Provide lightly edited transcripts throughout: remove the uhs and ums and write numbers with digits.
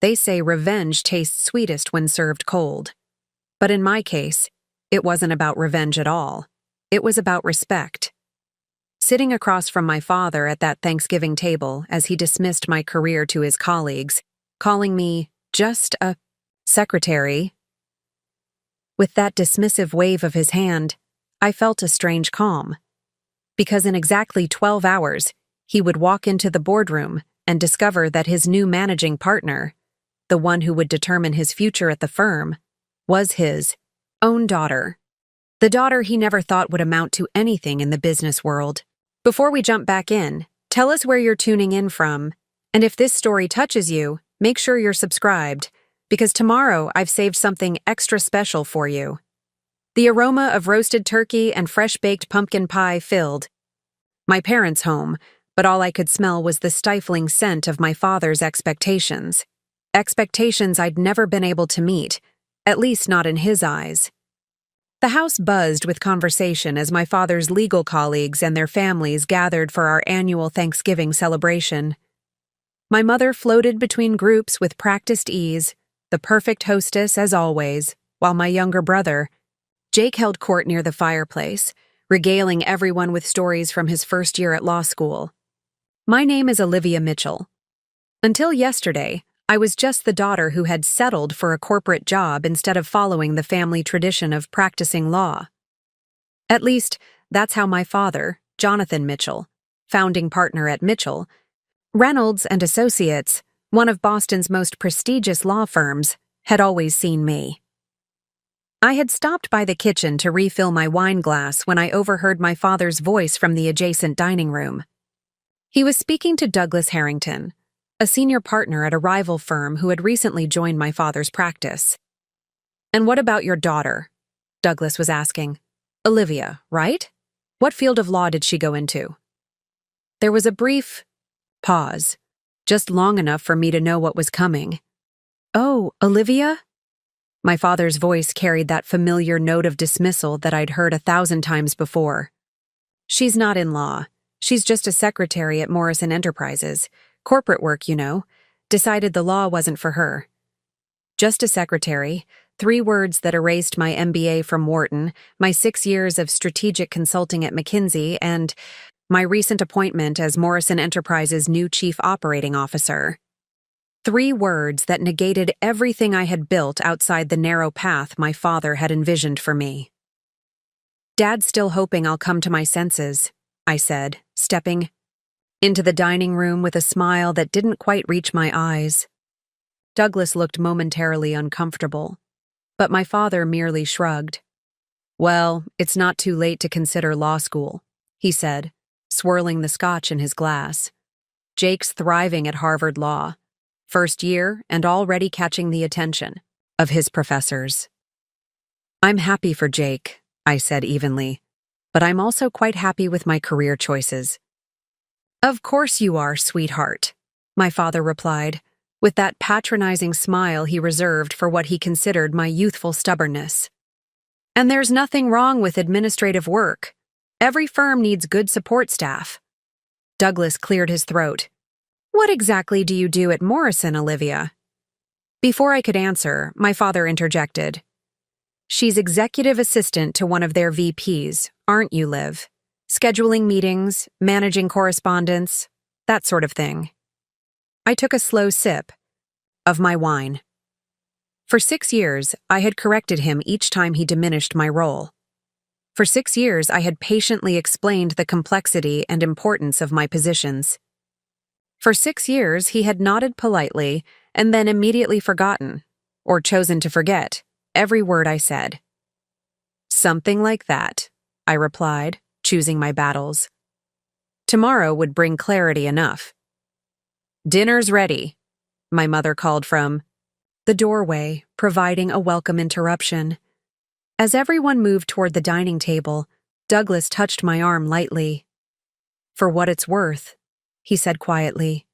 They say revenge tastes sweetest when served cold. But in my case, it wasn't about revenge at all. It was about respect. Sitting across from my father at that Thanksgiving table as he dismissed my career to his colleagues, calling me just a secretary. With that dismissive wave of his hand, I felt a strange calm. Because in exactly 12 hours, he would walk into the boardroom and discover that his new managing partner, the one who would determine his future at the firm, was his own daughter. The daughter he never thought would amount to anything in the business world. Before we jump back in, tell us where you're tuning in from, and if this story touches you, make sure you're subscribed, because tomorrow I've saved something extra special for you. The aroma of roasted turkey and fresh-baked pumpkin pie filled my parents' home, but all I could smell was the stifling scent of my father's expectations. Expectations I'd never been able to meet, at least not in his eyes. The house buzzed with conversation as my father's legal colleagues and their families gathered for our annual Thanksgiving celebration. My mother floated between groups with practiced ease, the perfect hostess as always, while my younger brother, Jake, held court near the fireplace, regaling everyone with stories from his first year at law school. My name is Olivia Mitchell. Until yesterday, I was just the daughter who had settled for a corporate job instead of following the family tradition of practicing law. At least, that's how my father, Jonathan Mitchell, founding partner at Mitchell, Reynolds and Associates, one of Boston's most prestigious law firms, had always seen me. I had stopped by the kitchen to refill my wine glass when I overheard my father's voice from the adjacent dining room. He was speaking to Douglas Harrington, a senior partner at a rival firm who had recently joined my father's practice. "And what about your daughter?" Douglas was asking. "Olivia, right? What field of law did she go into?" There was a brief pause, just long enough for me to know what was coming. "Oh, Olivia?" My father's voice carried that familiar note of dismissal that I'd heard 1,000 times before. "She's not in law. She's just a secretary at Morrison Enterprises. Corporate work, you know. Decided the law wasn't for her." Just a secretary, 3 words that erased my MBA from Wharton, my 6 years of strategic consulting at McKinsey, and my recent appointment as Morrison Enterprises' new chief operating officer. 3 words that negated everything I had built outside the narrow path my father had envisioned for me. "Dad's still hoping I'll come to my senses," I said, stepping into the dining room with a smile that didn't quite reach my eyes. Douglas looked momentarily uncomfortable, but my father merely shrugged. "Well, it's not too late to consider law school," he said, swirling the scotch in his glass. "Jake's thriving at Harvard Law. First year and already catching the attention of his professors." "I'm happy for Jake," I said evenly, "but I'm also quite happy with my career choices." "Of course you are, sweetheart," my father replied, with that patronizing smile he reserved for what he considered my youthful stubbornness. "And there's nothing wrong with administrative work. Every firm needs good support staff." Douglas cleared his throat. "What exactly do you do at Morrison, Olivia?" Before I could answer, my father interjected. "She's executive assistant to one of their VPs, aren't you, Liv? Scheduling meetings, managing correspondence, that sort of thing." I took a slow sip of my wine. For 6 years, I had corrected him each time he diminished my role. For 6 years, I had patiently explained the complexity and importance of my positions. For 6 years, he had nodded politely and then immediately forgotten, or chosen to forget, every word I said. "Something like that," I replied, choosing my battles. Tomorrow would bring clarity enough. "Dinner's ready," my mother called from the doorway, providing a welcome interruption. As everyone moved toward the dining table, Douglas touched my arm lightly. "For what it's worth," he said quietly,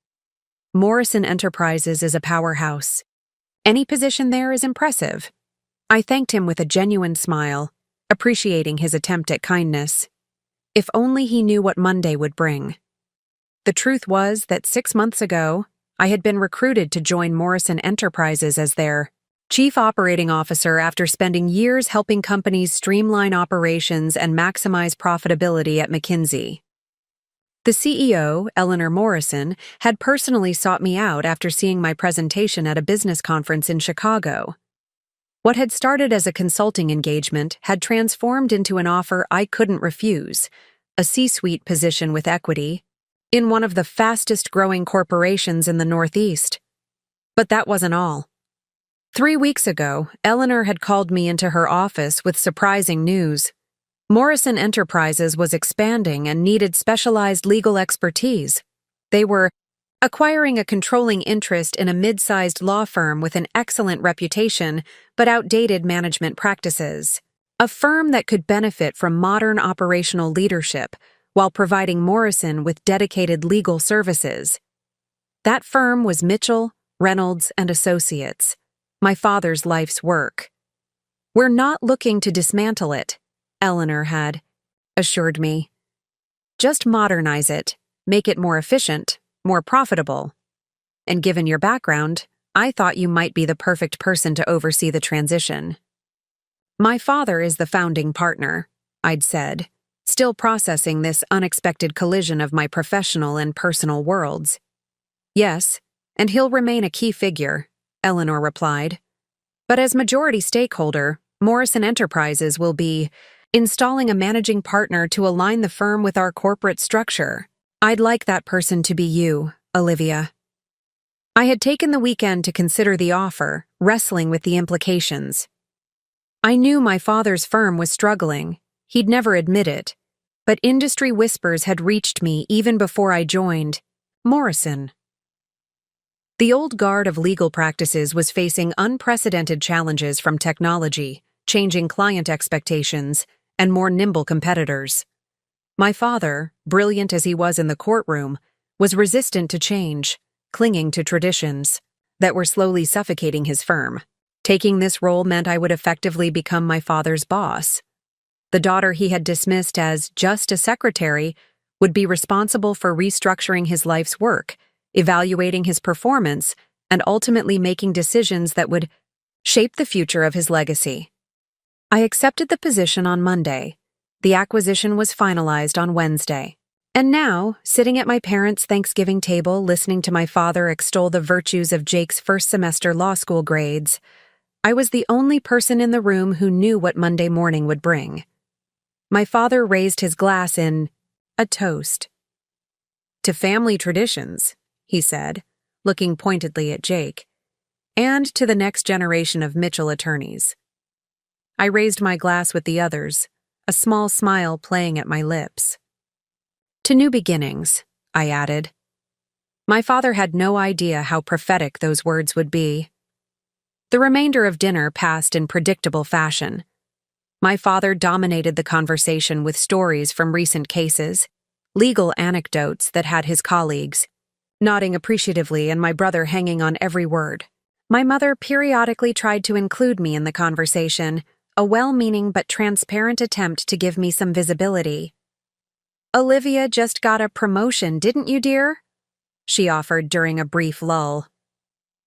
"Morrison Enterprises is a powerhouse. Any position there is impressive." I thanked him with a genuine smile, appreciating his attempt at kindness. If only he knew what Monday would bring. The truth was that 6 months ago, I had been recruited to join Morrison Enterprises as their chief operating officer after spending years helping companies streamline operations and maximize profitability at McKinsey. The CEO, Eleanor Morrison, had personally sought me out after seeing my presentation at a business conference in Chicago. What had started as a consulting engagement had transformed into an offer I couldn't refuse, a C-suite position with equity, in one of the fastest-growing corporations in the Northeast. But that wasn't all. 3 weeks ago, Eleanor had called me into her office with surprising news. Morrison Enterprises was expanding and needed specialized legal expertise. They were acquiring a controlling interest in a mid-sized law firm with an excellent reputation but outdated management practices. A firm that could benefit from modern operational leadership while providing Morrison with dedicated legal services. That firm was Mitchell, Reynolds, and Associates, my father's life's work. "We're not looking to dismantle it," Eleanor had assured me. "Just modernize it, make it more efficient, more profitable. And given your background, I thought you might be the perfect person to oversee the transition." "My father is the founding partner," I'd said, still processing this unexpected collision of my professional and personal worlds. "Yes, and he'll remain a key figure," Eleanor replied. "But as majority stakeholder, Morrison Enterprises will be installing a managing partner to align the firm with our corporate structure. I'd like that person to be you, Olivia." I had taken the weekend to consider the offer, wrestling with the implications. I knew my father's firm was struggling. He'd never admit it. But industry whispers had reached me even before I joined Morrison. The old guard of legal practices was facing unprecedented challenges from technology, changing client expectations, and more nimble competitors. My father, brilliant as he was in the courtroom, was resistant to change, clinging to traditions that were slowly suffocating his firm. Taking this role meant I would effectively become my father's boss. The daughter he had dismissed as just a secretary would be responsible for restructuring his life's work, evaluating his performance, and ultimately making decisions that would shape the future of his legacy. I accepted the position on Monday. The acquisition was finalized on Wednesday. And now, sitting at my parents' Thanksgiving table listening to my father extol the virtues of Jake's first-semester law school grades, I was the only person in the room who knew what Monday morning would bring. My father raised his glass in a toast. "To family traditions," he said, looking pointedly at Jake, "and to the next generation of Mitchell attorneys." I raised my glass with the others, a small smile playing at my lips. "To new beginnings," I added. My father had no idea how prophetic those words would be. The remainder of dinner passed in predictable fashion. My father dominated the conversation with stories from recent cases, legal anecdotes that had his colleagues nodding appreciatively and my brother hanging on every word. My mother periodically tried to include me in the conversation, a well-meaning but transparent attempt to give me some visibility. "Olivia just got a promotion, didn't you, dear?" she offered during a brief lull.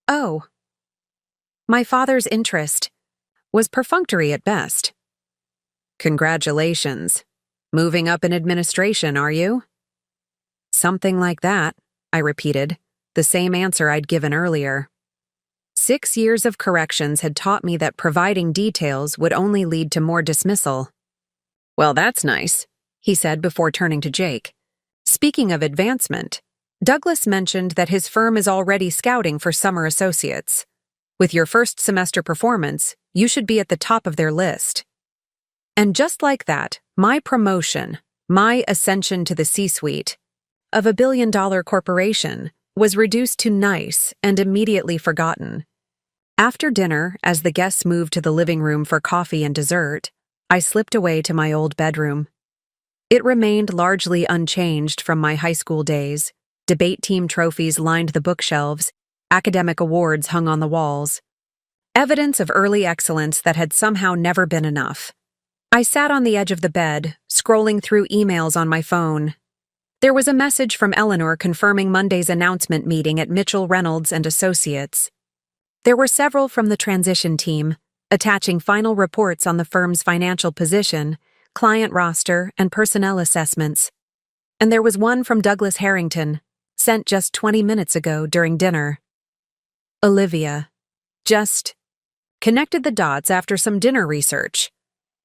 "Oh." My father's interest was perfunctory at best. "Congratulations. Moving up in administration, are you?" "Something like that," I repeated, the same answer I'd given earlier. 6 years of corrections had taught me that providing details would only lead to more dismissal. "Well, that's nice," he said before turning to Jake. "Speaking of advancement, Douglas mentioned that his firm is already scouting for summer associates. With your first semester performance, you should be at the top of their list." And just like that, my promotion, my ascension to the C-suite of a billion-dollar corporation, was reduced to nice and immediately forgotten. After dinner, as the guests moved to the living room for coffee and dessert, I slipped away to my old bedroom. It remained largely unchanged from my high school days. Debate team trophies lined the bookshelves, academic awards hung on the walls. Evidence of early excellence that had somehow never been enough. I sat on the edge of the bed, scrolling through emails on my phone. There was a message from Eleanor confirming Monday's announcement meeting at Mitchell Reynolds and Associates. There were several from the transition team, attaching final reports on the firm's financial position, client roster, and personnel assessments. And there was one from Douglas Harrington, sent just 20 minutes ago during dinner. Olivia. Just connected the dots after some dinner research.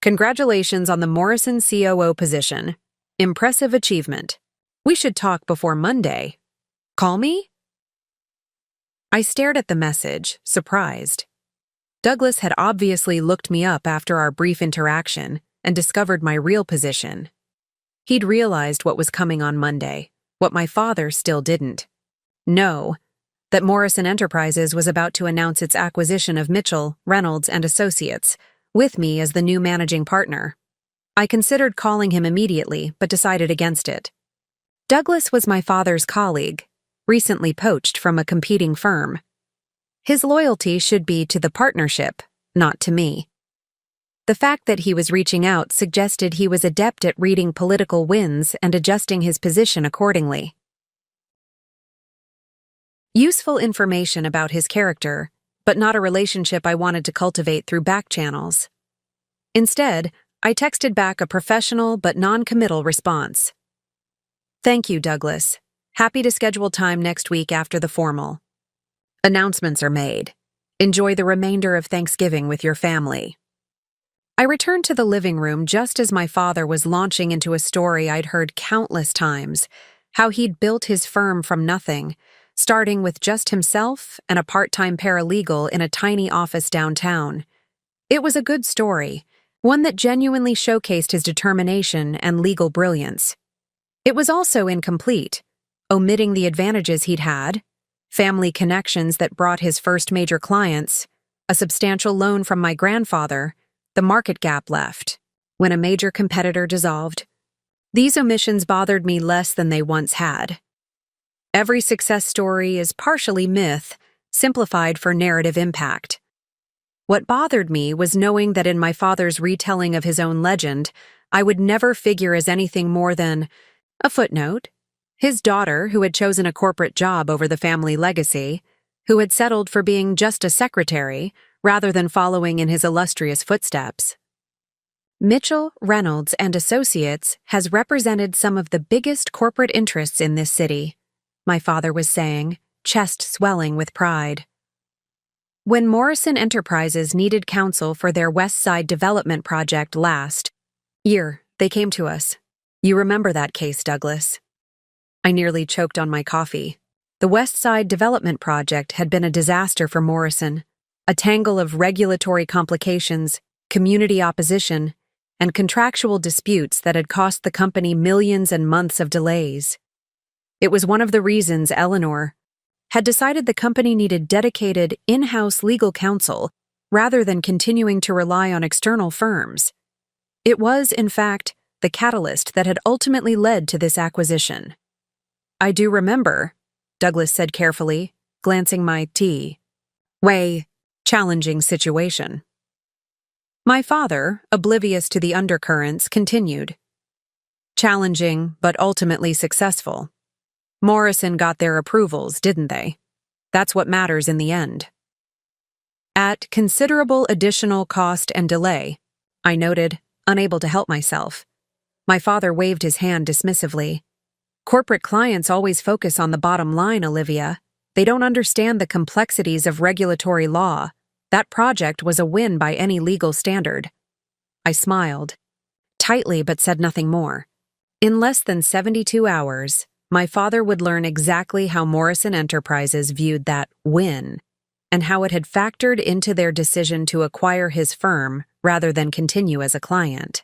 Congratulations on the Morrison COO position. Impressive achievement. We should talk before Monday. Call me? I stared at the message, surprised. Douglas had obviously looked me up after our brief interaction and discovered my real position. He'd realized what was coming on Monday, what my father still didn't. No, that Morrison Enterprises was about to announce its acquisition of Mitchell, Reynolds, and Associates, with me as the new managing partner. I considered calling him immediately, but decided against it. Douglas was my father's colleague, recently poached from a competing firm. His loyalty should be to the partnership, not to me. The fact that he was reaching out suggested he was adept at reading political winds and adjusting his position accordingly. Useful information about his character, but not a relationship I wanted to cultivate through back channels. Instead, I texted back a professional but non-committal response. Thank you, Douglas. Happy to schedule time next week after the formal. Announcements are made. Enjoy the remainder of Thanksgiving with your family. I returned to the living room just as my father was launching into a story I'd heard countless times, how he'd built his firm from nothing, starting with just himself and a part-time paralegal in a tiny office downtown. It was a good story, one that genuinely showcased his determination and legal brilliance. It was also incomplete, omitting the advantages he'd had, family connections that brought his first major clients, a substantial loan from my grandfather, the market gap left, when a major competitor dissolved. These omissions bothered me less than they once had. Every success story is partially myth, simplified for narrative impact. What bothered me was knowing that in my father's retelling of his own legend, I would never figure as anything more than a footnote, his daughter who had chosen a corporate job over the family legacy, who had settled for being just a secretary rather than following in his illustrious footsteps. Mitchell, Reynolds, and Associates has represented some of the biggest corporate interests in this city, my father was saying, chest swelling with pride. When Morrison Enterprises needed counsel for their West Side development project last year, they came to us. You remember that case, Douglas. I nearly choked on my coffee. The West Side development project had been a disaster for Morrison, a tangle of regulatory complications, community opposition, and contractual disputes that had cost the company millions and months of delays. It was one of the reasons Eleanor had decided the company needed dedicated in-house legal counsel rather than continuing to rely on external firms. It was, in fact, the catalyst that had ultimately led to this acquisition. I do remember, Douglas said carefully, glancing my challenging situation. My father, oblivious to the undercurrents, continued. Challenging, but ultimately successful. Morrison got their approvals, didn't they? That's what matters in the end. At considerable additional cost and delay, I noted, unable to help myself. My father waved his hand dismissively. Corporate clients always focus on the bottom line, Olivia. They don't understand the complexities of regulatory law. That project was a win by any legal standard. I smiled, tightly but said nothing more. In less than 72 hours, my father would learn exactly how Morrison Enterprises viewed that win, and how it had factored into their decision to acquire his firm rather than continue as a client.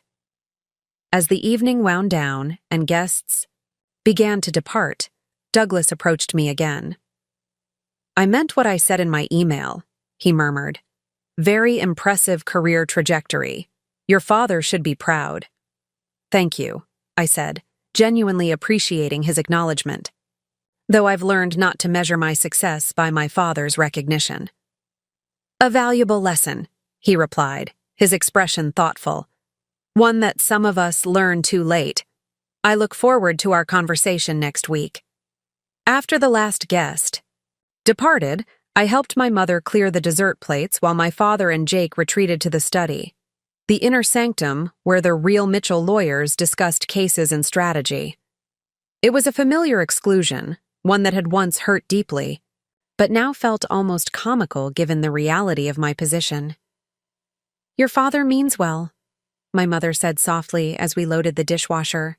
As the evening wound down and guests began to depart, Douglas approached me again. I meant what I said in my email, he murmured. Very impressive career trajectory. Your father should be proud. Thank you, I said, genuinely appreciating his acknowledgement, though I've learned not to measure my success by my father's recognition. A valuable lesson, he replied, his expression thoughtful. One that some of us learn too late. I look forward to our conversation next week. After the last guest departed, I helped my mother clear the dessert plates while my father and Jake retreated to the study, the inner sanctum where the real Mitchell lawyers discussed cases and strategy. It was a familiar exclusion, one that had once hurt deeply, but now felt almost comical given the reality of my position. "Your father means well," my mother said softly as we loaded the dishwasher.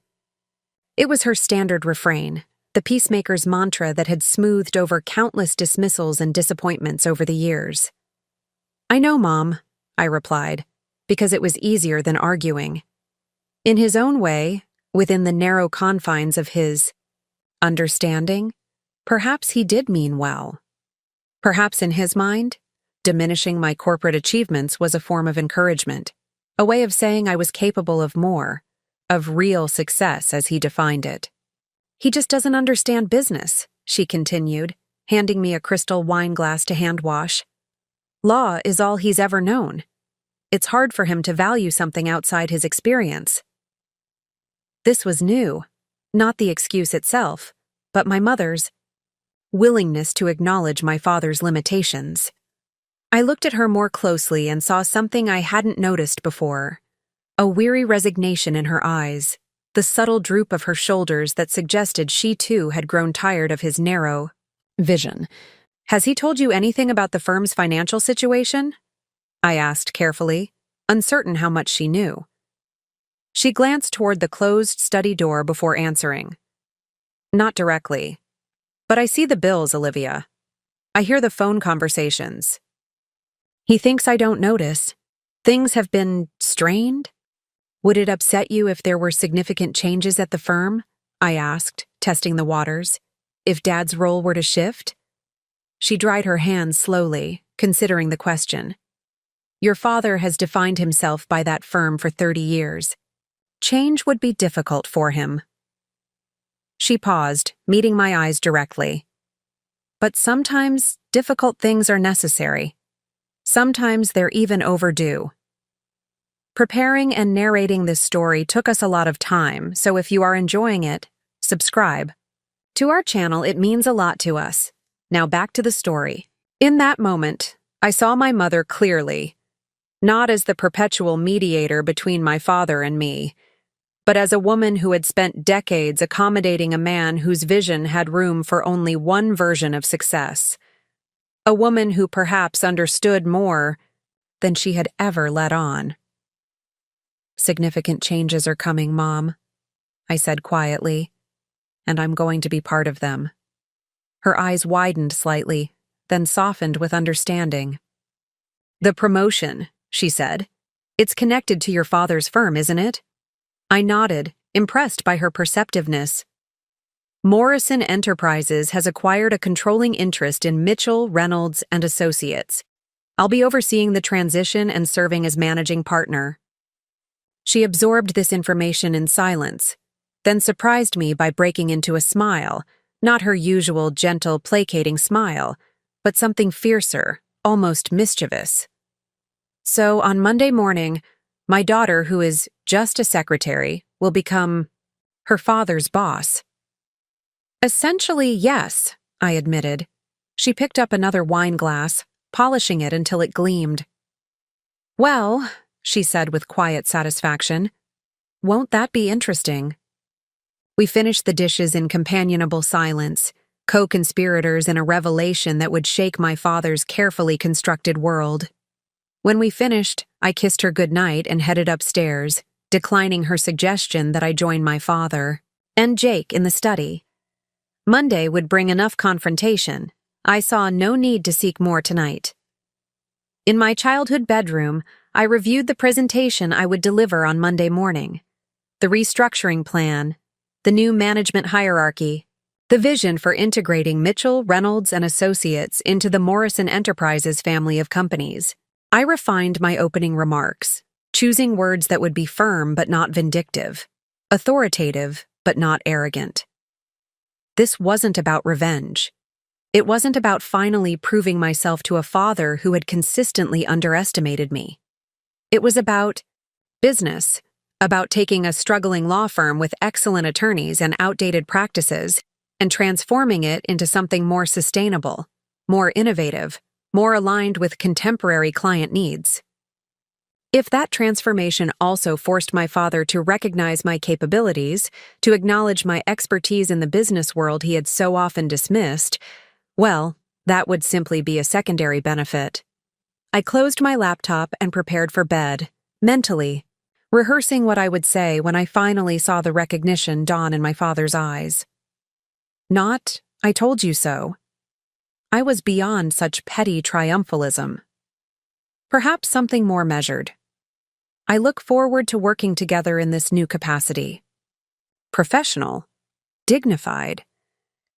It was her standard refrain, the peacemaker's mantra that had smoothed over countless dismissals and disappointments over the years. "I know, Mom," I replied, because it was easier than arguing. In his own way, within the narrow confines of his understanding, perhaps he did mean well. Perhaps in his mind, diminishing my corporate achievements was a form of encouragement, a way of saying I was capable of more, of real success as he defined it. "He just doesn't understand business," she continued, handing me a crystal wine glass to hand wash. "Law is all he's ever known. It's hard for him to value something outside his experience." This was new, not the excuse itself, but my mother's willingness to acknowledge my father's limitations. I looked at her more closely and saw something I hadn't noticed before, a weary resignation in her eyes, the subtle droop of her shoulders that suggested she too had grown tired of his narrow vision. "Has he told you anything about the firm's financial situation?" I asked carefully, uncertain how much she knew. She glanced toward the closed study door before answering. "Not directly. But I see the bills, Olivia. I hear the phone conversations. He thinks I don't notice. Things have been strained? Would it upset you if there were significant changes at the firm?" I asked, testing the waters. "If Dad's role were to shift?" She dried her hands slowly, considering the question. "Your father has defined himself by that firm for 30 years. Change would be difficult for him." She paused, meeting my eyes directly. "But sometimes difficult things are necessary. Sometimes they're even overdue." Preparing and narrating this story took us a lot of time, so if you are enjoying it, subscribe. To our channel, it means a lot to us. Now back to the story. In that moment, I saw my mother clearly, not as the perpetual mediator between my father and me, but as a woman who had spent decades accommodating a man whose vision had room for only one version of success. A woman who perhaps understood more than she had ever let on. "Significant changes are coming, Mom," I said quietly, "and I'm going to be part of them." Her eyes widened slightly, then softened with understanding. "The promotion," she said. "It's connected to your father's firm, isn't it?" I nodded, impressed by her perceptiveness. "Morrison Enterprises has acquired a controlling interest in Mitchell, Reynolds, and Associates. I'll be overseeing the transition and serving as managing partner." She absorbed this information in silence, then surprised me by breaking into a smile, not her usual gentle, placating smile, but something fiercer, almost mischievous. "So on Monday morning, my daughter, who is just a secretary, will become her father's boss." "Essentially, yes," I admitted. She picked up another wine glass, polishing it until it gleamed. "Well," she said with quiet satisfaction, "won't that be interesting?" We finished the dishes in companionable silence, co-conspirators in a revelation that would shake my father's carefully constructed world. When we finished, I kissed her goodnight and headed upstairs, declining her suggestion that I join my father and Jake in the study. Monday would bring enough confrontation. I saw no need to seek more tonight. In my childhood bedroom, I reviewed the presentation I would deliver on Monday morning. The restructuring plan, the new management hierarchy, the vision for integrating Mitchell, Reynolds, and Associates into the Morrison Enterprises family of companies. I refined my opening remarks, choosing words that would be firm but not vindictive, authoritative but not arrogant. This wasn't about revenge. It wasn't about finally proving myself to a father who had consistently underestimated me. It was about business, about taking a struggling law firm with excellent attorneys and outdated practices and transforming it into something more sustainable, more innovative, more aligned with contemporary client needs. If that transformation also forced my father to recognize my capabilities, to acknowledge my expertise in the business world he had so often dismissed, well, that would simply be a secondary benefit. I closed my laptop and prepared for bed, mentally, rehearsing what I would say when I finally saw the recognition dawn in my father's eyes. Not, "I told you so." I was beyond such petty triumphalism. Perhaps something more measured. I look forward to working together in this new capacity. Professional, dignified,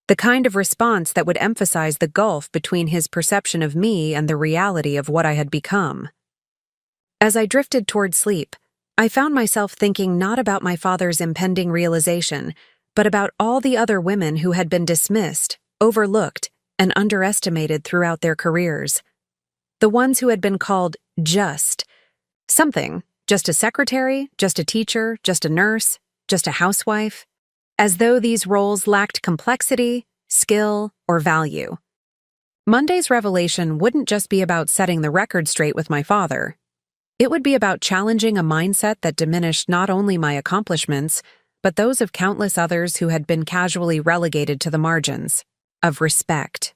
the kind of response that would emphasize the gulf between his perception of me and the reality of what I had become. As I drifted toward sleep, I found myself thinking not about my father's impending realization, but about all the other women who had been dismissed, overlooked, and underestimated throughout their careers. The ones who had been called just something, just a secretary, just a teacher, just a nurse, just a housewife, as though these roles lacked complexity, skill, or value. Monday's revelation wouldn't just be about setting the record straight with my father. It would be about challenging a mindset that diminished not only my accomplishments, but those of countless others who had been casually relegated to the margins, of respect.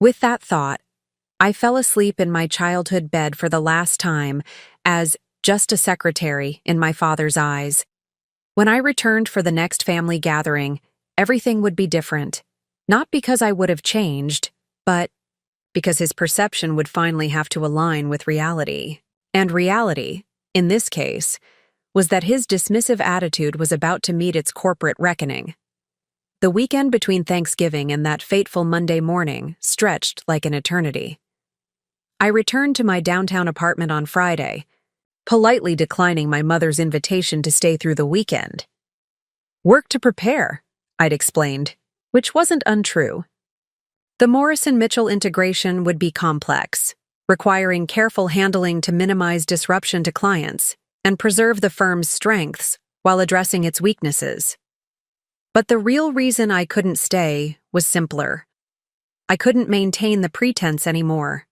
With that thought, I fell asleep in my childhood bed for the last time as just a secretary in my father's eyes. When I returned for the next family gathering, everything would be different, not because I would have changed, but because his perception would finally have to align with reality. And reality, in this case, was that his dismissive attitude was about to meet its corporate reckoning. The weekend between Thanksgiving and that fateful Monday morning stretched like an eternity. I returned to my downtown apartment on Friday, politely declining my mother's invitation to stay through the weekend. "Work to prepare," I'd explained, which wasn't untrue. The Morrison-Mitchell integration would be complex, requiring careful handling to minimize disruption to clients and preserve the firm's strengths while addressing its weaknesses. But the real reason I couldn't stay was simpler. I couldn't maintain the pretense anymore.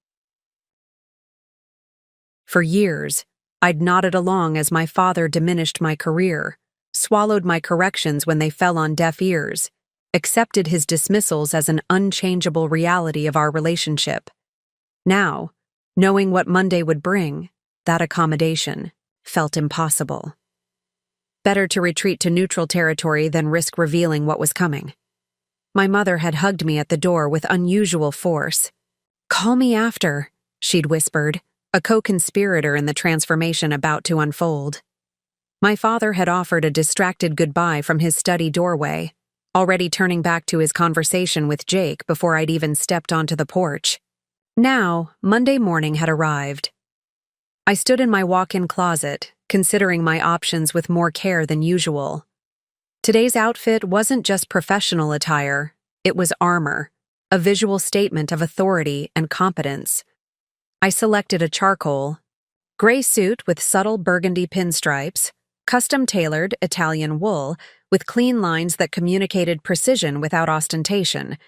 For years, I'd nodded along as my father diminished my career, swallowed my corrections when they fell on deaf ears, accepted his dismissals as an unchangeable reality of our relationship. Now, knowing what Monday would bring, that accommodation felt impossible. Better to retreat to neutral territory than risk revealing what was coming. My mother had hugged me at the door with unusual force. "Call me after," she'd whispered, a co-conspirator in the transformation about to unfold. My father had offered a distracted goodbye from his study doorway, already turning back to his conversation with Jake before I'd even stepped onto the porch. Now, Monday morning had arrived. I stood in my walk-in closet, considering my options with more care than usual. Today's outfit wasn't just professional attire, it was armor, a visual statement of authority and competence. I selected a charcoal, gray suit with subtle burgundy pinstripes, custom-tailored Italian wool with clean lines that communicated precision without ostentation.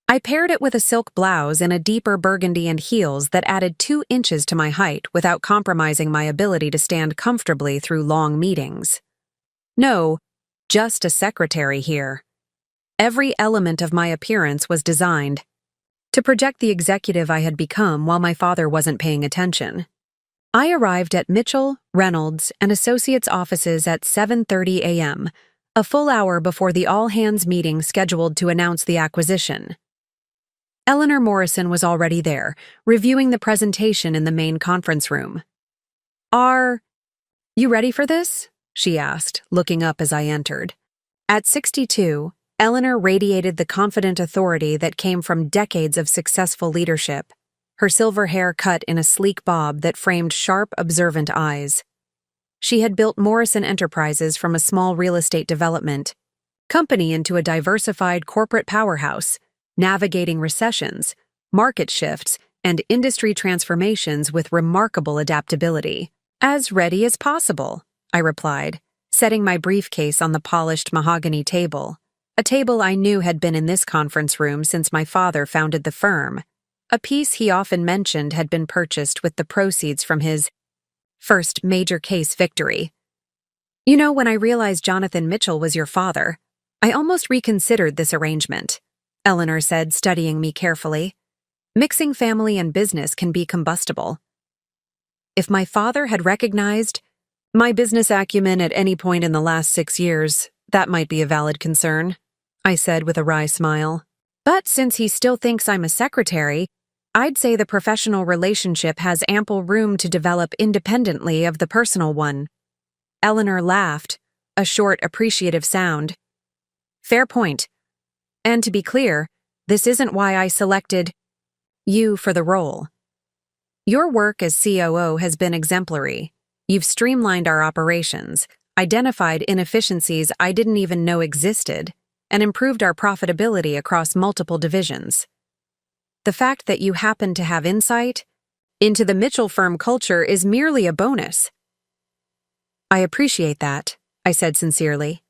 I paired it with a silk blouse in a deeper burgundy and heels that added 2 inches to my height without compromising my ability to stand comfortably through long meetings. No, just a secretary here. Every element of my appearance was designed to project the executive I had become while my father wasn't paying attention. I arrived at Mitchell, Reynolds, and Associates' offices at 7:30 a.m., a full hour before the all-hands meeting scheduled to announce the acquisition. Eleanor Morrison was already there, reviewing the presentation in the main conference room. "Are you ready for this?" she asked, looking up as I entered. At 62, Eleanor radiated the confident authority that came from decades of successful leadership, her silver hair cut in a sleek bob that framed sharp, observant eyes. She had built Morrison Enterprises from a small real estate development company into a diversified corporate powerhouse, navigating recessions, market shifts, and industry transformations with remarkable adaptability. "As ready as possible," I replied, setting my briefcase on the polished mahogany table, a table I knew had been in this conference room since my father founded the firm. A piece he often mentioned had been purchased with the proceeds from his first major case victory. You know, when I realized Jonathan Mitchell was your father, I almost reconsidered this arrangement, Eleanor said, studying me carefully. Mixing family and business can be combustible. If my father had recognized my business acumen at any point in the last 6 years, that might be a valid concern, I said with a wry smile. But since he still thinks I'm a secretary, I'd say the professional relationship has ample room to develop independently of the personal one. Eleanor laughed, a short, appreciative sound. Fair point. And to be clear, this isn't why I selected you for the role. Your work as COO has been exemplary. You've streamlined our operations, identified inefficiencies I didn't even know existed, and improved our profitability across multiple divisions. The fact that you happen to have insight into the Mitchell firm culture is merely a bonus. I appreciate that, I said sincerely.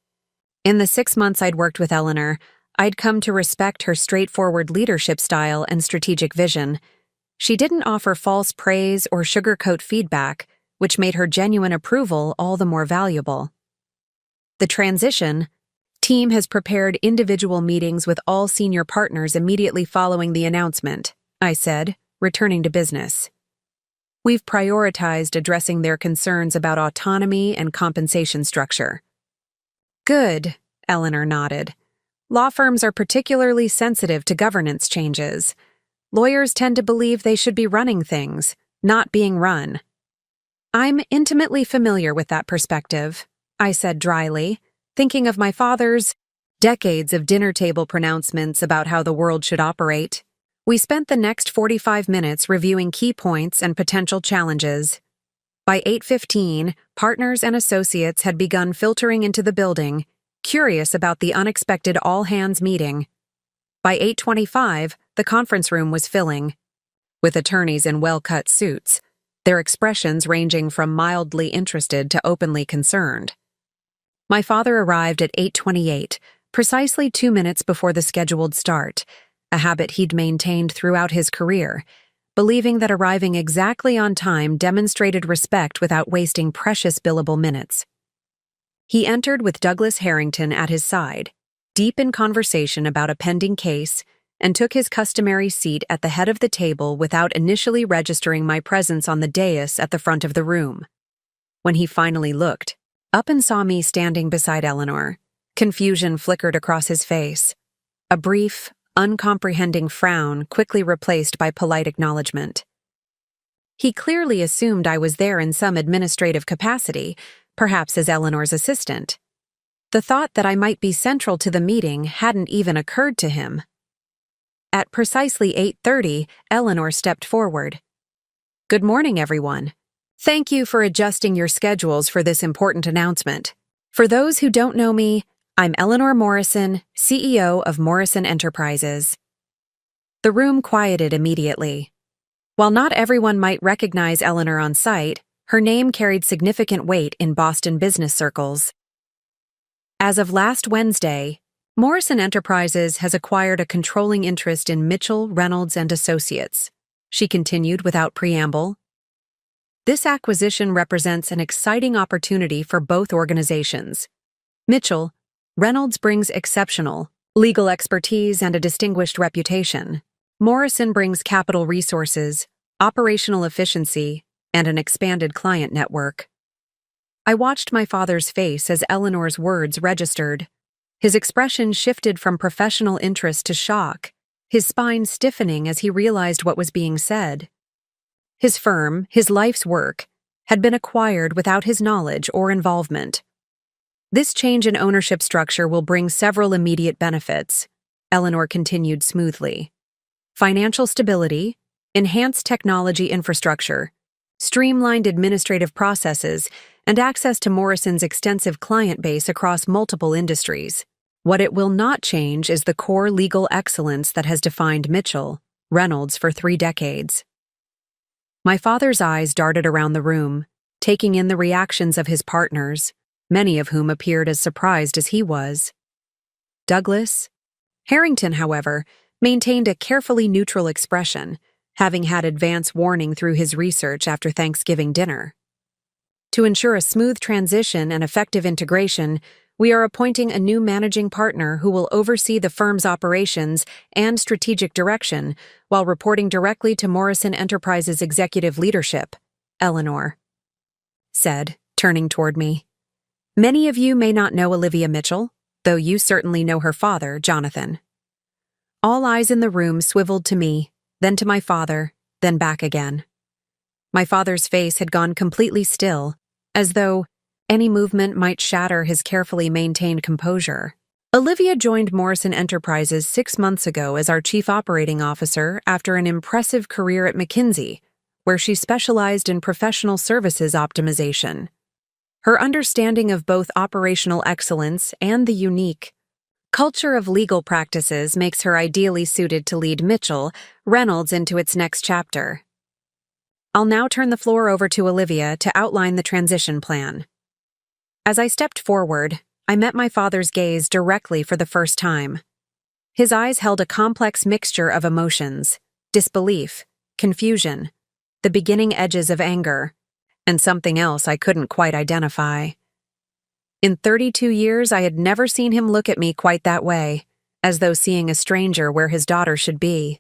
In the 6 months I'd worked with Eleanor, I'd come to respect her straightforward leadership style and strategic vision. She didn't offer false praise or sugarcoat feedback, which made her genuine approval all the more valuable. The transition team has prepared individual meetings with all senior partners immediately following the announcement, I said, returning to business. We've prioritized addressing their concerns about autonomy and compensation structure. Good, Eleanor nodded. Law firms are particularly sensitive to governance changes. Lawyers tend to believe they should be running things, not being run. I'm intimately familiar with that perspective, I said dryly, thinking of my father's decades of dinner table pronouncements about how the world should operate. We spent the next 45 minutes reviewing key points and potential challenges. By 8:15, partners and associates had begun filtering into the building, curious about the unexpected all-hands meeting. By 8:25, the conference room was filling, with attorneys in well-cut suits, their expressions ranging from mildly interested to openly concerned. My father arrived at 8:28, precisely 2 minutes before the scheduled start, a habit he'd maintained throughout his career, believing that arriving exactly on time demonstrated respect without wasting precious billable minutes. He entered with Douglas Harrington at his side, deep in conversation about a pending case, and took his customary seat at the head of the table without initially registering my presence on the dais at the front of the room. When he finally looked up and saw me standing beside Eleanor, confusion flickered across his face. A brief, uncomprehending frown quickly replaced by polite acknowledgement. He clearly assumed I was there in some administrative capacity, perhaps as Eleanor's assistant. The thought that I might be central to the meeting hadn't even occurred to him. At precisely 8:30, Eleanor stepped forward. Good morning, everyone. Thank you for adjusting your schedules for this important announcement. For those who don't know me, I'm Eleanor Morrison, CEO of Morrison Enterprises. The room quieted immediately. While not everyone might recognize Eleanor on sight, her name carried significant weight in Boston business circles. As of last Wednesday, Morrison Enterprises has acquired a controlling interest in Mitchell, Reynolds and Associates, she continued without preamble. This acquisition represents an exciting opportunity for both organizations. Mitchell, Reynolds brings exceptional legal expertise and a distinguished reputation. Morrison brings capital resources, operational efficiency, and an expanded client network. I watched my father's face as Eleanor's words registered. His expression shifted from professional interest to shock, his spine stiffening as he realized what was being said. His firm, his life's work, had been acquired without his knowledge or involvement. This change in ownership structure will bring several immediate benefits, Eleanor continued smoothly. Financial stability, enhanced technology infrastructure, streamlined administrative processes, and access to Morrison's extensive client base across multiple industries. What it will not change is the core legal excellence that has defined Mitchell, Reynolds for 3 decades. My father's eyes darted around the room, taking in the reactions of his partners, many of whom appeared as surprised as he was. Douglas? Harrington, however, maintained a carefully neutral expression, having had advance warning through his research after Thanksgiving dinner. To ensure a smooth transition and effective integration, we are appointing a new managing partner who will oversee the firm's operations and strategic direction while reporting directly to Morrison Enterprises' executive leadership, Eleanor said, turning toward me. Many of you may not know Olivia Mitchell, though you certainly know her father, Jonathan. All eyes in the room swiveled to me, then to my father, then back again. My father's face had gone completely still, as though any movement might shatter his carefully maintained composure. Olivia joined Morrison Enterprises 6 months ago as our chief operating officer after an impressive career at McKinsey, where she specialized in professional services optimization. Her understanding of both operational excellence and the unique culture of legal practices makes her ideally suited to lead Mitchell Reynolds into its next chapter. I'll now turn the floor over to Olivia to outline the transition plan. As I stepped forward, I met my father's gaze directly for the first time. His eyes held a complex mixture of emotions: disbelief, confusion, the beginning edges of anger, and something else I couldn't quite identify. In 32 years, I had never seen him look at me quite that way, as though seeing a stranger where his daughter should be.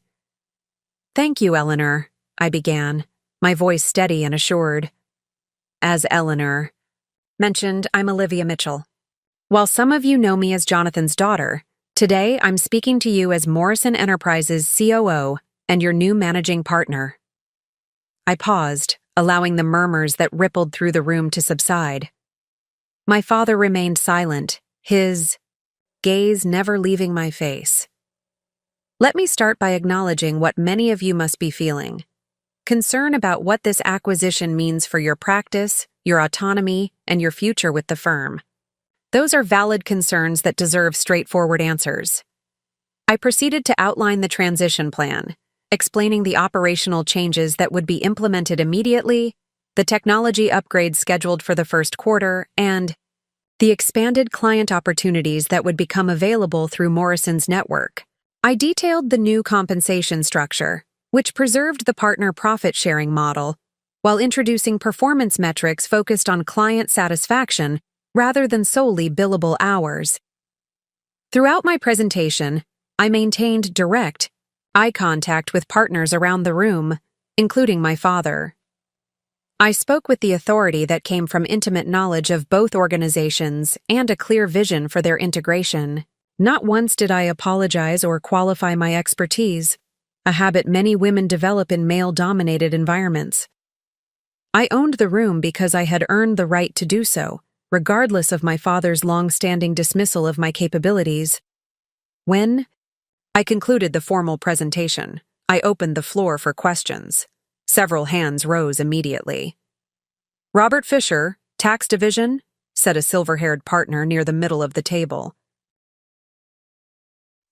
"Thank you, Eleanor," I began, my voice steady and assured. As Eleanor mentioned, I'm Olivia Mitchell. While some of you know me as Jonathan's daughter, today I'm speaking to you as Morrison Enterprises' COO and your new managing partner. I paused, allowing the murmurs that rippled through the room to subside. My father remained silent, his gaze never leaving my face. Let me start by acknowledging what many of you must be feeling: concern about what this acquisition means for your practice, your autonomy, and your future with the firm. Those are valid concerns that deserve straightforward answers. I proceeded to outline the transition plan, explaining the operational changes that would be implemented immediately, the technology upgrades scheduled for the first quarter, and the expanded client opportunities that would become available through Morrison's network. I detailed the new compensation structure, which preserved the partner profit-sharing model, while introducing performance metrics focused on client satisfaction rather than solely billable hours. Throughout my presentation, I maintained direct eye contact with partners around the room, including my father. I spoke with the authority that came from intimate knowledge of both organizations and a clear vision for their integration. Not once did I apologize or qualify my expertise, a habit many women develop in male-dominated environments. I owned the room because I had earned the right to do so, regardless of my father's long-standing dismissal of my capabilities. When I concluded the formal presentation, I opened the floor for questions. Several hands rose immediately. "Robert Fisher, Tax Division," said a silver-haired partner near the middle of the table.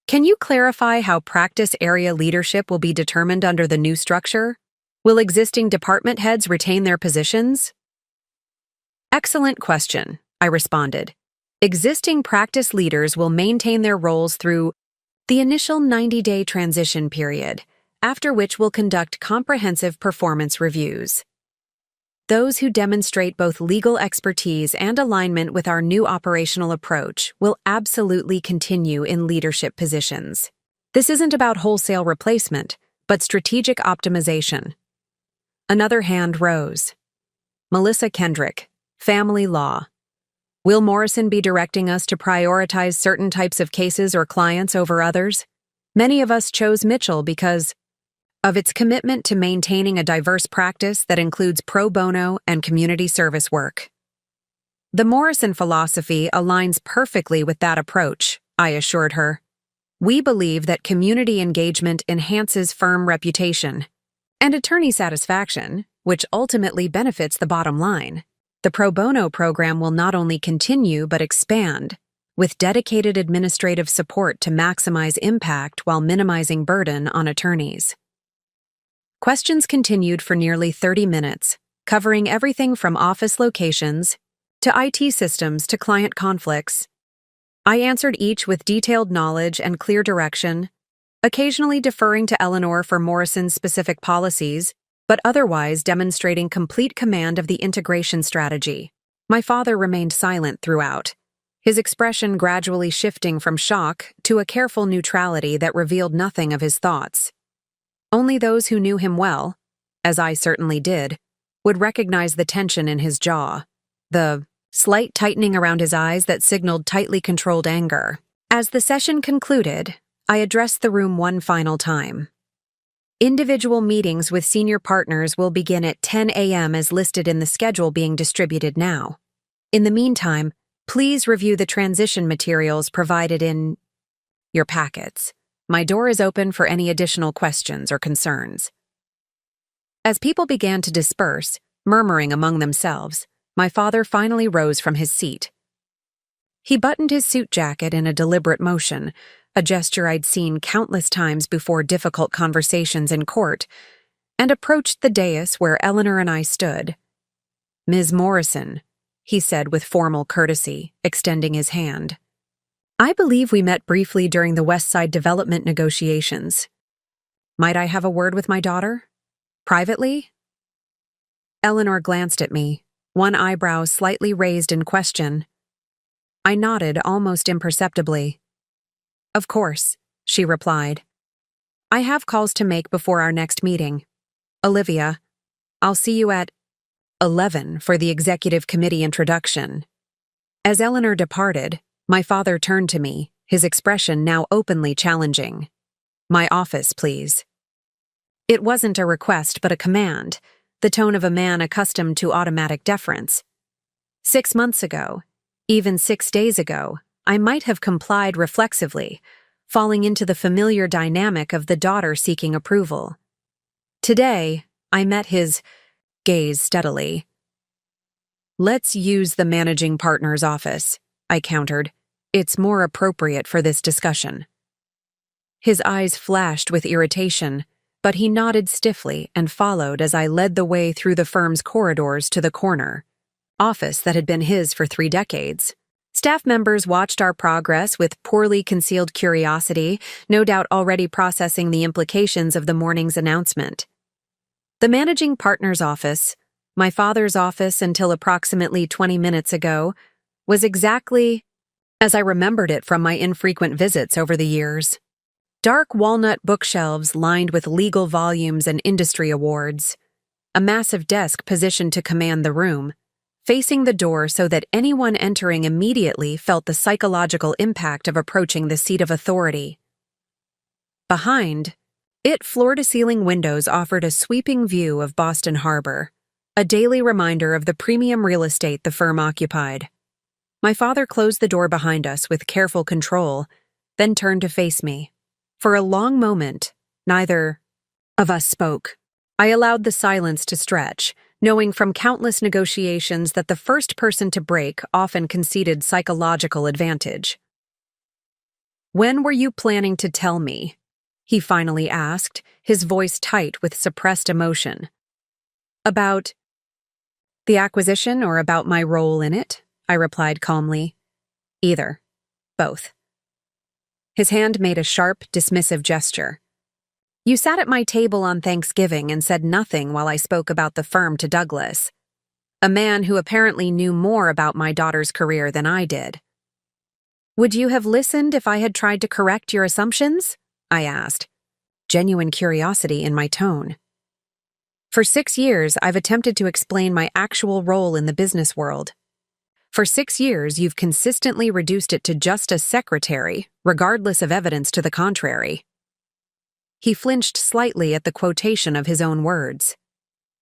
"Can you clarify how practice area leadership will be determined under the new structure? Will existing department heads retain their positions?" "Excellent question," I responded. "Existing practice leaders will maintain their roles through the initial 90-day transition period, after which we'll conduct comprehensive performance reviews. Those who demonstrate both legal expertise and alignment with our new operational approach will absolutely continue in leadership positions. This isn't about wholesale replacement, but strategic optimization." Another hand rose. "Melissa Kendrick, Family Law. Will Morrison be directing us to prioritize certain types of cases or clients over others? Many of us chose Mitchell because of its commitment to maintaining a diverse practice that includes pro bono and community service work." "The Morrison philosophy aligns perfectly with that approach," I assured her. "We believe that community engagement enhances firm reputation and attorney satisfaction, which ultimately benefits the bottom line. The pro bono program will not only continue but expand, with dedicated administrative support to maximize impact while minimizing burden on attorneys." Questions continued for nearly 30 minutes, covering everything from office locations to IT systems to client conflicts. I answered each with detailed knowledge and clear direction, occasionally deferring to Eleanor for Morrison's specific policies, but otherwise demonstrating complete command of the integration strategy. My father remained silent throughout, his expression gradually shifting from shock to a careful neutrality that revealed nothing of his thoughts. Only those who knew him well, as I certainly did, would recognize the tension in his jaw, the slight tightening around his eyes that signaled tightly controlled anger. As the session concluded, I addressed the room one final time. Individual meetings with senior partners will begin at 10 a.m. as listed in the schedule being distributed now. In the meantime, please review the transition materials provided in your packets. My door is open for any additional questions or concerns. As people began to disperse, murmuring among themselves, my father finally rose from his seat. He buttoned his suit jacket in a deliberate motion, a gesture I'd seen countless times before difficult conversations in court, and approached the dais where Eleanor and I stood. "Ms. Morrison," he said with formal courtesy, extending his hand. "I believe we met briefly during the West Side development negotiations. Might I have a word with my daughter? Privately?" Eleanor glanced at me, one eyebrow slightly raised in question. I nodded almost imperceptibly. "Of course," she replied. "I have calls to make before our next meeting. Olivia, I'll see you at 11 for the executive committee introduction." As Eleanor departed, my father turned to me, his expression now openly challenging. "My office, please." It wasn't a request but a command, the tone of a man accustomed to automatic deference. 6 months ago, even 6 days ago, I might have complied reflexively, falling into the familiar dynamic of the daughter seeking approval. Today, I met his gaze steadily. "Let's use the managing partner's office," I countered. "It's more appropriate for this discussion." His eyes flashed with irritation, but he nodded stiffly and followed as I led the way through the firm's corridors to the corner office that had been his for 3 decades. Staff members watched our progress with poorly concealed curiosity, no doubt already processing the implications of the morning's announcement. The managing partner's office, my father's office until approximately 20 minutes ago, was exactly as I remembered it from my infrequent visits over the years. Dark walnut bookshelves lined with legal volumes and industry awards. A massive desk positioned to command the room, facing the door so that anyone entering immediately felt the psychological impact of approaching the seat of authority. Behind it, floor-to-ceiling windows offered a sweeping view of Boston Harbor, a daily reminder of the premium real estate the firm occupied. My father closed the door behind us with careful control, then turned to face me. For a long moment, neither of us spoke. I allowed the silence to stretch, knowing from countless negotiations that the first person to break often conceded psychological advantage. "When were you planning to tell me?" he finally asked, his voice tight with suppressed emotion. "About the acquisition or about my role in it?" I replied calmly. "Either. Both." His hand made a sharp, dismissive gesture. "You sat at my table on Thanksgiving and said nothing while I spoke about the firm to Douglas, a man who apparently knew more about my daughter's career than I did. Would you have listened if I had tried to correct your assumptions?" I asked, genuine curiosity in my tone. For 6 years, I've attempted to explain my actual role in the business world. For 6 years, you've consistently reduced it to just a secretary, regardless of evidence to the contrary. He flinched slightly at the quotation of his own words.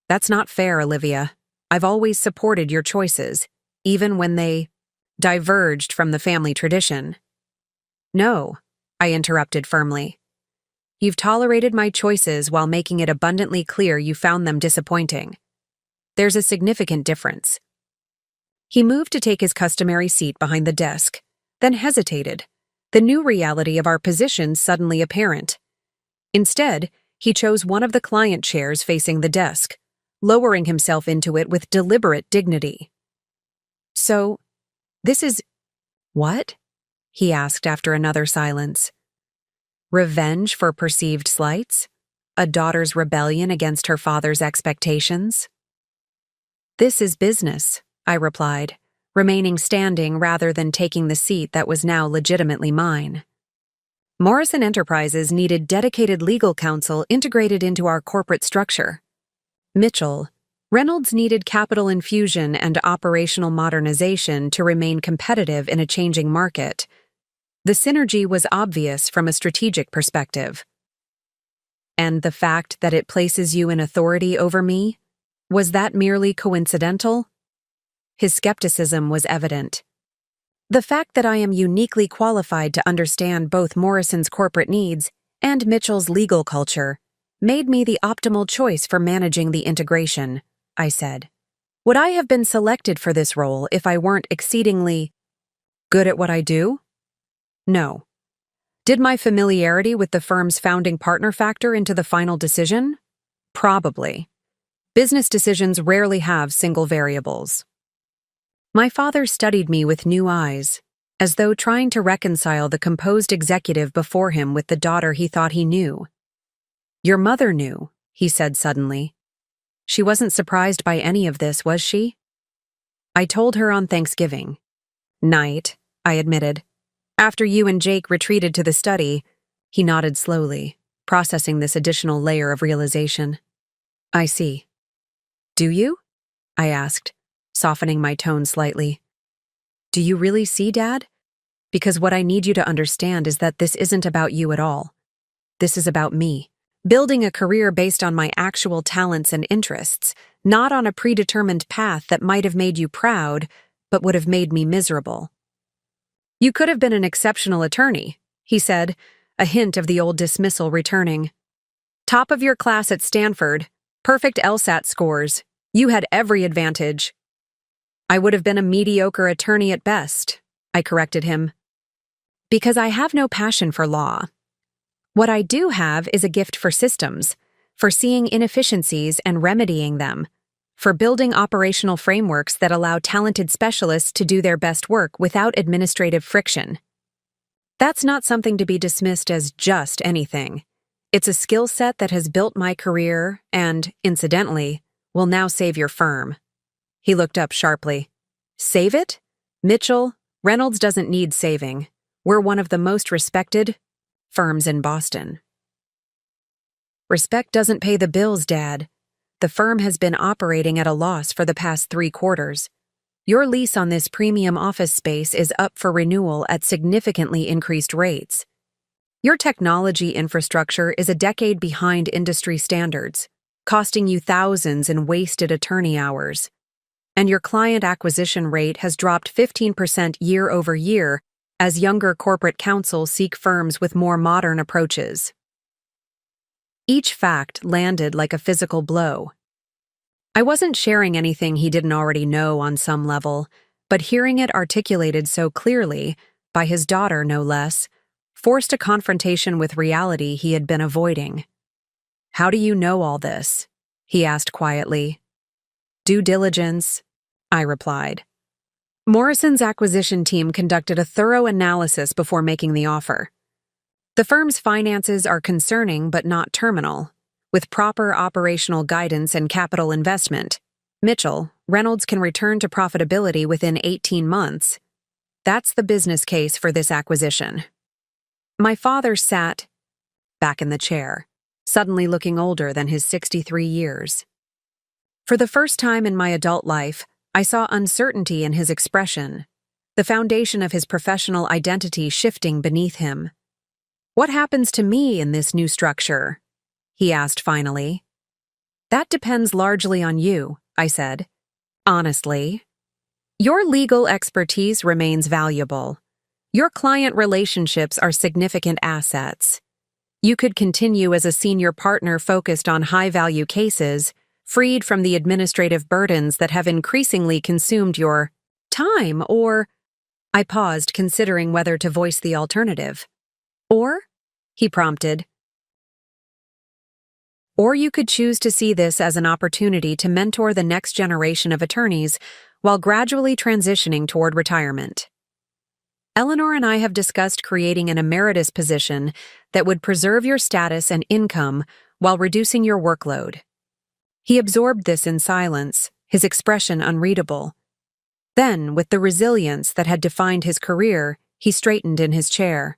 "That's not fair, Olivia. I've always supported your choices, even when they diverged from the family tradition." "No," I interrupted firmly. "You've tolerated my choices while making it abundantly clear you found them disappointing. There's a significant difference." He moved to take his customary seat behind the desk, then hesitated, the new reality of our positions suddenly apparent. Instead, he chose one of the client chairs facing the desk, lowering himself into it with deliberate dignity. "So, this is what?" he asked after another silence. "Revenge for perceived slights? A daughter's rebellion against her father's expectations?" "This is business," I replied, remaining standing rather than taking the seat that was now legitimately mine. Morrison Enterprises needed dedicated legal counsel integrated into our corporate structure. Mitchell, Reynolds needed capital infusion and operational modernization to remain competitive in a changing market. The synergy was obvious from a strategic perspective. And the fact that it places you in authority over me? Was that merely coincidental? His skepticism was evident. The fact that I am uniquely qualified to understand both Morrison's corporate needs and Mitchell's legal culture made me the optimal choice for managing the integration, I said. Would I have been selected for this role if I weren't exceedingly good at what I do? No. Did my familiarity with the firm's founding partner factor into the final decision? Probably. Business decisions rarely have single variables. My father studied me with new eyes, as though trying to reconcile the composed executive before him with the daughter he thought he knew. "Your mother knew," he said suddenly. "She wasn't surprised by any of this, was she?" "I told her on Thanksgiving night," I admitted. "After you and Jake retreated to the study." He nodded slowly, processing this additional layer of realization. "I see." "Do you?" I asked, softening my tone slightly. "Do you really see, Dad? Because what I need you to understand is that this isn't about you at all. This is about me, building a career based on my actual talents and interests, not on a predetermined path that might have made you proud, but would have made me miserable." "You could have been an exceptional attorney," he said, a hint of the old dismissal returning. "Top of your class at Stanford, perfect LSAT scores. You had every advantage." "I would have been a mediocre attorney at best," I corrected him. "Because I have no passion for law. What I do have is a gift for systems, for seeing inefficiencies and remedying them, for building operational frameworks that allow talented specialists to do their best work without administrative friction. That's not something to be dismissed as just anything. It's a skill set that has built my career and, incidentally, will now save your firm." He looked up sharply. "Save it? Mitchell, Reynolds doesn't need saving. We're one of the most respected firms in Boston." "Respect doesn't pay the bills, Dad. The firm has been operating at a loss for the past 3 quarters. Your lease on this premium office space is up for renewal at significantly increased rates. Your technology infrastructure is a decade behind industry standards, costing you thousands in wasted attorney hours. And your client acquisition rate has dropped 15% year over year as younger corporate counsel seek firms with more modern approaches." Each fact landed like a physical blow. I wasn't sharing anything he didn't already know on some level, but hearing it articulated so clearly, by his daughter no less, forced a confrontation with reality he had been avoiding. "How do you know all this?" he asked quietly. "Due diligence," I replied. Morrison's acquisition team conducted a thorough analysis before making the offer. The firm's finances are concerning but not terminal. With proper operational guidance and capital investment, Mitchell, Reynolds can return to profitability within 18 months. That's the business case for this acquisition. My father sat back in the chair, suddenly looking older than his 63 years. For the first time in my adult life, I saw uncertainty in his expression, the foundation of his professional identity shifting beneath him. "What happens to me in this new structure?" he asked finally. "That depends largely on you," I said. "Honestly, your legal expertise remains valuable. Your client relationships are significant assets. You could continue as a senior partner focused on high-value cases, freed from the administrative burdens that have increasingly consumed your time, or—" I paused, considering whether to voice the alternative. "Or?" he prompted. Or you could choose to see this as an opportunity to mentor the next generation of attorneys while gradually transitioning toward retirement. Eleanor and I have discussed creating an emeritus position that would preserve your status and income while reducing your workload. He absorbed this in silence, his expression unreadable. Then, with the resilience that had defined his career, he straightened in his chair.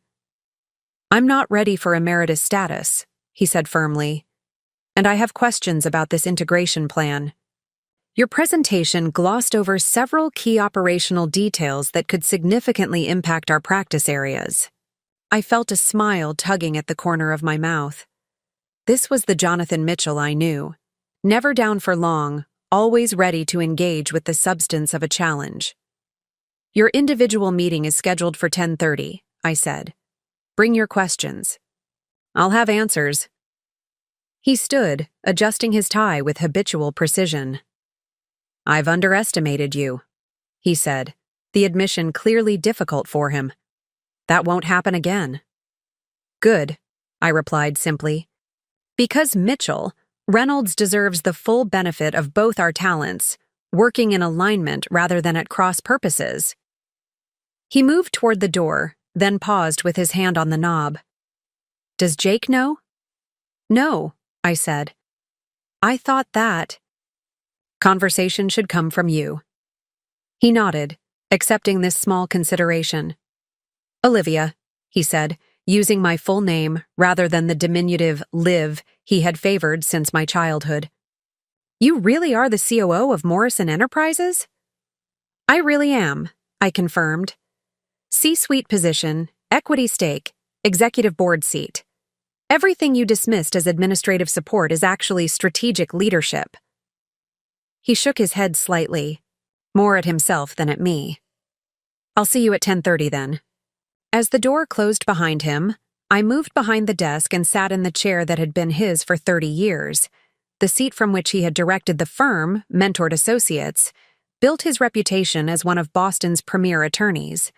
"I'm not ready for emeritus status," he said firmly, "and I have questions about this integration plan. Your presentation glossed over several key operational details that could significantly impact our practice areas." I felt a smile tugging at the corner of my mouth. This was the Jonathan Mitchell I knew. Never down for long, always ready to engage with the substance of a challenge. "Your individual meeting is scheduled for 10:30, I said. "Bring your questions. I'll have answers." He stood, adjusting his tie with habitual precision. "I've underestimated you," he said, the admission clearly difficult for him. "That won't happen again." "Good," I replied simply. "Because Mitchell, Reynolds deserves the full benefit of both our talents, working in alignment rather than at cross purposes." He moved toward the door, then paused with his hand on the knob. "Does Jake know?" "No," I said. "I thought that conversation should come from you." He nodded, accepting this small consideration. "Olivia," he said, using my full name rather than the diminutive Liv he had favored since my childhood. "You really are the COO of Morrison Enterprises?" "I really am," I confirmed. "C-suite position, equity stake, executive board seat. Everything you dismissed as administrative support is actually strategic leadership." He shook his head slightly, more at himself than at me. "I'll see you at 10:30 then." As the door closed behind him, I moved behind the desk and sat in the chair that had been his for 30 years, the seat from which he had directed the firm, mentored associates, built his reputation as one of Boston's premier attorneys.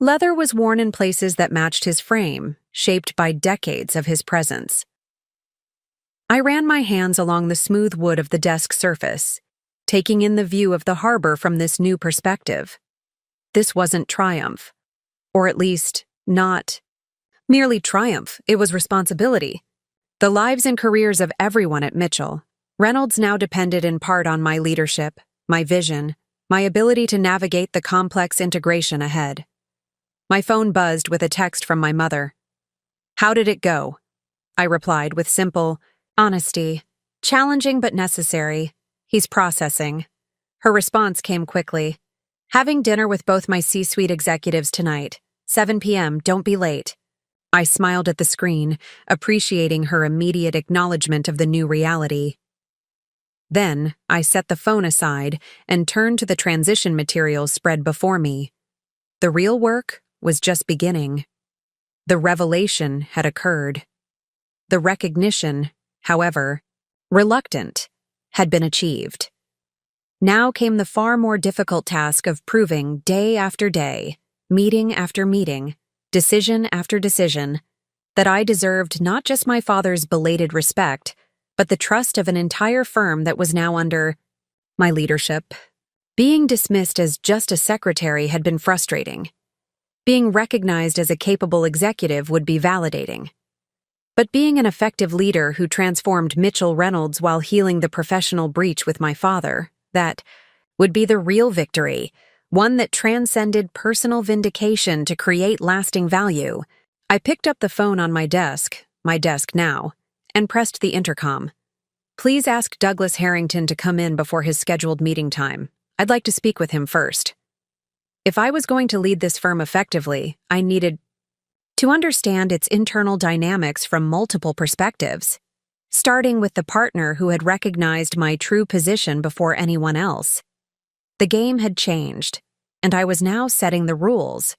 Leather was worn in places that matched his frame, shaped by decades of his presence. I ran my hands along the smooth wood of the desk surface, taking in the view of the harbor from this new perspective. This wasn't triumph, or at least, not merely triumph, it was responsibility. The lives and careers of everyone at Mitchell, Reynolds now depended in part on my leadership, my vision, my ability to navigate the complex integration ahead. My phone buzzed with a text from my mother. "How did it go?" I replied with simple honesty. "Challenging but necessary. He's processing." Her response came quickly. "Having dinner with both my C-suite executives tonight. 7 p.m., don't be late." I smiled at the screen, appreciating her immediate acknowledgement of the new reality. Then, I set the phone aside and turned to the transition materials spread before me. The real work was just beginning. The revelation had occurred. The recognition, however, reluctant, had been achieved. Now came the far more difficult task of proving day after day, meeting after meeting, decision after decision, that I deserved not just my father's belated respect, but the trust of an entire firm that was now under my leadership. Being dismissed as just a secretary had been frustrating. Being recognized as a capable executive would be validating. But being an effective leader who transformed Mitchell Reynolds while healing the professional breach with my father, that would be the real victory, one that transcended personal vindication to create lasting value. I picked up the phone on my desk now, and pressed the intercom. "Please ask Douglas Harrington to come in before his scheduled meeting time. I'd like to speak with him first." If I was going to lead this firm effectively, I needed to understand its internal dynamics from multiple perspectives, starting with the partner who had recognized my true position before anyone else. The game had changed, and I was now setting the rules.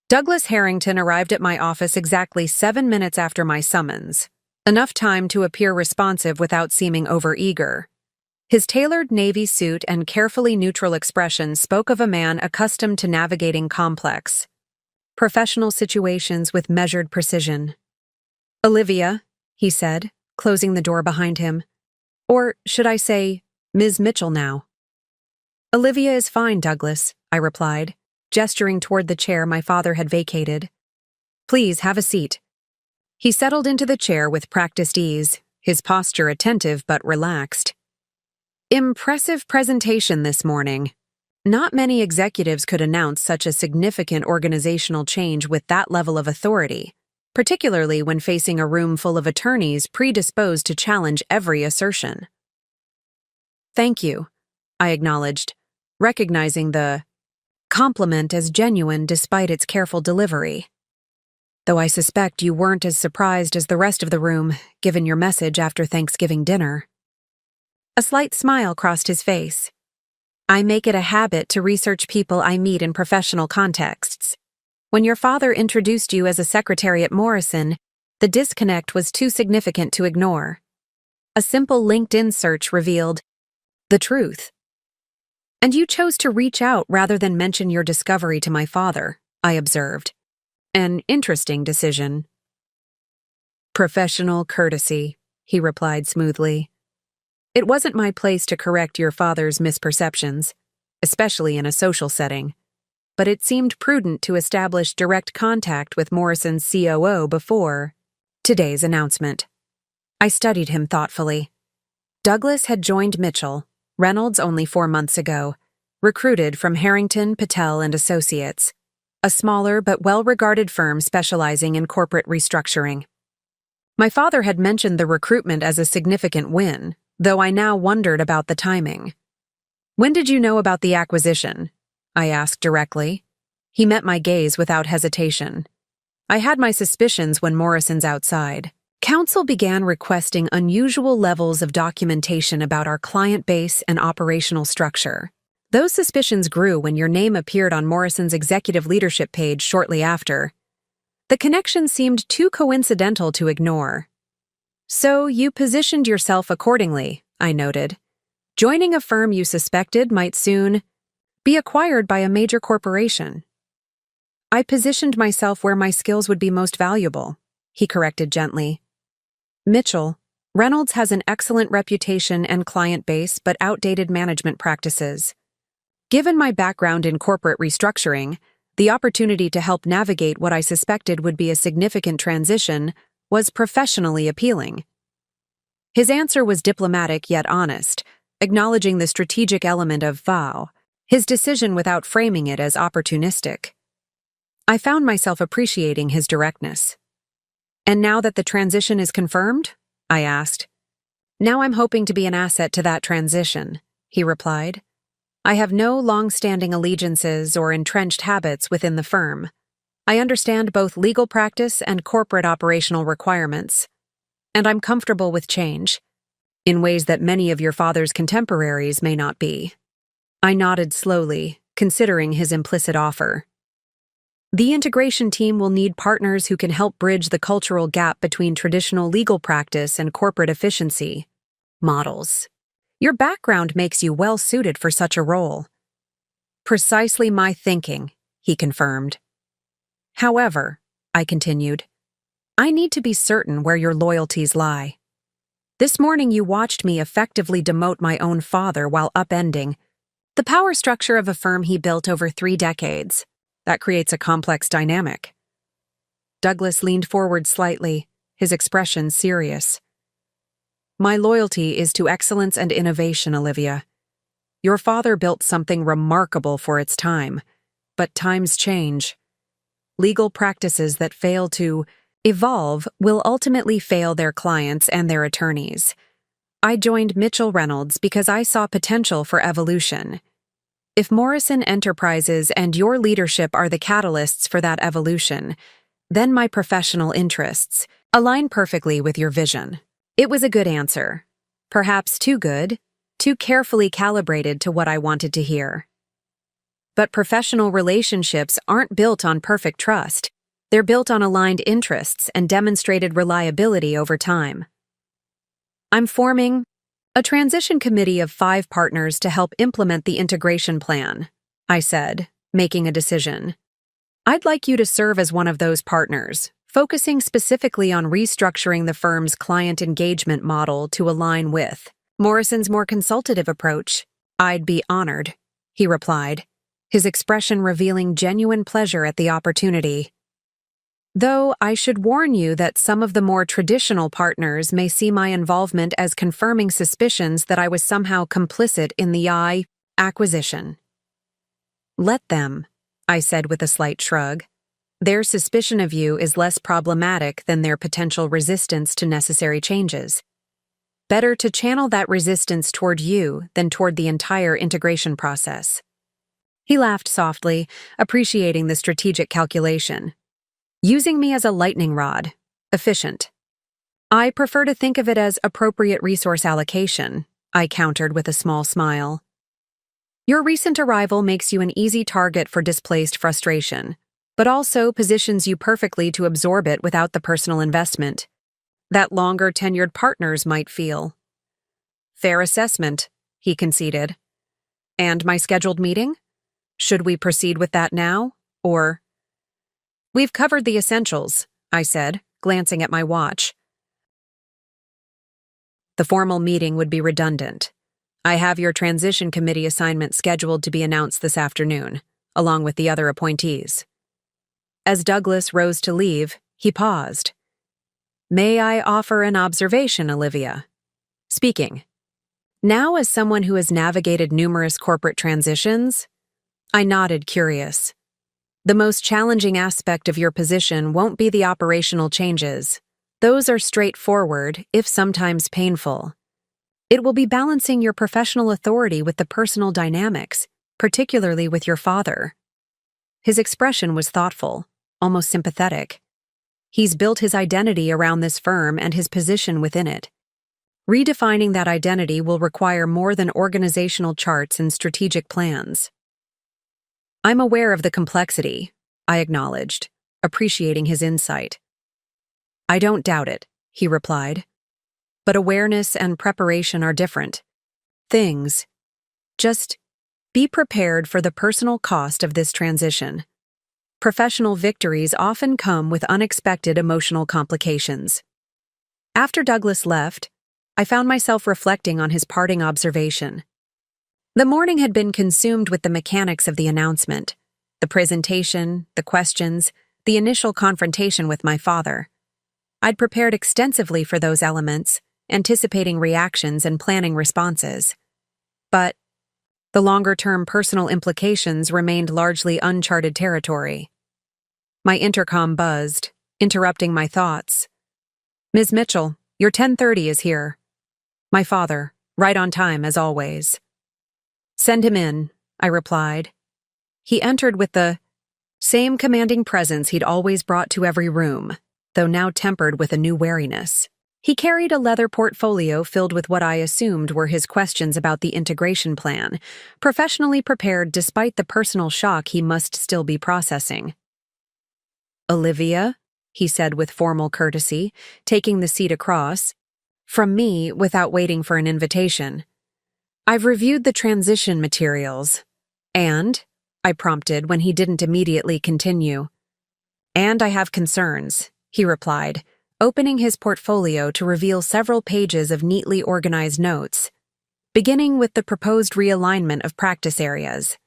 Douglas Harrington arrived at my office exactly 7 minutes after my summons, enough time to appear responsive without seeming overeager. His tailored navy suit and carefully neutral expression spoke of a man accustomed to navigating complex, professional situations with measured precision. "Olivia," he said, closing the door behind him. Or should I say, Ms. Mitchell now? Olivia is fine, Douglas, I replied, gesturing toward the chair my father had vacated. Please have a seat. He settled into the chair with practiced ease, his posture attentive but relaxed. Impressive presentation this morning. Not many executives could announce such a significant organizational change with that level of authority, particularly when facing a room full of attorneys predisposed to challenge every assertion. Thank you, I acknowledged, recognizing the compliment as genuine despite its careful delivery. Though I suspect you weren't as surprised as the rest of the room, given your message after Thanksgiving dinner. A slight smile crossed his face. I make it a habit to research people I meet in professional contexts. When your father introduced you as a secretary at Morrison, the disconnect was too significant to ignore. A simple LinkedIn search revealed the truth. And you chose to reach out rather than mention your discovery to my father, I observed. An interesting decision. Professional courtesy, he replied smoothly. It wasn't my place to correct your father's misperceptions, especially in a social setting, but it seemed prudent to establish direct contact with Morrison's COO before today's announcement. I studied him thoughtfully. Douglas had joined Mitchell, Reynolds only 4 months ago, recruited from Harrington, Patel and Associates, a smaller but well-regarded firm specializing in corporate restructuring. My father had mentioned the recruitment as a significant win, though I now wondered about the timing. When did you know about the acquisition? I asked directly. He met my gaze without hesitation. I had my suspicions when Morrison's outside. Counsel began requesting unusual levels of documentation about our client base and operational structure. Those suspicions grew when your name appeared on Morrison's executive leadership page shortly after. The connection seemed too coincidental to ignore. So you positioned yourself accordingly, I noted. Joining a firm you suspected might soon be acquired by a major corporation. I positioned myself where my skills would be most valuable, he corrected gently. Mitchell, Reynolds has an excellent reputation and client base but outdated management practices. Given my background in corporate restructuring, the opportunity to help navigate what I suspected would be a significant transition was professionally appealing. His answer was diplomatic yet honest, acknowledging the strategic element of vow, his decision without framing it as opportunistic. I found myself appreciating his directness. And now that the transition is confirmed? I asked. Now I'm hoping to be an asset to that transition, he replied. I have no long-standing allegiances or entrenched habits within the firm. I understand both legal practice and corporate operational requirements, and I'm comfortable with change, in ways that many of your father's contemporaries may not be. I nodded slowly, considering his implicit offer. The integration team will need partners who can help bridge the cultural gap between traditional legal practice and corporate efficiency models. Your background makes you well-suited for such a role. Precisely my thinking, he confirmed. However, I continued, I need to be certain where your loyalties lie. This morning you watched me effectively demote my own father while upending the power structure of a firm he built over 3 decades. That creates a complex dynamic. Douglas leaned forward slightly, his expression serious. My loyalty is to excellence and innovation, Olivia. Your father built something remarkable for its time, but times change. Legal practices that fail to evolve will ultimately fail their clients and their attorneys. I joined Mitchell Reynolds because I saw potential for evolution. If Morrison Enterprises and your leadership are the catalysts for that evolution, then my professional interests align perfectly with your vision. It was a good answer. Perhaps too good, too carefully calibrated to what I wanted to hear. But professional relationships aren't built on perfect trust. They're built on aligned interests and demonstrated reliability over time. I'm forming a transition committee of 5 partners to help implement the integration plan, I said, making a decision. I'd like you to serve as one of those partners, focusing specifically on restructuring the firm's client engagement model to align with Morrison's more consultative approach. "I'd be honored," he replied, his expression revealing genuine pleasure at the opportunity. "Though I should warn you that some of the more traditional partners may see my involvement as confirming suspicions that I was somehow complicit in the acquisition." "Let them," I said with a slight shrug. "Their suspicion of you is less problematic than their potential resistance to necessary changes. Better to channel that resistance toward you than toward the entire integration process." He laughed softly, appreciating the strategic calculation. "Using me as a lightning rod. Efficient." "I prefer to think of it as appropriate resource allocation," I countered with a small smile. "Your recent arrival makes you an easy target for displaced frustration, but also positions you perfectly to absorb it without the personal investment that longer-tenured partners might feel." "Fair assessment," he conceded. "And my scheduled meeting? Should we proceed with that now, or—" "We've covered the essentials," I said, glancing at my watch. "The formal meeting would be redundant. I have your transition committee assignment scheduled to be announced this afternoon, along with the other appointees." As Douglas rose to leave, he paused. "May I offer an observation, Olivia?" Speaking. "Now, as someone who has navigated numerous corporate transitions," I nodded, curious. "The most challenging aspect of your position won't be the operational changes. Those are straightforward, if sometimes painful. It will be balancing your professional authority with the personal dynamics, particularly with your father." His expression was thoughtful, almost sympathetic. He's built his identity around this firm and his position within it. Redefining that identity will require more than organizational charts and strategic plans. "I'm aware of the complexity," I acknowledged, appreciating his insight. "I don't doubt it," he replied. "But awareness and preparation are different things. Just be prepared for the personal cost of this transition. Professional victories often come with unexpected emotional complications." After Douglas left, I found myself reflecting on his parting observation. The morning had been consumed with the mechanics of the announcement, the presentation, the questions, the initial confrontation with my father. I'd prepared extensively for those elements, anticipating reactions and planning responses. But the longer-term personal implications remained largely uncharted territory. My intercom buzzed, interrupting my thoughts. "Ms. Mitchell, your 10:30 is here." My father, right on time as always. "Send him in," I replied. He entered with the same commanding presence he'd always brought to every room, though now tempered with a new wariness. He carried a leather portfolio filled with what I assumed were his questions about the integration plan, professionally prepared despite the personal shock he must still be processing. "Olivia," he said with formal courtesy, taking the seat across from me without waiting for an invitation. "I've reviewed the transition materials, and," I prompted when he didn't immediately continue. "And I have concerns," he replied, opening his portfolio to reveal several pages of neatly organized notes, beginning with the proposed realignment of practice areas.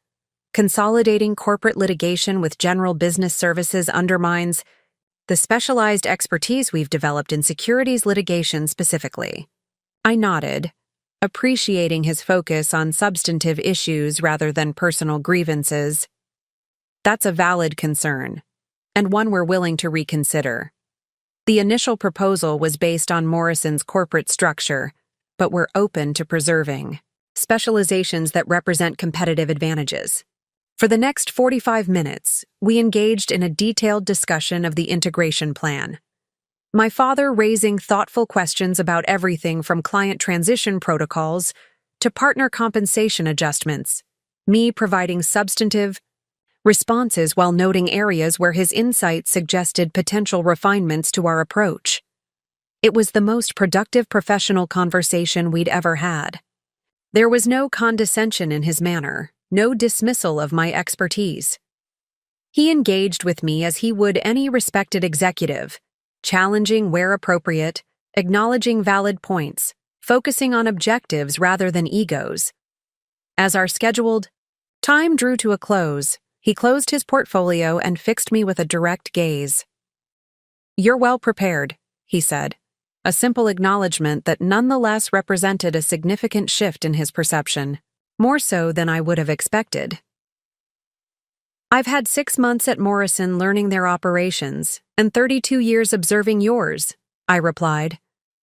"Consolidating corporate litigation with general business services undermines the specialized expertise we've developed in securities litigation specifically." I nodded, appreciating his focus on substantive issues rather than personal grievances. "That's a valid concern, and one we're willing to reconsider. The initial proposal was based on Morrison's corporate structure, but we're open to preserving specializations that represent competitive advantages." For the next 45 minutes, we engaged in a detailed discussion of the integration plan. My father raising thoughtful questions about everything from client transition protocols to partner compensation adjustments, me providing substantive responses while noting areas where his insight suggested potential refinements to our approach. It was the most productive professional conversation we'd ever had. There was no condescension in his manner, no dismissal of my expertise. He engaged with me as he would any respected executive, challenging where appropriate, acknowledging valid points, focusing on objectives rather than egos. As our scheduled time drew to a close, he closed his portfolio and fixed me with a direct gaze. "You're well prepared," he said, a simple acknowledgement that nonetheless represented a significant shift in his perception, more so than I would have expected. "I've had 6 months at Morrison learning their operations, and 32 years observing yours," I replied.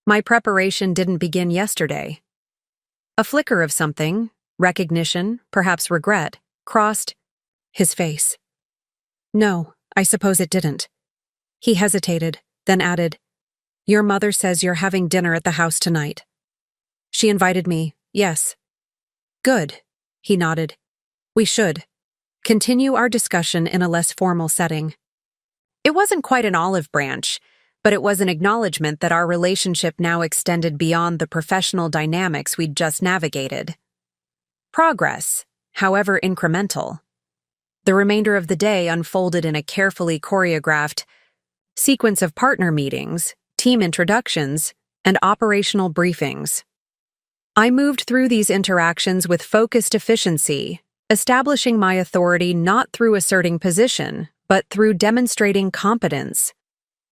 "My preparation didn't begin yesterday." A flicker of something, recognition, perhaps regret, crossed his face. "No, I suppose it didn't." He hesitated, then added, "Your mother says you're having dinner at the house tonight." "She invited me, yes." "Good," he nodded. "We should continue our discussion in a less formal setting." It wasn't quite an olive branch, but it was an acknowledgement that our relationship now extended beyond the professional dynamics we'd just navigated. Progress, however incremental. The remainder of the day unfolded in a carefully choreographed sequence of partner meetings, team introductions, and operational briefings. I moved through these interactions with focused efficiency, establishing my authority not through asserting position, but through demonstrating competence,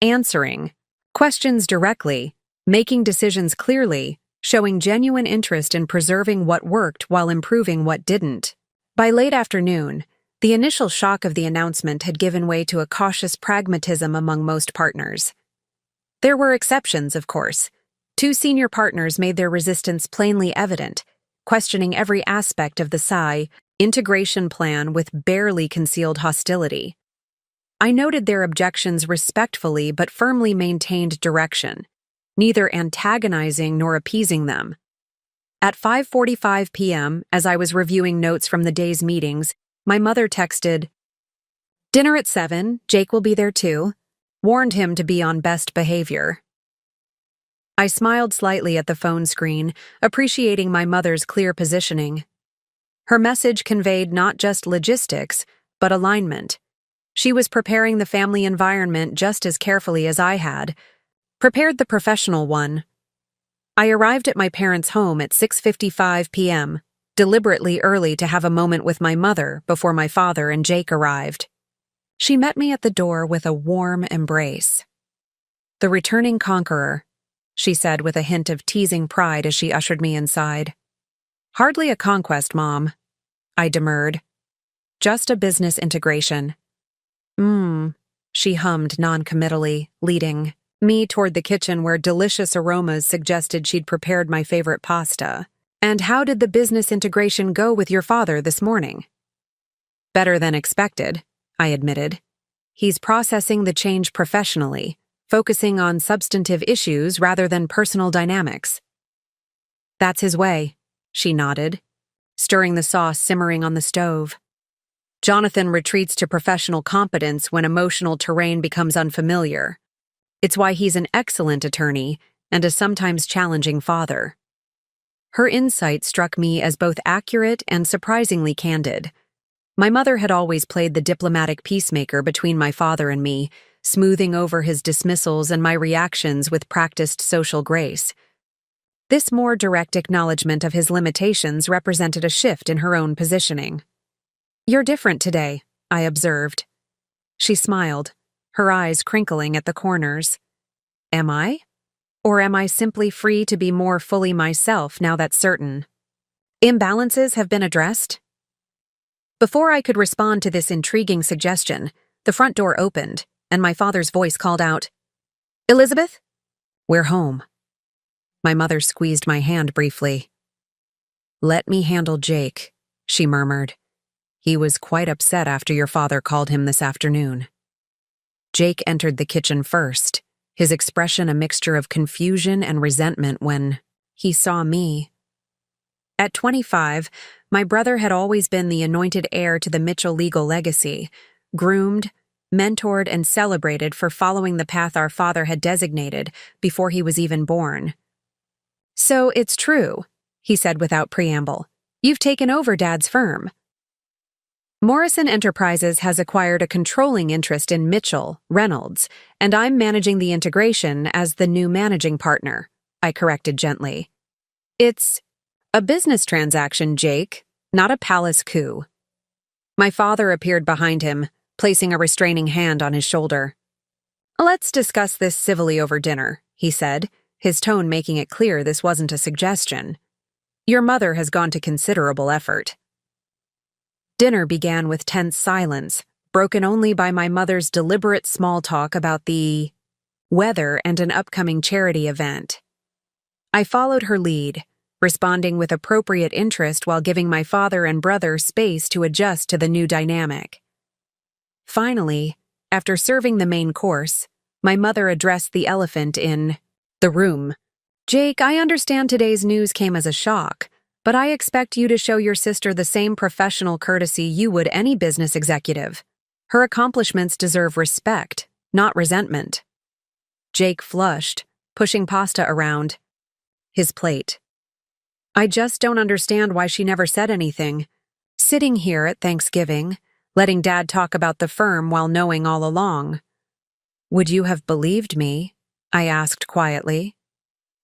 answering questions directly, making decisions clearly, showing genuine interest in preserving what worked while improving what didn't. By late afternoon, the initial shock of the announcement had given way to a cautious pragmatism among most partners. There were exceptions, of course. 2 senior partners made their resistance plainly evident, questioning every aspect of the PSI integration plan with barely concealed hostility. I noted their objections respectfully but firmly maintained direction, neither antagonizing nor appeasing them. At 5:45 p.m., as I was reviewing notes from the day's meetings, my mother texted, "Dinner at 7, Jake will be there too. Warned him to be on best behavior." I smiled slightly at the phone screen, appreciating my mother's clear positioning. Her message conveyed not just logistics, but alignment. She was preparing the family environment just as carefully as I had, prepared the professional one. I arrived at my parents' home at 6:55 p.m., deliberately early to have a moment with my mother before my father and Jake arrived. She met me at the door with a warm embrace. "The returning conqueror," she said with a hint of teasing pride as she ushered me inside. "Hardly a conquest, Mom," I demurred. "Just a business integration." She hummed non-committally, leading me toward the kitchen where delicious aromas suggested she'd prepared my favorite pasta. "And how did the business integration go with your father this morning?" "Better than expected," I admitted. "He's processing the change professionally, focusing on substantive issues rather than personal dynamics." "That's his way," she nodded, stirring the sauce simmering on the stove. "Jonathan retreats to professional competence when emotional terrain becomes unfamiliar. It's why he's an excellent attorney and a sometimes challenging father." Her insight struck me as both accurate and surprisingly candid. My mother had always played the diplomatic peacemaker between my father and me, smoothing over his dismissals and my reactions with practiced social grace. This more direct acknowledgement of his limitations represented a shift in her own positioning. "You're different today," I observed. She smiled, her eyes crinkling at the corners. "Am I? Or am I simply free to be more fully myself now that's certain? Imbalances have been addressed?" Before I could respond to this intriguing suggestion, the front door opened, and my father's voice called out, "Elizabeth?" "We're home." My mother squeezed my hand briefly. "Let me handle Jake," she murmured. "He was quite upset after your father called him this afternoon." Jake entered the kitchen first, his expression a mixture of confusion and resentment when he saw me. At 25, my brother had always been the anointed heir to the Mitchell legal legacy, groomed, mentored, and celebrated for following the path our father had designated before he was even born. "So it's true," he said without preamble. "You've taken over Dad's firm." Morrison Enterprises has acquired a controlling interest in Mitchell, Reynolds, and I'm managing the integration as the new managing partner, I corrected gently. It's a business transaction, Jake, not a palace coup. My father appeared behind him, placing a restraining hand on his shoulder. Let's discuss this civilly over dinner, he said, his tone making it clear this wasn't a suggestion. Your mother has gone to considerable effort. Dinner began with tense silence, broken only by my mother's deliberate small talk about the weather and an upcoming charity event. I followed her lead, responding with appropriate interest while giving my father and brother space to adjust to the new dynamic. Finally, after serving the main course, my mother addressed the elephant in the room. Jake, I understand today's news came as a shock, but I expect you to show your sister the same professional courtesy you would any business executive. Her accomplishments deserve respect, not resentment. Jake flushed, pushing pasta around his plate. I just don't understand why she never said anything. Sitting here at Thanksgiving, letting Dad talk about the firm while knowing all along. Would you have believed me? I asked quietly.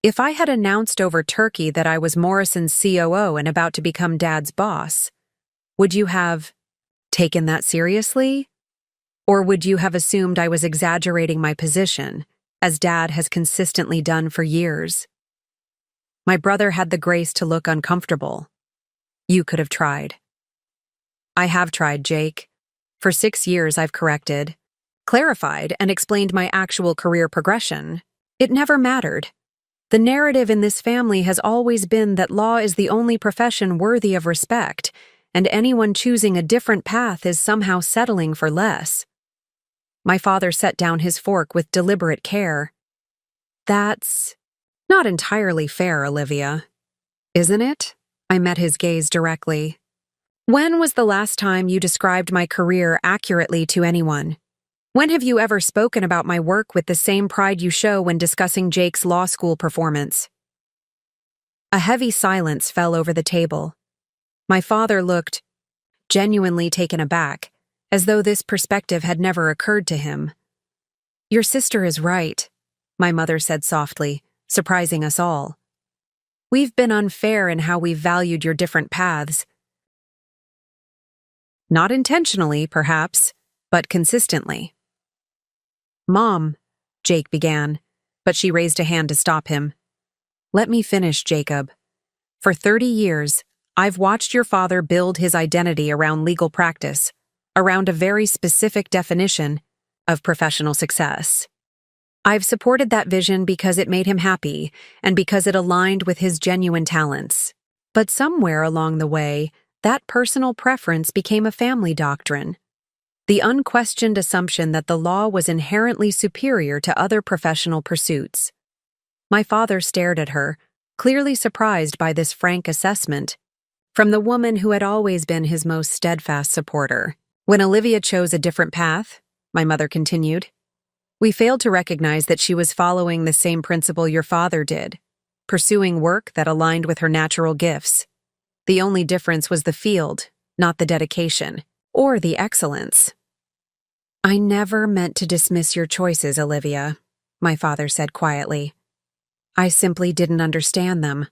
If I had announced over turkey that I was Morrison's COO and about to become Dad's boss, would you have taken that seriously? Or would you have assumed I was exaggerating my position, as Dad has consistently done for years? My brother had the grace to look uncomfortable. You could have tried. I have tried, Jake. For 6 years I've corrected, clarified, and explained my actual career progression. It never mattered. The narrative in this family has always been that law is the only profession worthy of respect, and anyone choosing a different path is somehow settling for less. My father set down his fork with deliberate care. That's not entirely fair, Olivia. Isn't it? I met his gaze directly. When was the last time you described my career accurately to anyone? When have you ever spoken about my work with the same pride you show when discussing Jake's law school performance? A heavy silence fell over the table. My father looked genuinely taken aback, as though this perspective had never occurred to him. Your sister is right, my mother said softly, surprising us all. We've been unfair in how we've valued your different paths. Not intentionally, perhaps, but consistently. Mom, Jake began, but she raised a hand to stop him. Let me finish, Jacob. For 30 years, I've watched your father build his identity around legal practice, around a very specific definition of professional success. I've supported that vision because it made him happy and because it aligned with his genuine talents. But somewhere along the way, that personal preference became a family doctrine. The unquestioned assumption that the law was inherently superior to other professional pursuits. My father stared at her, clearly surprised by this frank assessment, from the woman who had always been his most steadfast supporter. When Olivia chose a different path, my mother continued, we failed to recognize that she was following the same principle your father did, pursuing work that aligned with her natural gifts. The only difference was the field, not the dedication, or the excellence. I never meant to dismiss your choices, Olivia, my father said quietly. I simply didn't understand them.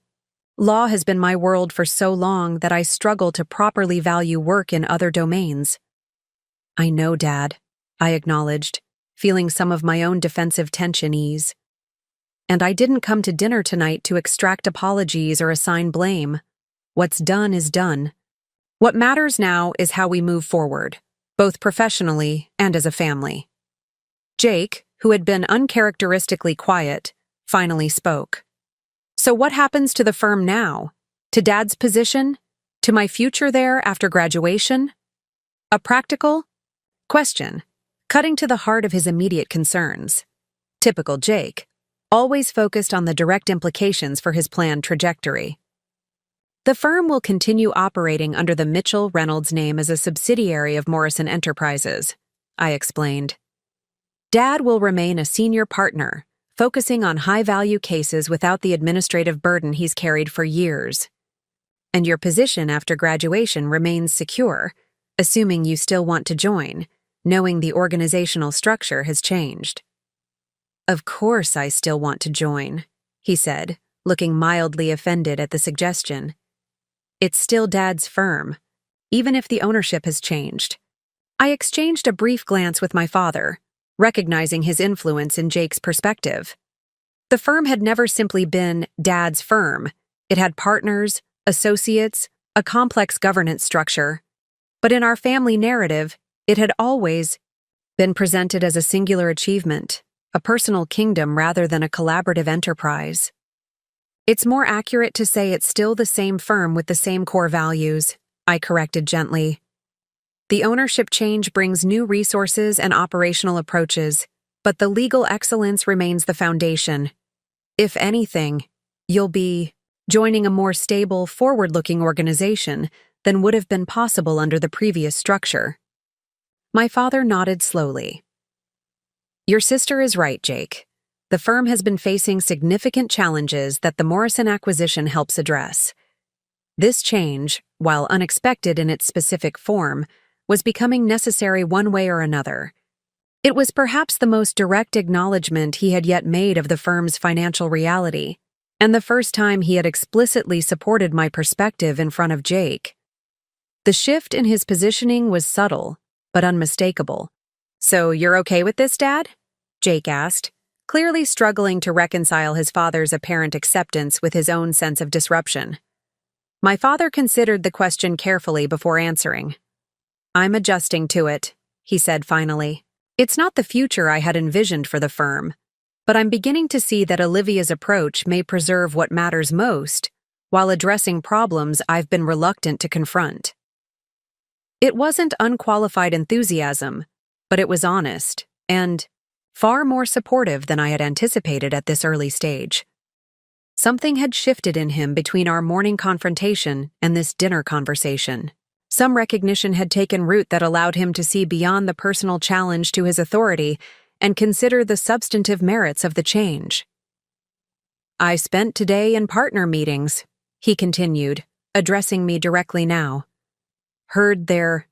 Law has been my world for so long that I struggle to properly value work in other domains. I know, Dad, I acknowledged, feeling some of my own defensive tension ease. And I didn't come to dinner tonight to extract apologies or assign blame. What's done is done. What matters now is how we move forward, both professionally and as a family. Jake, who had been uncharacteristically quiet, finally spoke. So what happens to the firm now? To Dad's position? To my future there after graduation? A practical question, cutting to the heart of his immediate concerns. Typical Jake, always focused on the direct implications for his planned trajectory. The firm will continue operating under the Mitchell-Reynolds name as a subsidiary of Morrison Enterprises, I explained. Dad will remain a senior partner, focusing on high-value cases without the administrative burden he's carried for years. And your position after graduation remains secure, assuming you still want to join, knowing the organizational structure has changed. Of course I still want to join, he said, looking mildly offended at the suggestion. It's still Dad's firm, even if the ownership has changed. I exchanged a brief glance with my father, recognizing his influence in Jake's perspective. The firm had never simply been Dad's firm. It had partners, associates, a complex governance structure. But in our family narrative, it had always been presented as a singular achievement, a personal kingdom rather than a collaborative enterprise. It's more accurate to say it's still the same firm with the same core values, I corrected gently. The ownership change brings new resources and operational approaches, but the legal excellence remains the foundation. If anything, you'll be joining a more stable, forward-looking organization than would have been possible under the previous structure. My father nodded slowly. Your sister is right, Jake. The firm has been facing significant challenges that the Morrison acquisition helps address. This change, while unexpected in its specific form, was becoming necessary one way or another. It was perhaps the most direct acknowledgement he had yet made of the firm's financial reality, and the first time he had explicitly supported my perspective in front of Jake. The shift in his positioning was subtle, but unmistakable. So you're okay with this, Dad? Jake asked, clearly struggling to reconcile his father's apparent acceptance with his own sense of disruption. My father considered the question carefully before answering. I'm adjusting to it, he said finally. It's not the future I had envisioned for the firm, but I'm beginning to see that Olivia's approach may preserve what matters most while addressing problems I've been reluctant to confront. It wasn't unqualified enthusiasm, but it was honest and far more supportive than I had anticipated at this early stage. Something had shifted in him between our morning confrontation and this dinner conversation. Some recognition had taken root that allowed him to see beyond the personal challenge to his authority and consider the substantive merits of the change. I spent today in partner meetings, he continued, addressing me directly now. Heard their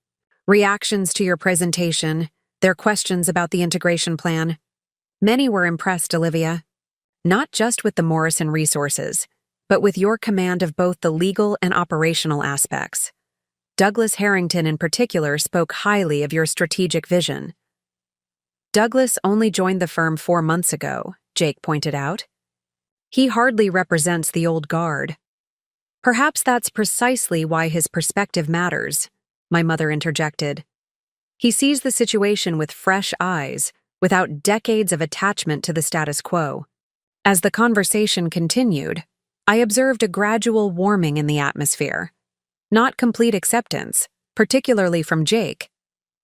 reactions to your presentation, their questions about the integration plan. Many were impressed, Olivia. Not just with the Morrison resources, but with your command of both the legal and operational aspects. Douglas Harrington in particular spoke highly of your strategic vision. Douglas only joined the firm 4 months ago, Jake pointed out. He hardly represents the old guard. Perhaps that's precisely why his perspective matters, my mother interjected. He sees the situation with fresh eyes, without decades of attachment to the status quo. As the conversation continued, I observed a gradual warming in the atmosphere. Not complete acceptance, particularly from Jake,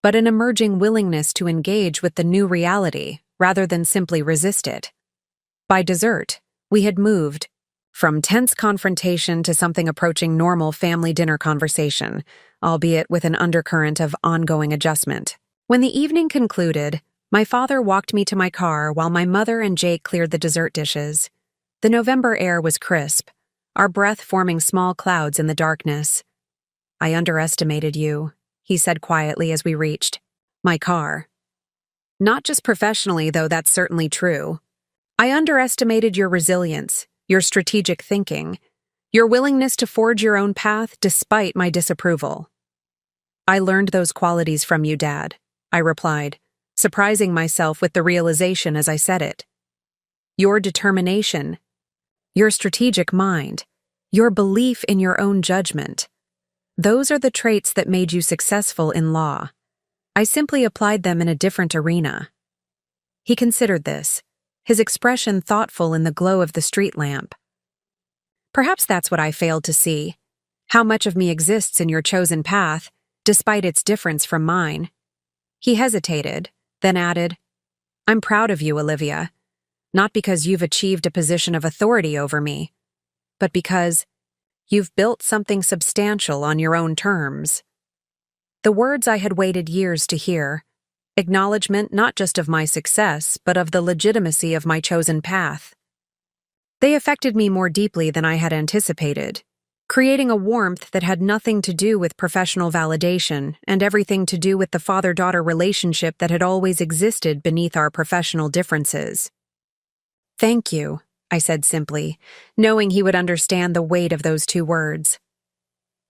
but an emerging willingness to engage with the new reality rather than simply resist it. By dessert, we had moved from tense confrontation to something approaching normal family dinner conversation, albeit with an undercurrent of ongoing adjustment. When the evening concluded, my father walked me to my car while my mother and Jake cleared the dessert dishes. The November air was crisp, our breath forming small clouds in the darkness. I underestimated you, he said quietly as we reached my car. Not just professionally, though that's certainly true. I underestimated your resilience, your strategic thinking, your willingness to forge your own path despite my disapproval. I learned those qualities from you, Dad, I replied, surprising myself with the realization as I said it. Your determination, your strategic mind, your belief in your own judgment. Those are the traits that made you successful in law. I simply applied them in a different arena. He considered this, his expression thoughtful in the glow of the street lamp. Perhaps that's what I failed to see, how much of me exists in your chosen path, despite its difference from mine. He hesitated, then added, I'm proud of you, Olivia, not because you've achieved a position of authority over me, but because you've built something substantial on your own terms. The words I had waited years to hear, acknowledgement not just of my success, but of the legitimacy of my chosen path. They affected me more deeply than I had anticipated, creating a warmth that had nothing to do with professional validation and everything to do with the father-daughter relationship that had always existed beneath our professional differences. "Thank you," I said simply, knowing he would understand the weight of those two words.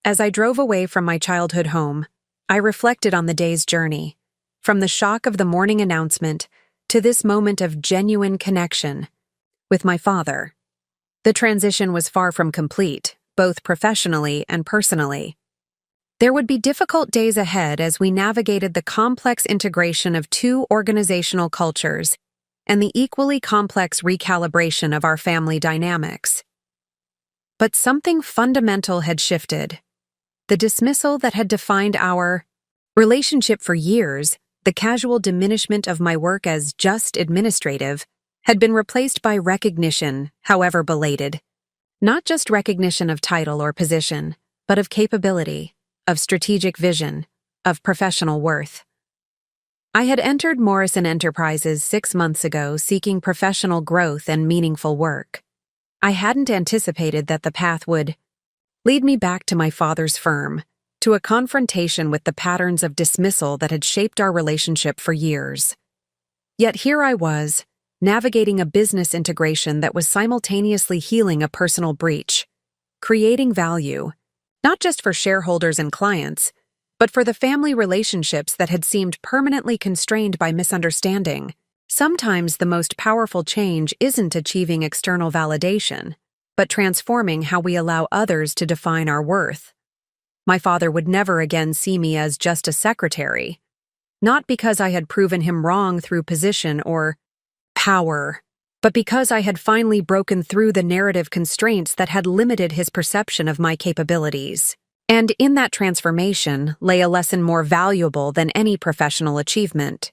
As I drove away from my childhood home, I reflected on the day's journey, from the shock of the morning announcement to this moment of genuine connection with my father. The transition was far from complete, both professionally and personally. There would be difficult days ahead as we navigated the complex integration of two organizational cultures and the equally complex recalibration of our family dynamics. But something fundamental had shifted. The dismissal that had defined our relationship for years, the casual diminishment of my work as just administrative, had been replaced by recognition, however belated. Not just recognition of title or position, but of capability, of strategic vision, of professional worth. I had entered Morrison Enterprises 6 months ago seeking professional growth and meaningful work. I hadn't anticipated that the path would lead me back to my father's firm, to a confrontation with the patterns of dismissal that had shaped our relationship for years. Yet here I was, navigating a business integration that was simultaneously healing a personal breach, creating value, not just for shareholders and clients, but for the family relationships that had seemed permanently constrained by misunderstanding. Sometimes the most powerful change isn't achieving external validation, but transforming how we allow others to define our worth. My father would never again see me as just a secretary, not because I had proven him wrong through position or power, but because I had finally broken through the narrative constraints that had limited his perception of my capabilities. And in that transformation lay a lesson more valuable than any professional achievement.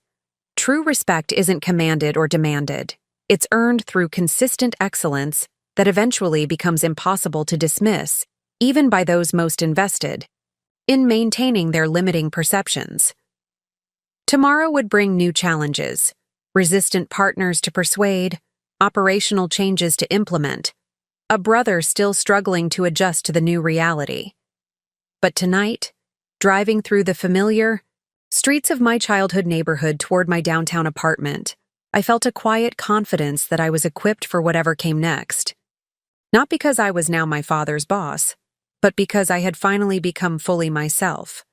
True respect isn't commanded or demanded. It's earned through consistent excellence that eventually becomes impossible to dismiss, even by those most invested in maintaining their limiting perceptions. Tomorrow would bring new challenges, resistant partners to persuade, operational changes to implement, a brother still struggling to adjust to the new reality. But tonight, driving through the familiar streets of my childhood neighborhood toward my downtown apartment, I felt a quiet confidence that I was equipped for whatever came next. Not because I was now my father's boss, but because I had finally become fully myself.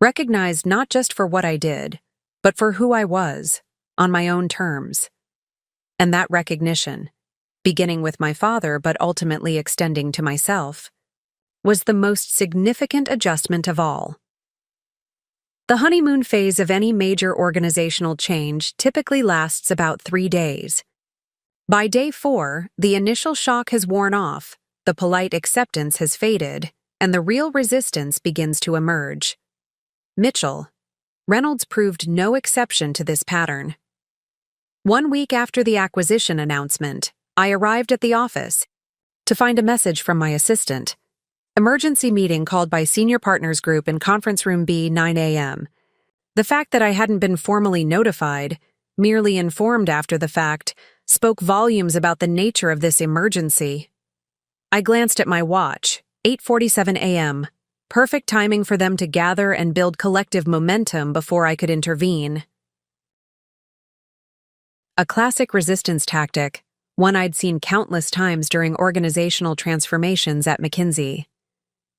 Recognized not just for what I did, but for who I was, on my own terms. And that recognition, beginning with my father but ultimately extending to myself, was the most significant adjustment of all. The honeymoon phase of any major organizational change typically lasts about 3 days. By day 4, the initial shock has worn off, the polite acceptance has faded, and the real resistance begins to emerge. Mitchell, Reynolds proved no exception to this pattern. 1 week after the acquisition announcement, I arrived at the office to find a message from my assistant. Emergency meeting called by Senior Partners Group in Conference Room B, 9 a.m. The fact that I hadn't been formally notified, merely informed after the fact, spoke volumes about the nature of this emergency. I glanced at my watch, 8:47 a.m., perfect timing for them to gather and build collective momentum before I could intervene. A classic resistance tactic, one I'd seen countless times during organizational transformations at McKinsey.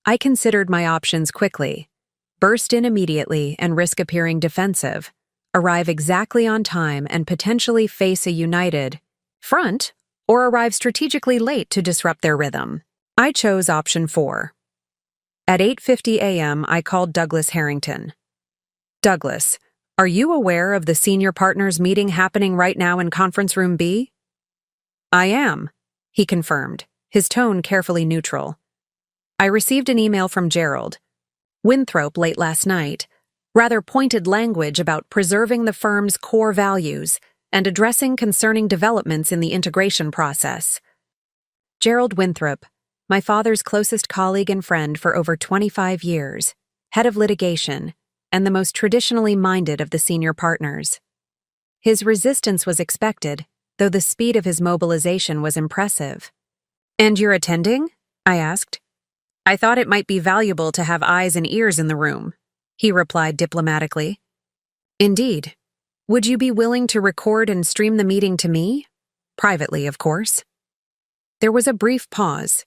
I considered my options quickly, burst in immediately and risk appearing defensive, arrive exactly on time and potentially face a united front, or arrive strategically late to disrupt their rhythm. I chose option 4. At 8:50 a.m., I called Douglas Harrington. "Douglas, are you aware of the senior partners meeting happening right now in Conference Room B?" "I am," he confirmed, his tone carefully neutral. "I received an email from Gerald Winthrop late last night, rather pointed language about preserving the firm's core values and addressing concerning developments in the integration process." Gerald Winthrop, my father's closest colleague and friend for over 25 years, head of litigation, and the most traditionally minded of the senior partners. His resistance was expected, though the speed of his mobilization was impressive. "And you're attending?" I asked. I thought it might be valuable to have eyes and ears in the room, he replied diplomatically. Indeed. Would you be willing to record and stream the meeting to me? Privately, of course. There was a brief pause.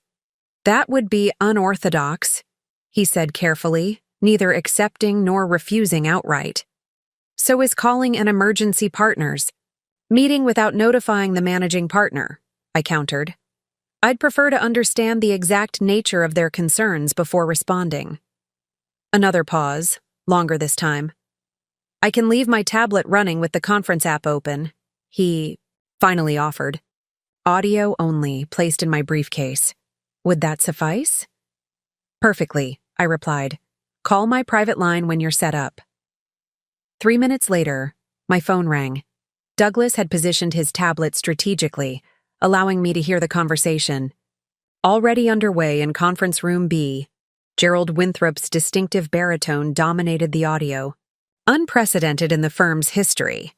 That would be unorthodox, he said carefully, neither accepting nor refusing outright. So is calling an emergency partners. Meeting without notifying the managing partner, I countered. I'd prefer to understand the exact nature of their concerns before responding. Another pause, longer this time. I can leave my tablet running with the conference app open, he finally offered. Audio only, placed in my briefcase. Would that suffice? Perfectly, I replied. Call my private line when you're set up. 3 minutes later, my phone rang. Douglas had positioned his tablet strategically, allowing me to hear the conversation. Already underway in Conference Room B, Gerald Winthrop's distinctive baritone dominated the audio. Unprecedented in the firm's history.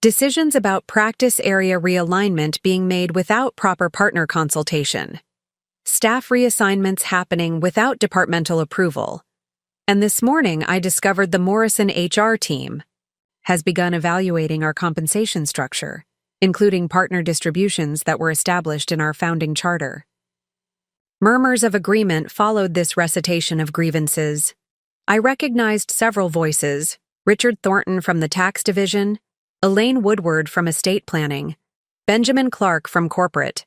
Decisions about practice area realignment being made without proper partner consultation. Staff reassignments happening without departmental approval. And this morning I discovered the Morrison HR team has begun evaluating our compensation structure, including partner distributions that were established in our founding charter. Murmurs of agreement followed this recitation of grievances. I recognized several voices: Richard Thornton from the tax division, Elaine Woodward from estate planning, Benjamin Clark from corporate.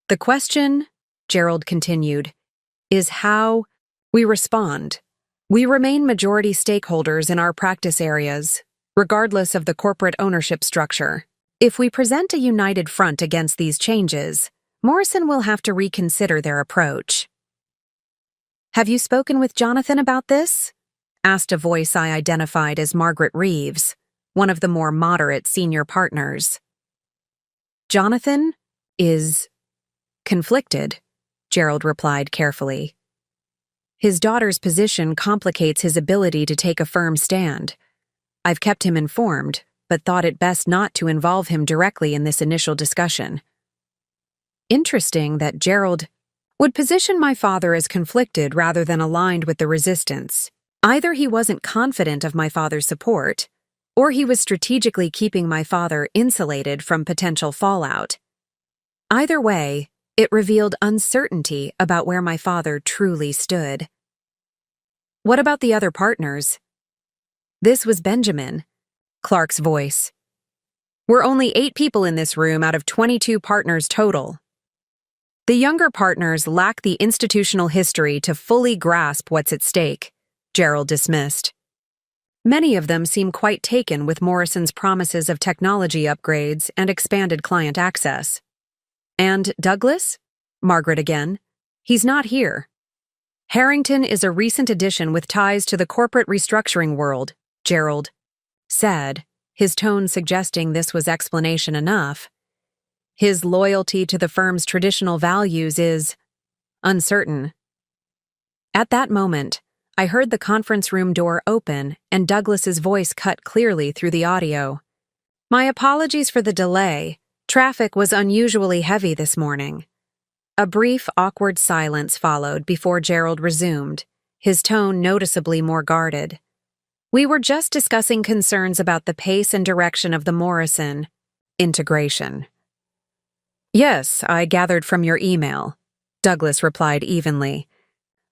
The question, Gerald continued, is how we respond. We remain majority stakeholders in our practice areas, regardless of the corporate ownership structure. If we present a united front against these changes, Morrison will have to reconsider their approach. Have you spoken with Jonathan about this? Asked a voice I identified as Margaret Reeves, one of the more moderate senior partners. Jonathan is conflicted, Gerald replied carefully. His daughter's position complicates his ability to take a firm stand. I've kept him informed, but thought it best not to involve him directly in this initial discussion. Interesting that Gerald would position my father as conflicted rather than aligned with the resistance. Either he wasn't confident of my father's support, or he was strategically keeping my father insulated from potential fallout. Either way, it revealed uncertainty about where my father truly stood. What about the other partners? This was Benjamin, Clark's voice. We're only 8 people in this room out of 22 partners total. The younger partners lack the institutional history to fully grasp what's at stake, Gerald dismissed. Many of them seem quite taken with Morrison's promises of technology upgrades and expanded client access. And Douglas? Margaret again. He's not here. Harrington is a recent addition with ties to the corporate restructuring world, Gerald said, his tone suggesting this was explanation enough. His loyalty to the firm's traditional values is uncertain. At that moment, I heard the conference room door open and Douglas's voice cut clearly through the audio. My apologies for the delay. Traffic was unusually heavy this morning. A brief, awkward silence followed before Gerald resumed, his tone noticeably more guarded. We were just discussing concerns about the pace and direction of the Morrison integration. Yes, I gathered from your email, Douglas replied evenly.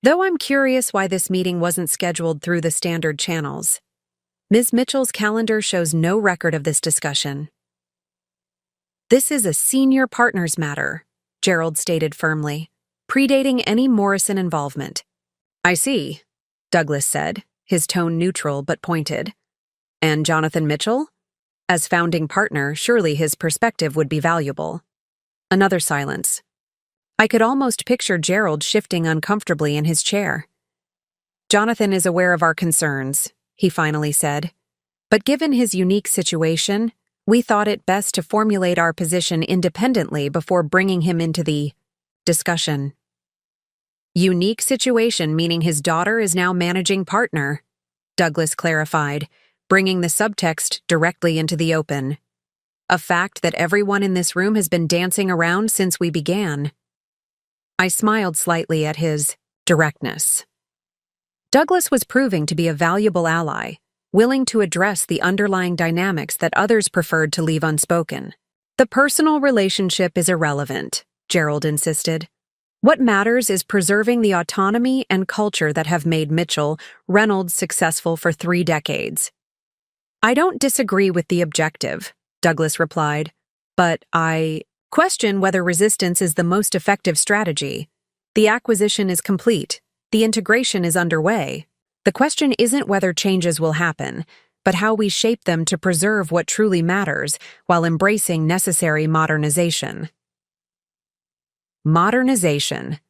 Though I'm curious why this meeting wasn't scheduled through the standard channels. Ms. Mitchell's calendar shows no record of this discussion. This is a senior partners matter, Gerald stated firmly, predating any Morrison involvement. I see, Douglas said, his tone neutral but pointed. And Jonathan Mitchell? As founding partner, surely his perspective would be valuable. Another silence. I could almost picture Gerald shifting uncomfortably in his chair. Jonathan is aware of our concerns, he finally said. But given his unique situation, we thought it best to formulate our position independently before bringing him into the discussion. Unique situation meaning his daughter is now managing partner, Douglas clarified, bringing the subtext directly into the open. A fact that everyone in this room has been dancing around since we began. I smiled slightly at his directness. Douglas was proving to be a valuable ally, willing to address the underlying dynamics that others preferred to leave unspoken. The personal relationship is irrelevant, Gerald insisted. What matters is preserving the autonomy and culture that have made Mitchell Reynolds successful for 3 decades. I don't disagree with the objective, Douglas replied, but I question whether resistance is the most effective strategy. The acquisition is complete. The integration is underway. The question isn't whether changes will happen, but how we shape them to preserve what truly matters while embracing necessary modernization. Modernization,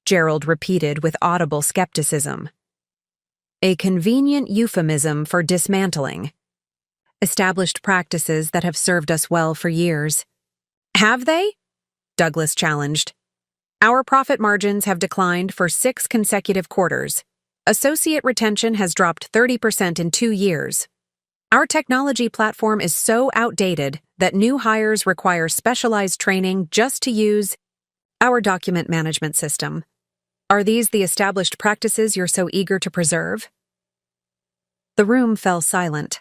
Gerald repeated with audible skepticism. A convenient euphemism for dismantling. Established practices that have served us well for years. Have they? Douglas challenged. Our profit margins have declined for 6 consecutive quarters. Associate retention has dropped 30% in 2 years. Our technology platform is so outdated that new hires require specialized training just to use our document management system. Are these the established practices you're so eager to preserve? The room fell silent.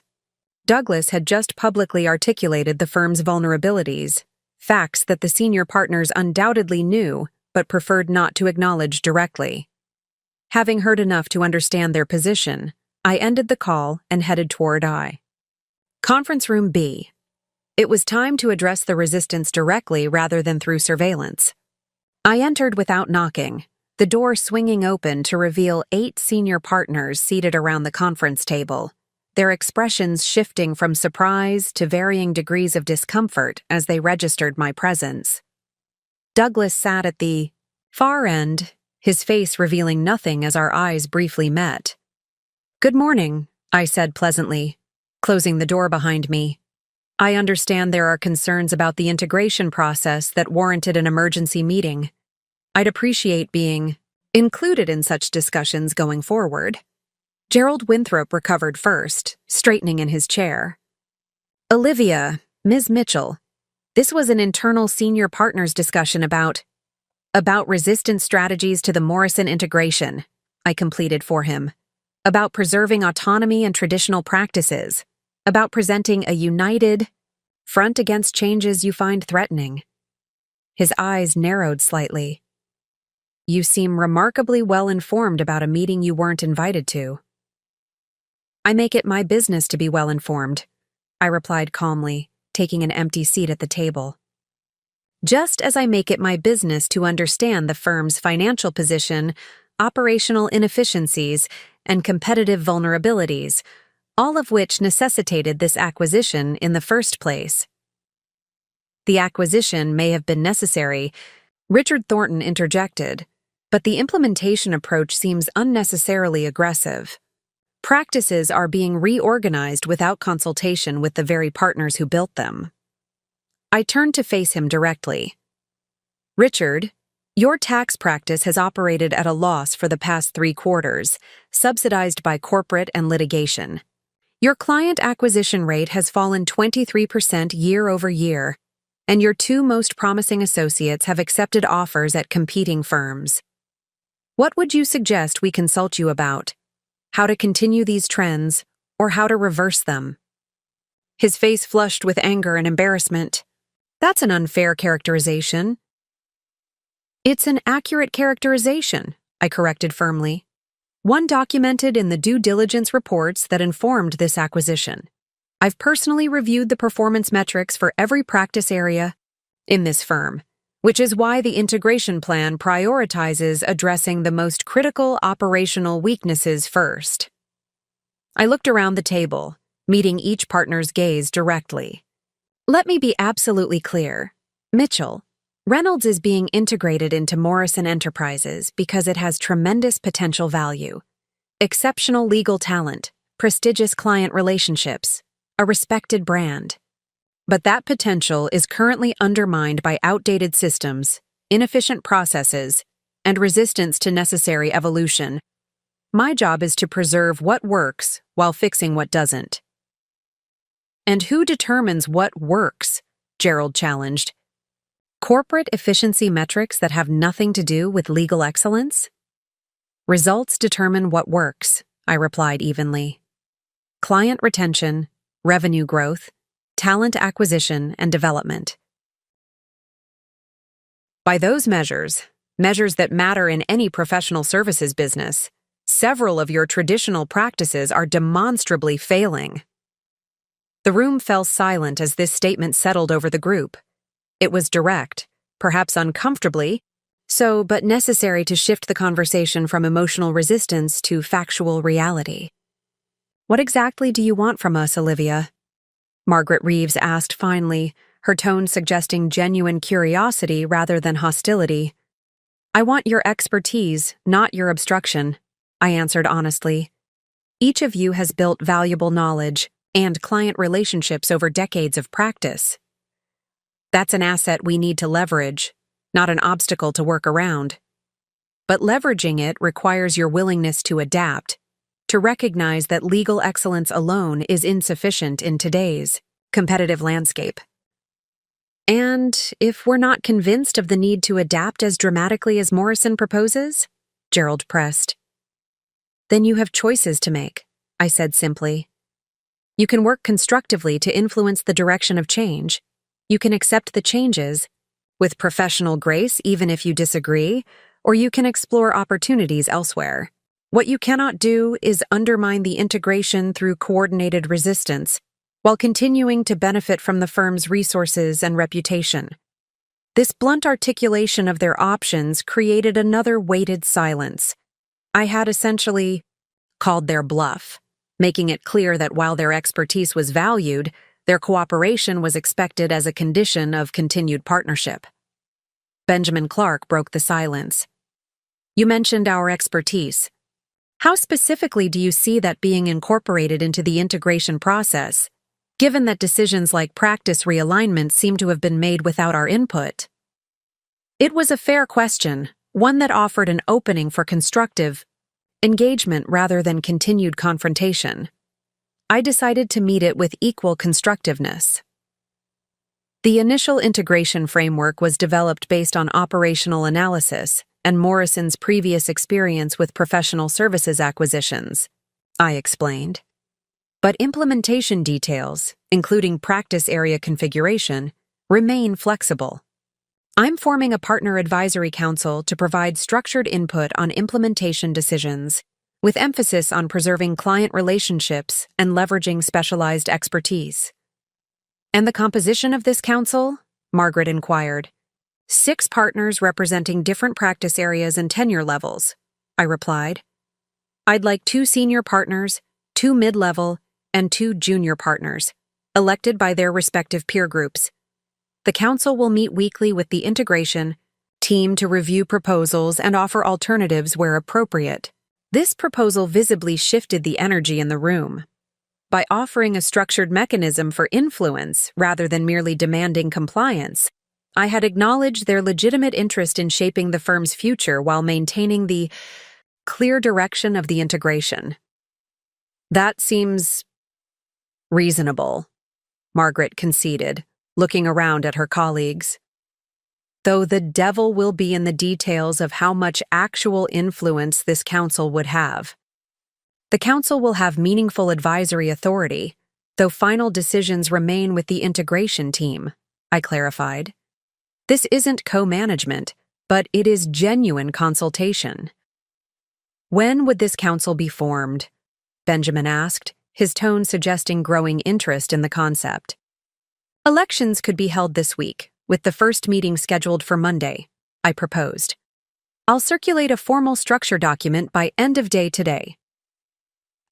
Douglas had just publicly articulated the firm's vulnerabilities, facts that the senior partners undoubtedly knew but preferred not to acknowledge directly. Having heard enough to understand their position, I ended the call and headed toward Conference Room B. It was time to address the resistance directly rather than through surveillance. I entered without knocking, the door swinging open to reveal 8 senior partners seated around the conference table, their expressions shifting from surprise to varying degrees of discomfort as they registered my presence. Douglas sat at the far end, his face revealing nothing as our eyes briefly met. "Good morning," I said pleasantly, closing the door behind me. "I understand there are concerns about the integration process that warranted an emergency meeting. I'd appreciate being included in such discussions going forward." Gerald Winthrop recovered first, straightening in his chair. "Olivia, Ms. Mitchell, this was an internal senior partners discussion about resistance strategies to the Morrison integration," I completed for him. "About preserving autonomy and traditional practices. About presenting a united front against changes you find threatening." His eyes narrowed slightly. "You seem remarkably well informed about a meeting you weren't invited to." "I make it my business to be well informed," I replied calmly, taking an empty seat at the table. "Just as I make it my business to understand the firm's financial position, operational inefficiencies, and competitive vulnerabilities, all of which necessitated this acquisition in the first place." "The acquisition may have been necessary," Richard Thornton interjected, "but the implementation approach seems unnecessarily aggressive. Practices are being reorganized without consultation with the very partners who built them." I turned to face him directly. "Richard, your tax practice has operated at a loss for the past 3 quarters, subsidized by corporate and litigation. Your client acquisition rate has fallen 23% year over year, and your 2 most promising associates have accepted offers at competing firms. What would you suggest we consult you about? How to continue these trends, or how to reverse them?" His face flushed with anger and embarrassment. "That's an unfair characterization." "It's an accurate characterization," I corrected firmly. "One documented in the due diligence reports that informed this acquisition. I've personally reviewed the performance metrics for every practice area in this firm, which is why the integration plan prioritizes addressing the most critical operational weaknesses first." I looked around the table, meeting each partner's gaze directly. "Let me be absolutely clear. Mitchell, Reynolds is being integrated into Morrison Enterprises because it has tremendous potential value, exceptional legal talent, prestigious client relationships, a respected brand. But that potential is currently undermined by outdated systems, inefficient processes, and resistance to necessary evolution. My job is to preserve what works while fixing what doesn't." "And who determines what works?" Gerald challenged. "Corporate efficiency metrics that have nothing to do with legal excellence?" Results determine what works, I replied evenly. Client retention, revenue growth, talent acquisition and development. By those measures that matter in any professional services business, several of your traditional practices are demonstrably failing. The room fell silent as this statement settled over the group. It was direct, perhaps uncomfortably, so but necessary to shift the conversation from emotional resistance to factual reality. What exactly do you want from us, Olivia? Margaret Reeves asked finally, her tone suggesting genuine curiosity rather than hostility. I want your expertise, not your obstruction, I answered honestly. Each of you has built valuable knowledge and client relationships over decades of practice. That's an asset we need to leverage, not an obstacle to work around. But leveraging it requires your willingness to adapt, to recognize that legal excellence alone is insufficient in today's competitive landscape. And if we're not convinced of the need to adapt as dramatically as Morrison proposes, Gerald pressed. Then you have choices to make, I said simply. You can work constructively to influence the direction of change. You can accept the changes with professional grace even if you disagree, or you can explore opportunities elsewhere. What you cannot do is undermine the integration through coordinated resistance while continuing to benefit from the firm's resources and reputation. This blunt articulation of their options created another weighted silence. I had essentially called their bluff, making it clear that while their expertise was valued, their cooperation was expected as a condition of continued partnership. Benjamin Clark broke the silence. You mentioned our expertise. How specifically do you see that being incorporated into the integration process, given that decisions like practice realignment seem to have been made without our input? It was a fair question, one that offered an opening for constructive engagement rather than continued confrontation. I decided to meet it with equal constructiveness. The initial integration framework was developed based on operational analysis and Morrison's previous experience with professional services acquisitions, I explained. But implementation details, including practice area configuration, remain flexible. I'm forming a partner advisory council to provide structured input on implementation decisions, with emphasis on preserving client relationships and leveraging specialized expertise. And the composition of this council? Margaret inquired. 6 partners representing different practice areas and tenure levels, I replied. I'd like 2 senior partners, 2 mid-level, and 2 junior partners, elected by their respective peer groups. The council will meet weekly with the integration team to review proposals and offer alternatives where appropriate. This proposal visibly shifted the energy in the room. By offering a structured mechanism for influence rather than merely demanding compliance, I had acknowledged their legitimate interest in shaping the firm's future while maintaining the clear direction of the integration. That seems reasonable, Margaret conceded, looking around at her colleagues. Though the devil will be in the details of how much actual influence this council would have. The council will have meaningful advisory authority, though final decisions remain with the integration team, I clarified. This isn't co-management, but it is genuine consultation. When would this council be formed? Benjamin asked, his tone suggesting growing interest in the concept. Elections could be held this week, with the first meeting scheduled for Monday, I proposed. I'll circulate a formal structure document by end of day today.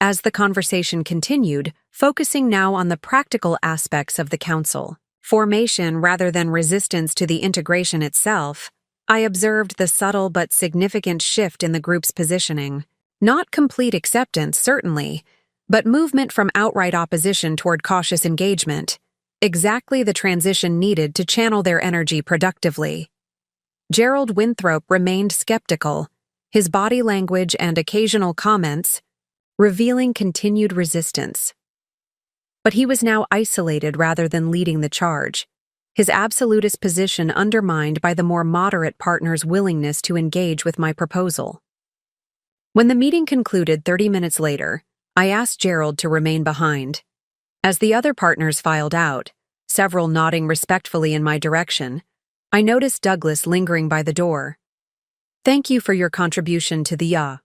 As the conversation continued, focusing now on the practical aspects of the council, formation rather than resistance to the integration itself, I observed the subtle but significant shift in the group's positioning. Not complete acceptance, certainly, but movement from outright opposition toward cautious engagement. Exactly the transition needed to channel their energy productively. Gerald Winthrop remained skeptical, his body language and occasional comments revealing continued resistance. But he was now isolated rather than leading the charge, his absolutist position undermined by the more moderate partner's willingness to engage with my proposal. When the meeting concluded 30 minutes later, I asked Gerald to remain behind. As the other partners filed out, several nodding respectfully in my direction, I noticed Douglas lingering by the door. "Thank you for your contribution to the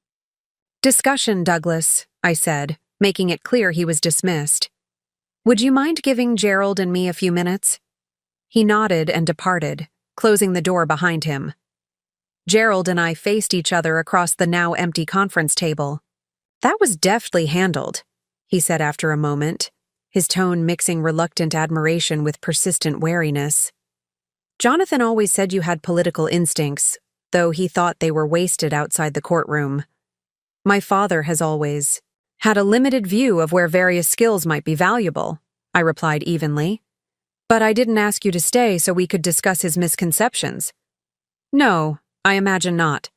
discussion, Douglas," I said, making it clear he was dismissed. "Would you mind giving Gerald and me a few minutes?" He nodded and departed, closing the door behind him. Gerald and I faced each other across the now empty conference table. "That was deftly handled," he said after a moment, his tone mixing reluctant admiration with persistent wariness. "Jonathan always said you had political instincts, though he thought they were wasted outside the courtroom. My father has always had a limited view of where various skills might be valuable," I replied evenly. "But I didn't ask you to stay so we could discuss his misconceptions." "No, I imagine not."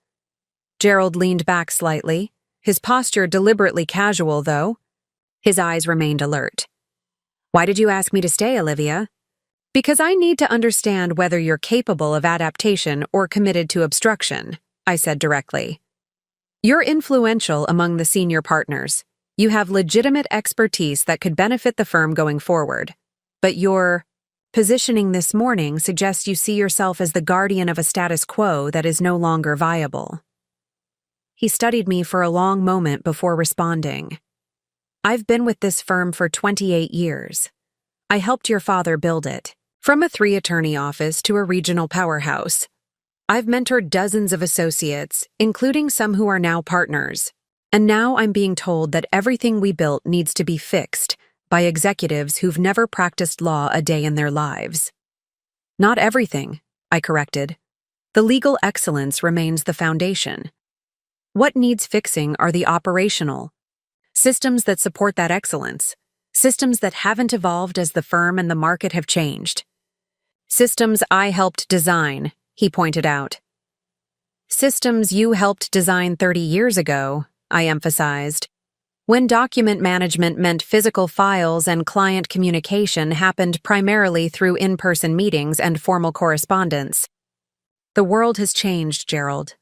Gerald leaned back slightly, his posture deliberately casual, though. His eyes remained alert. "Why did you ask me to stay, Olivia?" "Because I need to understand whether you're capable of adaptation or committed to obstruction," I said directly. "You're influential among the senior partners. You have legitimate expertise that could benefit the firm going forward. But your positioning this morning suggests you see yourself as the guardian of a status quo that is no longer viable." He studied me for a long moment before responding. "I've been with this firm for 28 years. I helped your father build it, from a 3-attorney office to a regional powerhouse. I've mentored dozens of associates, including some who are now partners. And now I'm being told that everything we built needs to be fixed by executives who've never practiced law a day in their lives." "Not everything," I corrected. "The legal excellence remains the foundation. What needs fixing are the operational systems that support that excellence, systems that haven't evolved as the firm and the market have changed." "Systems I helped design," he pointed out. "Systems you helped design 30 years ago," I emphasized, "when document management meant physical files and client communication happened primarily through in-person meetings and formal correspondence." "The world has changed, Gerald.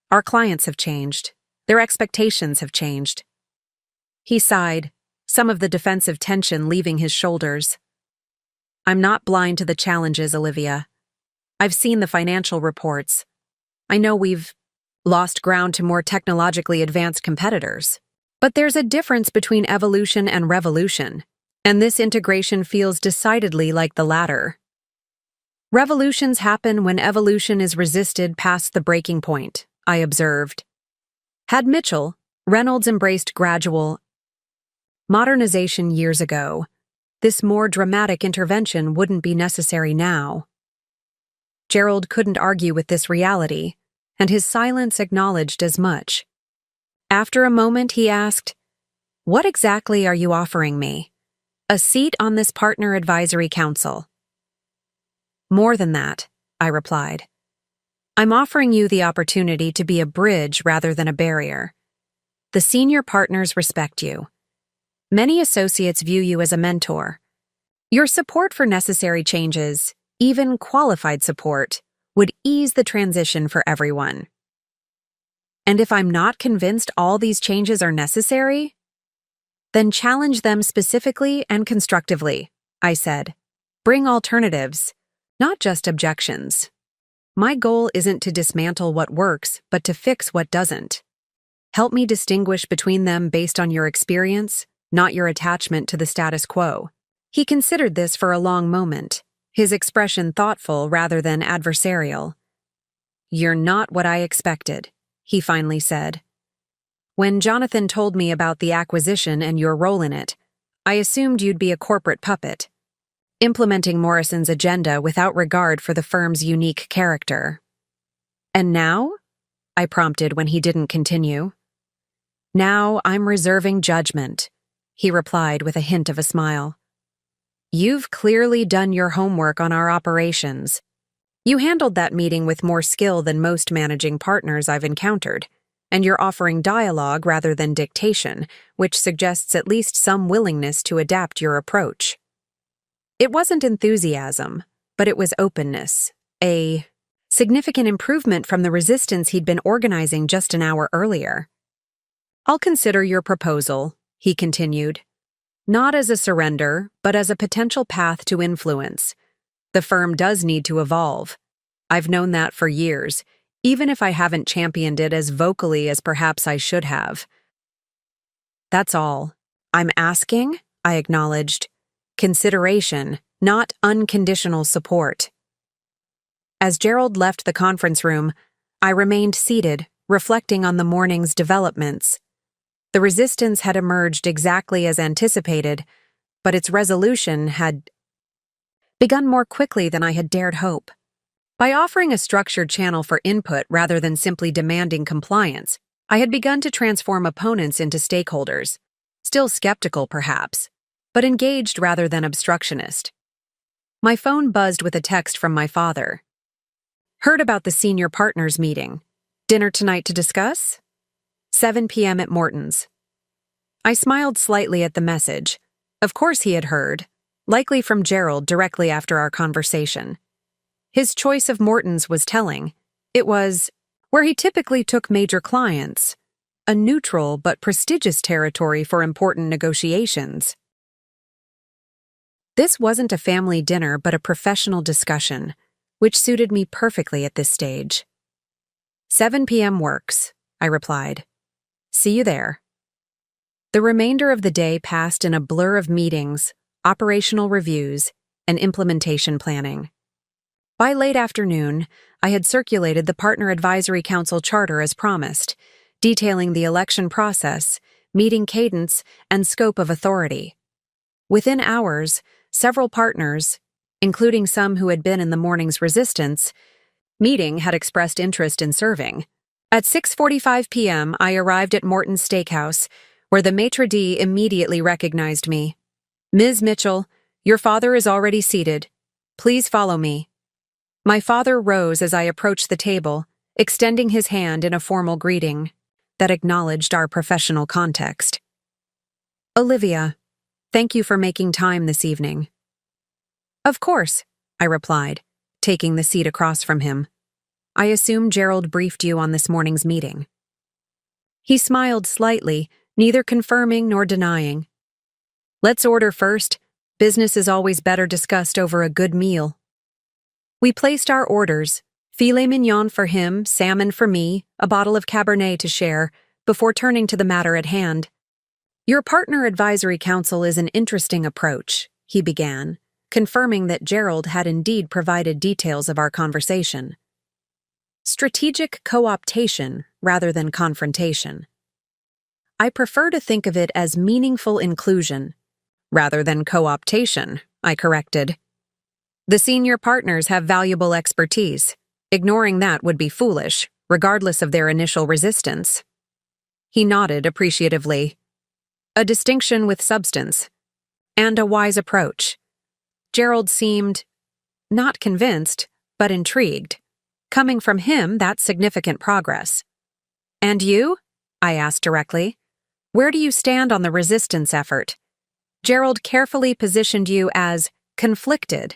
Our clients have changed. Their expectations have changed." He sighed, some of the defensive tension leaving his shoulders. "I'm not blind to the challenges, Olivia. I've seen the financial reports. I know we've lost ground to more technologically advanced competitors. But there's a difference between evolution and revolution, and this integration feels decidedly like the latter. Revolutions happen when evolution is resisted past the breaking point," I observed. Had Mitchell, Reynolds embraced gradual modernization years ago, this more dramatic intervention wouldn't be necessary now. Gerald couldn't argue with this reality, and his silence acknowledged as much. After a moment, he asked, "What exactly are you offering me? A seat on this partner advisory council?" "More than that," I replied. "I'm offering you the opportunity to be a bridge rather than a barrier. The senior partners respect you. Many associates view you as a mentor. Your support for necessary changes, even qualified support, would ease the transition for everyone. And if I'm not convinced all these changes are necessary, then challenge them specifically and constructively," I said. "Bring alternatives, not just objections. My goal isn't to dismantle what works, but to fix what doesn't. Help me distinguish between them based on your experience, not your attachment to the status quo." He considered this for a long moment, his expression thoughtful rather than adversarial. "You're not what I expected," he finally said. "When Jonathan told me about the acquisition and your role in it, I assumed you'd be a corporate puppet, implementing Morrison's agenda without regard for the firm's unique character." "And now?" I prompted when he didn't continue. "Now I'm reserving judgment," he replied with a hint of a smile. "You've clearly done your homework on our operations. You handled that meeting with more skill than most managing partners I've encountered, and you're offering dialogue rather than dictation, which suggests at least some willingness to adapt your approach." It wasn't enthusiasm, but it was openness, a significant improvement from the resistance he'd been organizing just an hour earlier. I'll consider your proposal, he continued. Not as a surrender, but as a potential path to influence. The firm does need to evolve. I've known that for years, even if I haven't championed it as vocally as perhaps I should have. That's all. I'm asking, I acknowledged. Consideration, not unconditional support. As Gerald left the conference room, I remained seated, reflecting on the morning's developments. The resistance had emerged exactly as anticipated, but its resolution had begun more quickly than I had dared hope. By offering a structured channel for input rather than simply demanding compliance, I had begun to transform opponents into stakeholders, still skeptical perhaps, but engaged rather than obstructionist. My phone buzzed with a text from my father. Heard about the senior partners meeting. Dinner tonight to discuss? 7 p.m. at Morton's. I smiled slightly at the message. Of course he had heard, likely from Gerald directly after our conversation. His choice of Morton's was telling. It was where he typically took major clients, a neutral but prestigious territory for important negotiations. This wasn't a family dinner but a professional discussion, which suited me perfectly at this stage. 7 p.m. works, I replied. See you there. The remainder of the day passed in a blur of meetings, operational reviews, and implementation planning. By late afternoon, I had circulated the Partner Advisory Council charter as promised, detailing the election process, meeting cadence, and scope of authority. Within hours, several partners, including some who had been in the morning's resistance, meeting had expressed interest in serving. At 6:45 p.m., I arrived at Morton's Steakhouse, where the maitre d' immediately recognized me. Ms. Mitchell, your father is already seated. Please follow me. My father rose as I approached the table, extending his hand in a formal greeting that acknowledged our professional context. Olivia, thank you for making time this evening. Of course, I replied, taking the seat across from him. I assume Gerald briefed you on this morning's meeting. He smiled slightly, neither confirming nor denying. Let's order first. Business is always better discussed over a good meal. We placed our orders, filet mignon for him, salmon for me, a bottle of Cabernet to share, before turning to the matter at hand. Your Partner Advisory Council is an interesting approach, he began, confirming that Gerald had indeed provided details of our conversation. Strategic co-optation rather than confrontation. I prefer to think of it as meaningful inclusion, rather than co-optation, I corrected. The senior partners have valuable expertise. Ignoring that would be foolish, regardless of their initial resistance. He nodded appreciatively. A distinction with substance, and a wise approach. Gerald seemed not convinced, but intrigued. Coming from him, that's significant progress. And you? I asked directly. Where do you stand on the resistance effort? Gerald carefully positioned you as conflicted,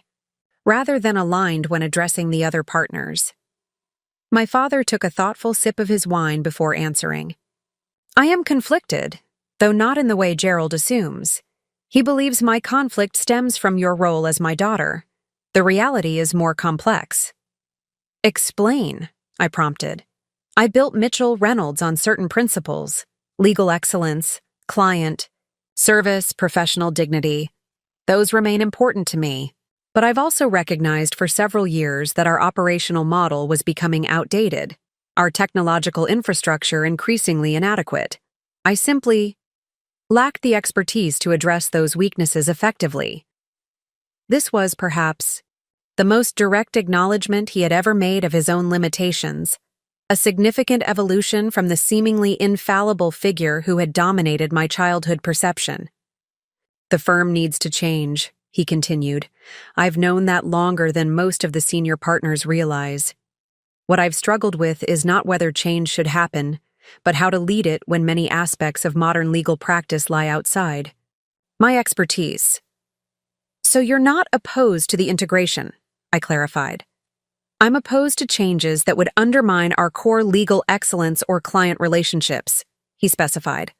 rather than aligned when addressing the other partners. My father took a thoughtful sip of his wine before answering. I am conflicted, though not in the way Gerald assumes. He believes my conflict stems from your role as my daughter. The reality is more complex. Explain, I prompted. I built Mitchell Reynolds on certain principles: legal excellence, client, service, professional dignity. Those remain important to me. But I've also recognized for several years that our operational model was becoming outdated, our technological infrastructure increasingly inadequate. I simply lacked the expertise to address those weaknesses effectively. This was, perhaps, the most direct acknowledgement he had ever made of his own limitations, a significant evolution from the seemingly infallible figure who had dominated my childhood perception. The firm needs to change, he continued. I've known that longer than most of the senior partners realize. What I've struggled with is not whether change should happen, but how to lead it when many aspects of modern legal practice lie outside. My expertise. So you're not opposed to the integration, I clarified. I'm opposed to changes that would undermine our core legal excellence or client relationships, he specified.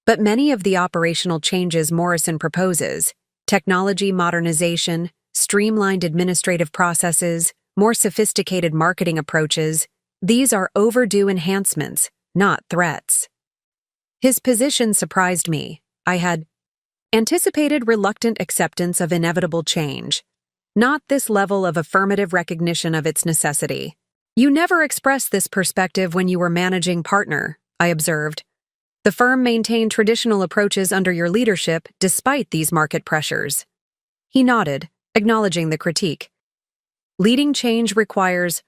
But many of the operational changes Morrison proposes, technology modernization, streamlined administrative processes, more sophisticated marketing approaches, these are overdue enhancements, not threats. His position surprised me. I had anticipated reluctant acceptance of inevitable change, not this level of affirmative recognition of its necessity. You never expressed this perspective when you were managing partner, I observed. The firm maintained traditional approaches under your leadership despite these market pressures. He nodded, acknowledging the critique. Leading change requires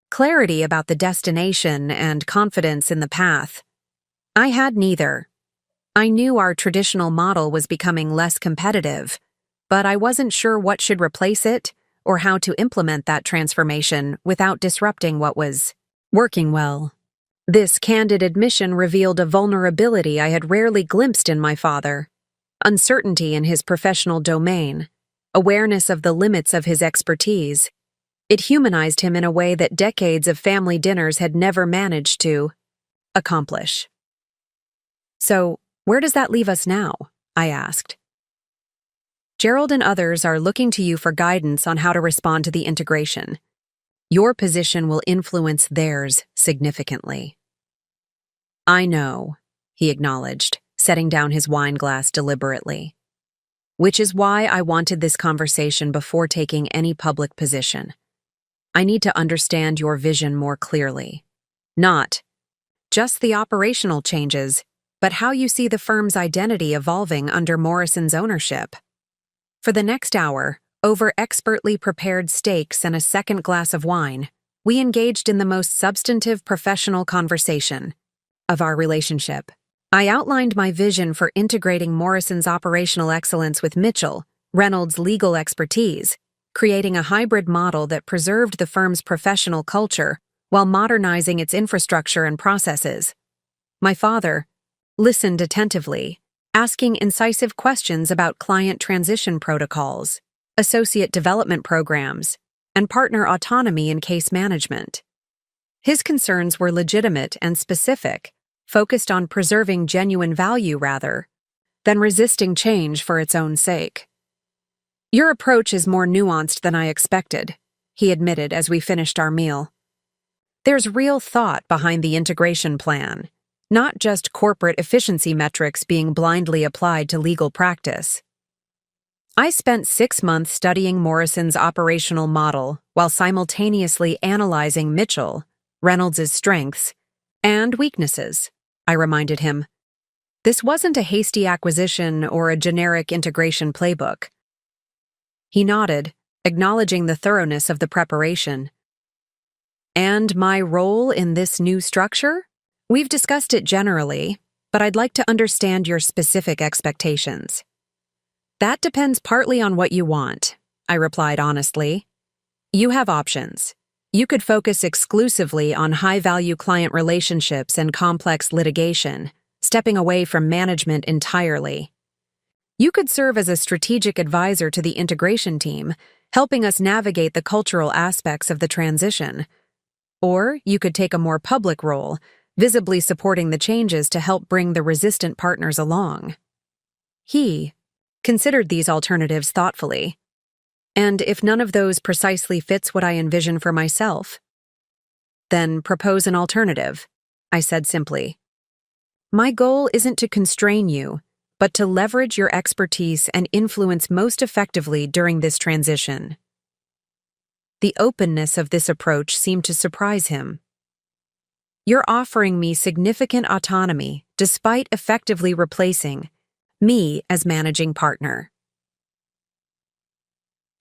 clarity about the destination and confidence in the path. I had neither. I knew our traditional model was becoming less competitive, but I wasn't sure what should replace it or how to implement that transformation without disrupting what was working well. This candid admission revealed a vulnerability I had rarely glimpsed in my father: uncertainty in his professional domain, awareness of the limits of his expertise. It humanized him in a way that decades of family dinners had never managed to accomplish. So, where does that leave us now? I asked. Gerald and others are looking to you for guidance on how to respond to the integration. Your position will influence theirs significantly. I know, he acknowledged, setting down his wine glass deliberately. Which is why I wanted this conversation before taking any public position. I need to understand your vision more clearly. Not just the operational changes, but how you see the firm's identity evolving under Morrison's ownership. For the next hour, over expertly prepared steaks and a second glass of wine, we engaged in the most substantive professional conversation of our relationship. I outlined my vision for integrating Morrison's operational excellence with Mitchell, Reynolds' legal expertise, creating a hybrid model that preserved the firm's professional culture while modernizing its infrastructure and processes. My father listened attentively, asking incisive questions about client transition protocols, associate development programs, and partner autonomy in case management. His concerns were legitimate and specific, focused on preserving genuine value rather than resisting change for its own sake. Your approach is more nuanced than I expected, he admitted as we finished our meal. There's real thought behind the integration plan, not just corporate efficiency metrics being blindly applied to legal practice. I spent 6 months studying Morrison's operational model while simultaneously analyzing Mitchell, Reynolds' strengths, and weaknesses, I reminded him. This wasn't a hasty acquisition or a generic integration playbook. He nodded, acknowledging the thoroughness of the preparation. And my role in this new structure? We've discussed it generally, but I'd like to understand your specific expectations. That depends partly on what you want, I replied honestly. You have options. You could focus exclusively on high-value client relationships and complex litigation, stepping away from management entirely. You could serve as a strategic advisor to the integration team, helping us navigate the cultural aspects of the transition. Or you could take a more public role, visibly supporting the changes to help bring the resistant partners along. He considered these alternatives thoughtfully. And if none of those precisely fits what I envision for myself, then propose an alternative, I said simply. My goal isn't to constrain you, but to leverage your expertise and influence most effectively during this transition. The openness of this approach seemed to surprise him. You're offering me significant autonomy despite effectively replacing me as managing partner.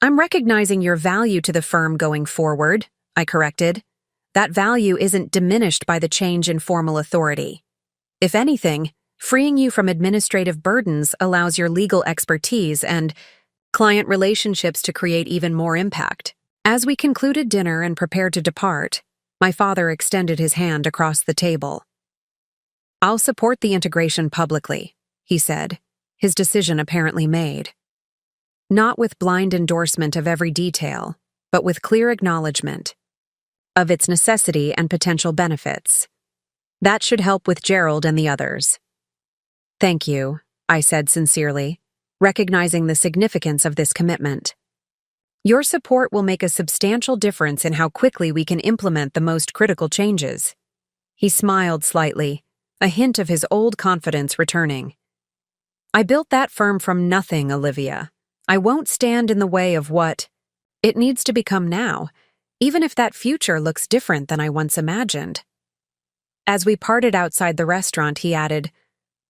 I'm recognizing your value to the firm going forward, I corrected. That value isn't diminished by the change in formal authority. If anything, freeing you from administrative burdens allows your legal expertise and client relationships to create even more impact. As we concluded dinner and prepared to depart, my father extended his hand across the table. I'll support the integration publicly, he said, his decision apparently made. Not with blind endorsement of every detail, but with clear acknowledgement of its necessity and potential benefits. That should help with Gerald and the others. Thank you, I said sincerely, recognizing the significance of this commitment. Your support will make a substantial difference in how quickly we can implement the most critical changes. He smiled slightly, a hint of his old confidence returning. I built that firm from nothing, Olivia. I won't stand in the way of what it needs to become now, even if that future looks different than I once imagined. As we parted outside the restaurant, he added,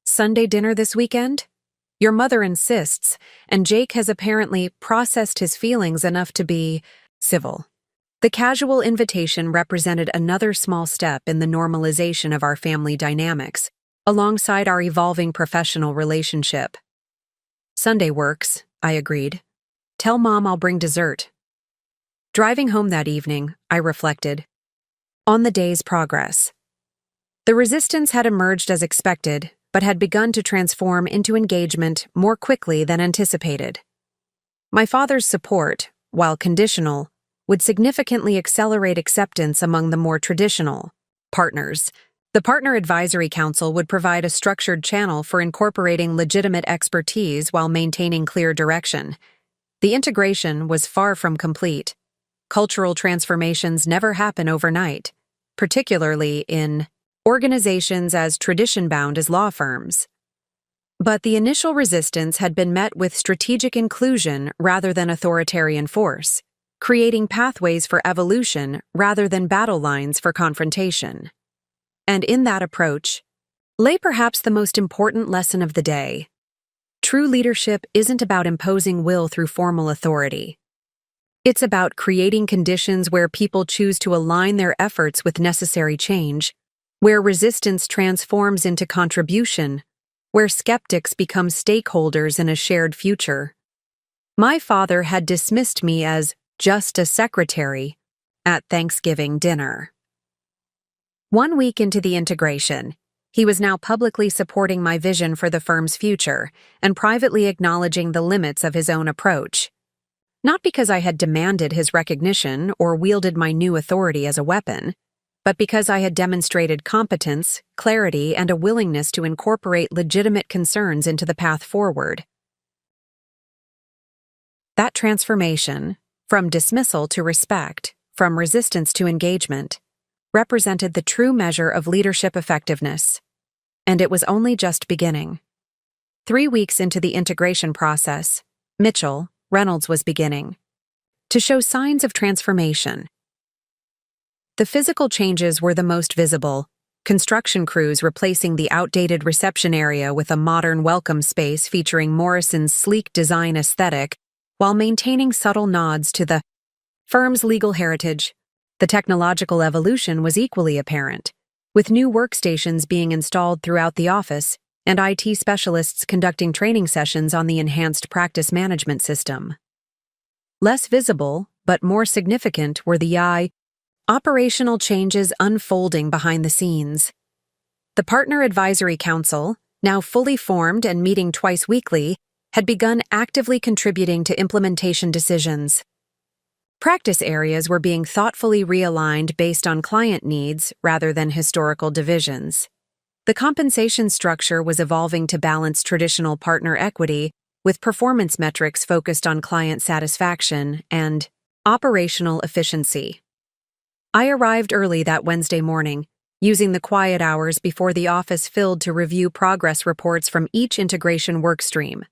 Sunday dinner this weekend? Your mother insists, and Jake has apparently processed his feelings enough to be civil. The casual invitation represented another small step in the normalization of our family dynamics, alongside our evolving professional relationship. Sunday works, I agreed. Tell Mom I'll bring dessert. Driving home that evening, I reflected on the day's progress. The resistance had emerged as expected, but had begun to transform into engagement more quickly than anticipated. My father's support, while conditional, would significantly accelerate acceptance among the more traditional partners. The Partner Advisory Council would provide a structured channel for incorporating legitimate expertise while maintaining clear direction. The integration was far from complete. Cultural transformations never happen overnight, particularly in organizations as tradition-bound as law firms. But the initial resistance had been met with strategic inclusion rather than authoritarian force, creating pathways for evolution rather than battle lines for confrontation. And in that approach lay perhaps the most important lesson of the day. True leadership isn't about imposing will through formal authority. It's about creating conditions where people choose to align their efforts with necessary change, where resistance transforms into contribution, where skeptics become stakeholders in a shared future. My father had dismissed me as just a secretary at Thanksgiving dinner. 1 week into the integration, he was now publicly supporting my vision for the firm's future and privately acknowledging the limits of his own approach. Not because I had demanded his recognition or wielded my new authority as a weapon, but because I had demonstrated competence, clarity, and a willingness to incorporate legitimate concerns into the path forward. That transformation, from dismissal to respect, from resistance to engagement, represented the true measure of leadership effectiveness. And it was only just beginning. 3 weeks into the integration process, Mitchell, Reynolds was beginning to show signs of transformation. The physical changes were the most visible, construction crews replacing the outdated reception area with a modern welcome space featuring Morrison's sleek design aesthetic while maintaining subtle nods to the firm's legal heritage. The technological evolution was equally apparent, with new workstations being installed throughout the office and IT specialists conducting training sessions on the enhanced practice management system. Less visible, but more significant, were the operational changes unfolding behind the scenes. The Partner Advisory Council, now fully formed and meeting twice weekly, had begun actively contributing to implementation decisions. Practice areas were being thoughtfully realigned based on client needs rather than historical divisions. The compensation structure was evolving to balance traditional partner equity with performance metrics focused on client satisfaction and operational efficiency. I arrived early that Wednesday morning, using the quiet hours before the office filled to review progress reports from each integration workstream.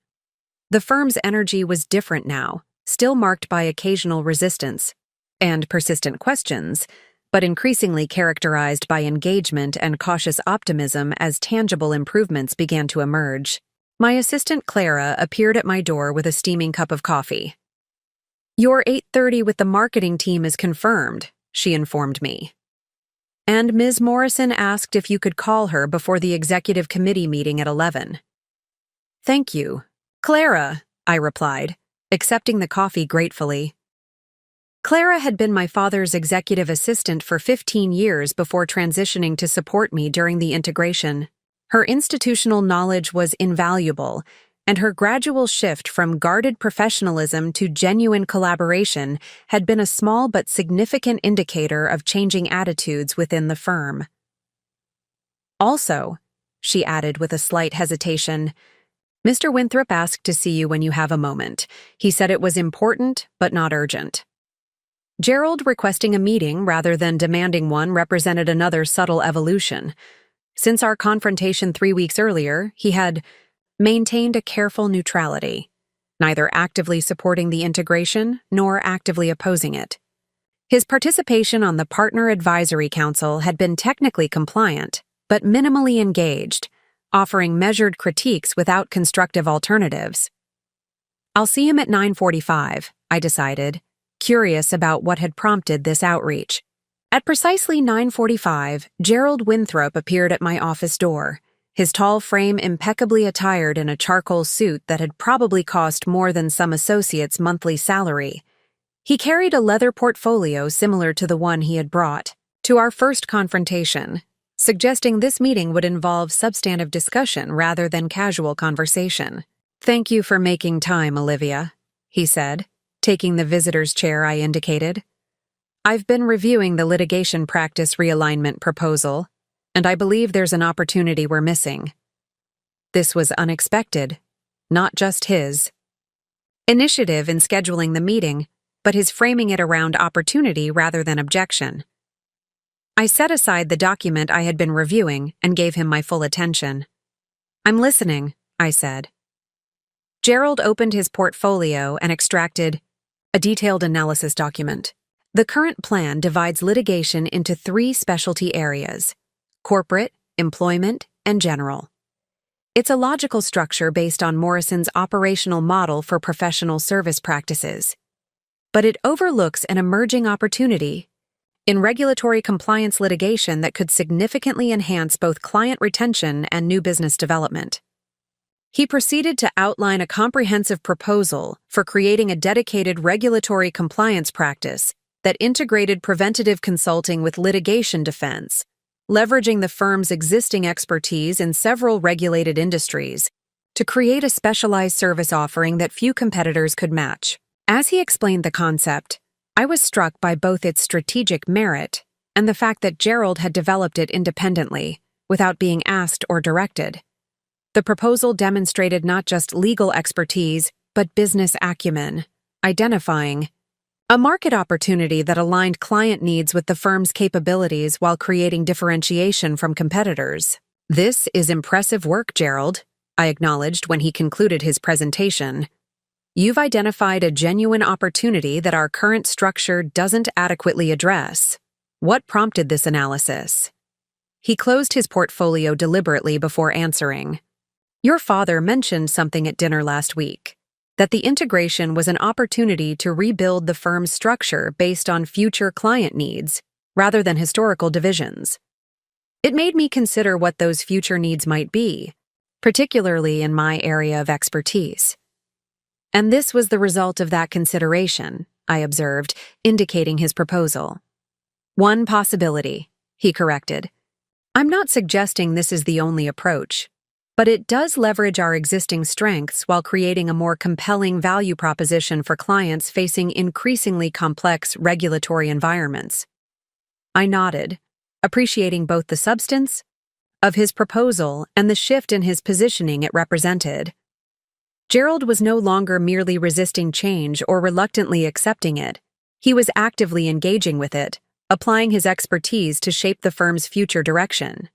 The firm's energy was different now, still marked by occasional resistance and persistent questions, but increasingly characterized by engagement and cautious optimism as tangible improvements began to emerge. My assistant Clara appeared at my door with a steaming cup of coffee. "Your 8:30 with the marketing team is confirmed," she informed me. "And Ms. Morrison asked if you could call her before the executive committee meeting at 11. "Thank you, Clara," I replied, accepting the coffee gratefully. Clara had been my father's executive assistant for 15 years before transitioning to support me during the integration. Her institutional knowledge was invaluable, and her gradual shift from guarded professionalism to genuine collaboration had been a small but significant indicator of changing attitudes within the firm. Also, she added with a slight hesitation, Mr. Winthrop asked to see you when you have a moment. He said it was important, but not urgent. Gerald requesting a meeting rather than demanding one represented another subtle evolution. Since our confrontation 3 weeks earlier, he had maintained a careful neutrality, neither actively supporting the integration nor actively opposing it. His participation on the Partner Advisory Council had been technically compliant, but minimally engaged, offering measured critiques without constructive alternatives. I'll see him at 9:45, I decided, curious about what had prompted this outreach. At precisely 9:45, Gerald Winthrop appeared at my office door, his tall frame impeccably attired in a charcoal suit that had probably cost more than some associate's monthly salary. He carried a leather portfolio similar to the one he had brought to our first confrontation, suggesting this meeting would involve substantive discussion rather than casual conversation. "Thank you for making time, Olivia," he said, taking the visitor's chair I indicated. "I've been reviewing the litigation practice realignment proposal, and I believe there's an opportunity we're missing." This was unexpected, not just his initiative in scheduling the meeting, but his framing it around opportunity rather than objection. I set aside the document I had been reviewing and gave him my full attention. "I'm listening," I said. Gerald opened his portfolio and extracted a detailed analysis document. The current plan divides litigation into 3 specialty areas: corporate, employment, and general. It's a logical structure based on Morrison's operational model for professional service practices. But it overlooks an emerging opportunity in regulatory compliance litigation that could significantly enhance both client retention and new business development. He proceeded to outline a comprehensive proposal for creating a dedicated regulatory compliance practice that integrated preventative consulting with litigation defense, leveraging the firm's existing expertise in several regulated industries to create a specialized service offering that few competitors could match. As he explained the concept, I was struck by both its strategic merit and the fact that Gerald had developed it independently, without being asked or directed. The proposal demonstrated not just legal expertise, but business acumen, identifying a market opportunity that aligned client needs with the firm's capabilities while creating differentiation from competitors. "This is impressive work, Gerald," I acknowledged when he concluded his presentation. "You've identified a genuine opportunity that our current structure doesn't adequately address. What prompted this analysis?" He closed his portfolio deliberately before answering. "Your father mentioned something at dinner last week, that the integration was an opportunity to rebuild the firm's structure based on future client needs, rather than historical divisions. It made me consider what those future needs might be, particularly in my area of expertise. And this was the result of that consideration," I observed, indicating his proposal. "One possibility," he corrected. "I'm not suggesting this is the only approach, but it does leverage our existing strengths while creating a more compelling value proposition for clients facing increasingly complex regulatory environments." I nodded, appreciating both the substance of his proposal and the shift in his positioning it represented. Gerald was no longer merely resisting change or reluctantly accepting it. He was actively engaging with it, applying his expertise to shape the firm's future direction.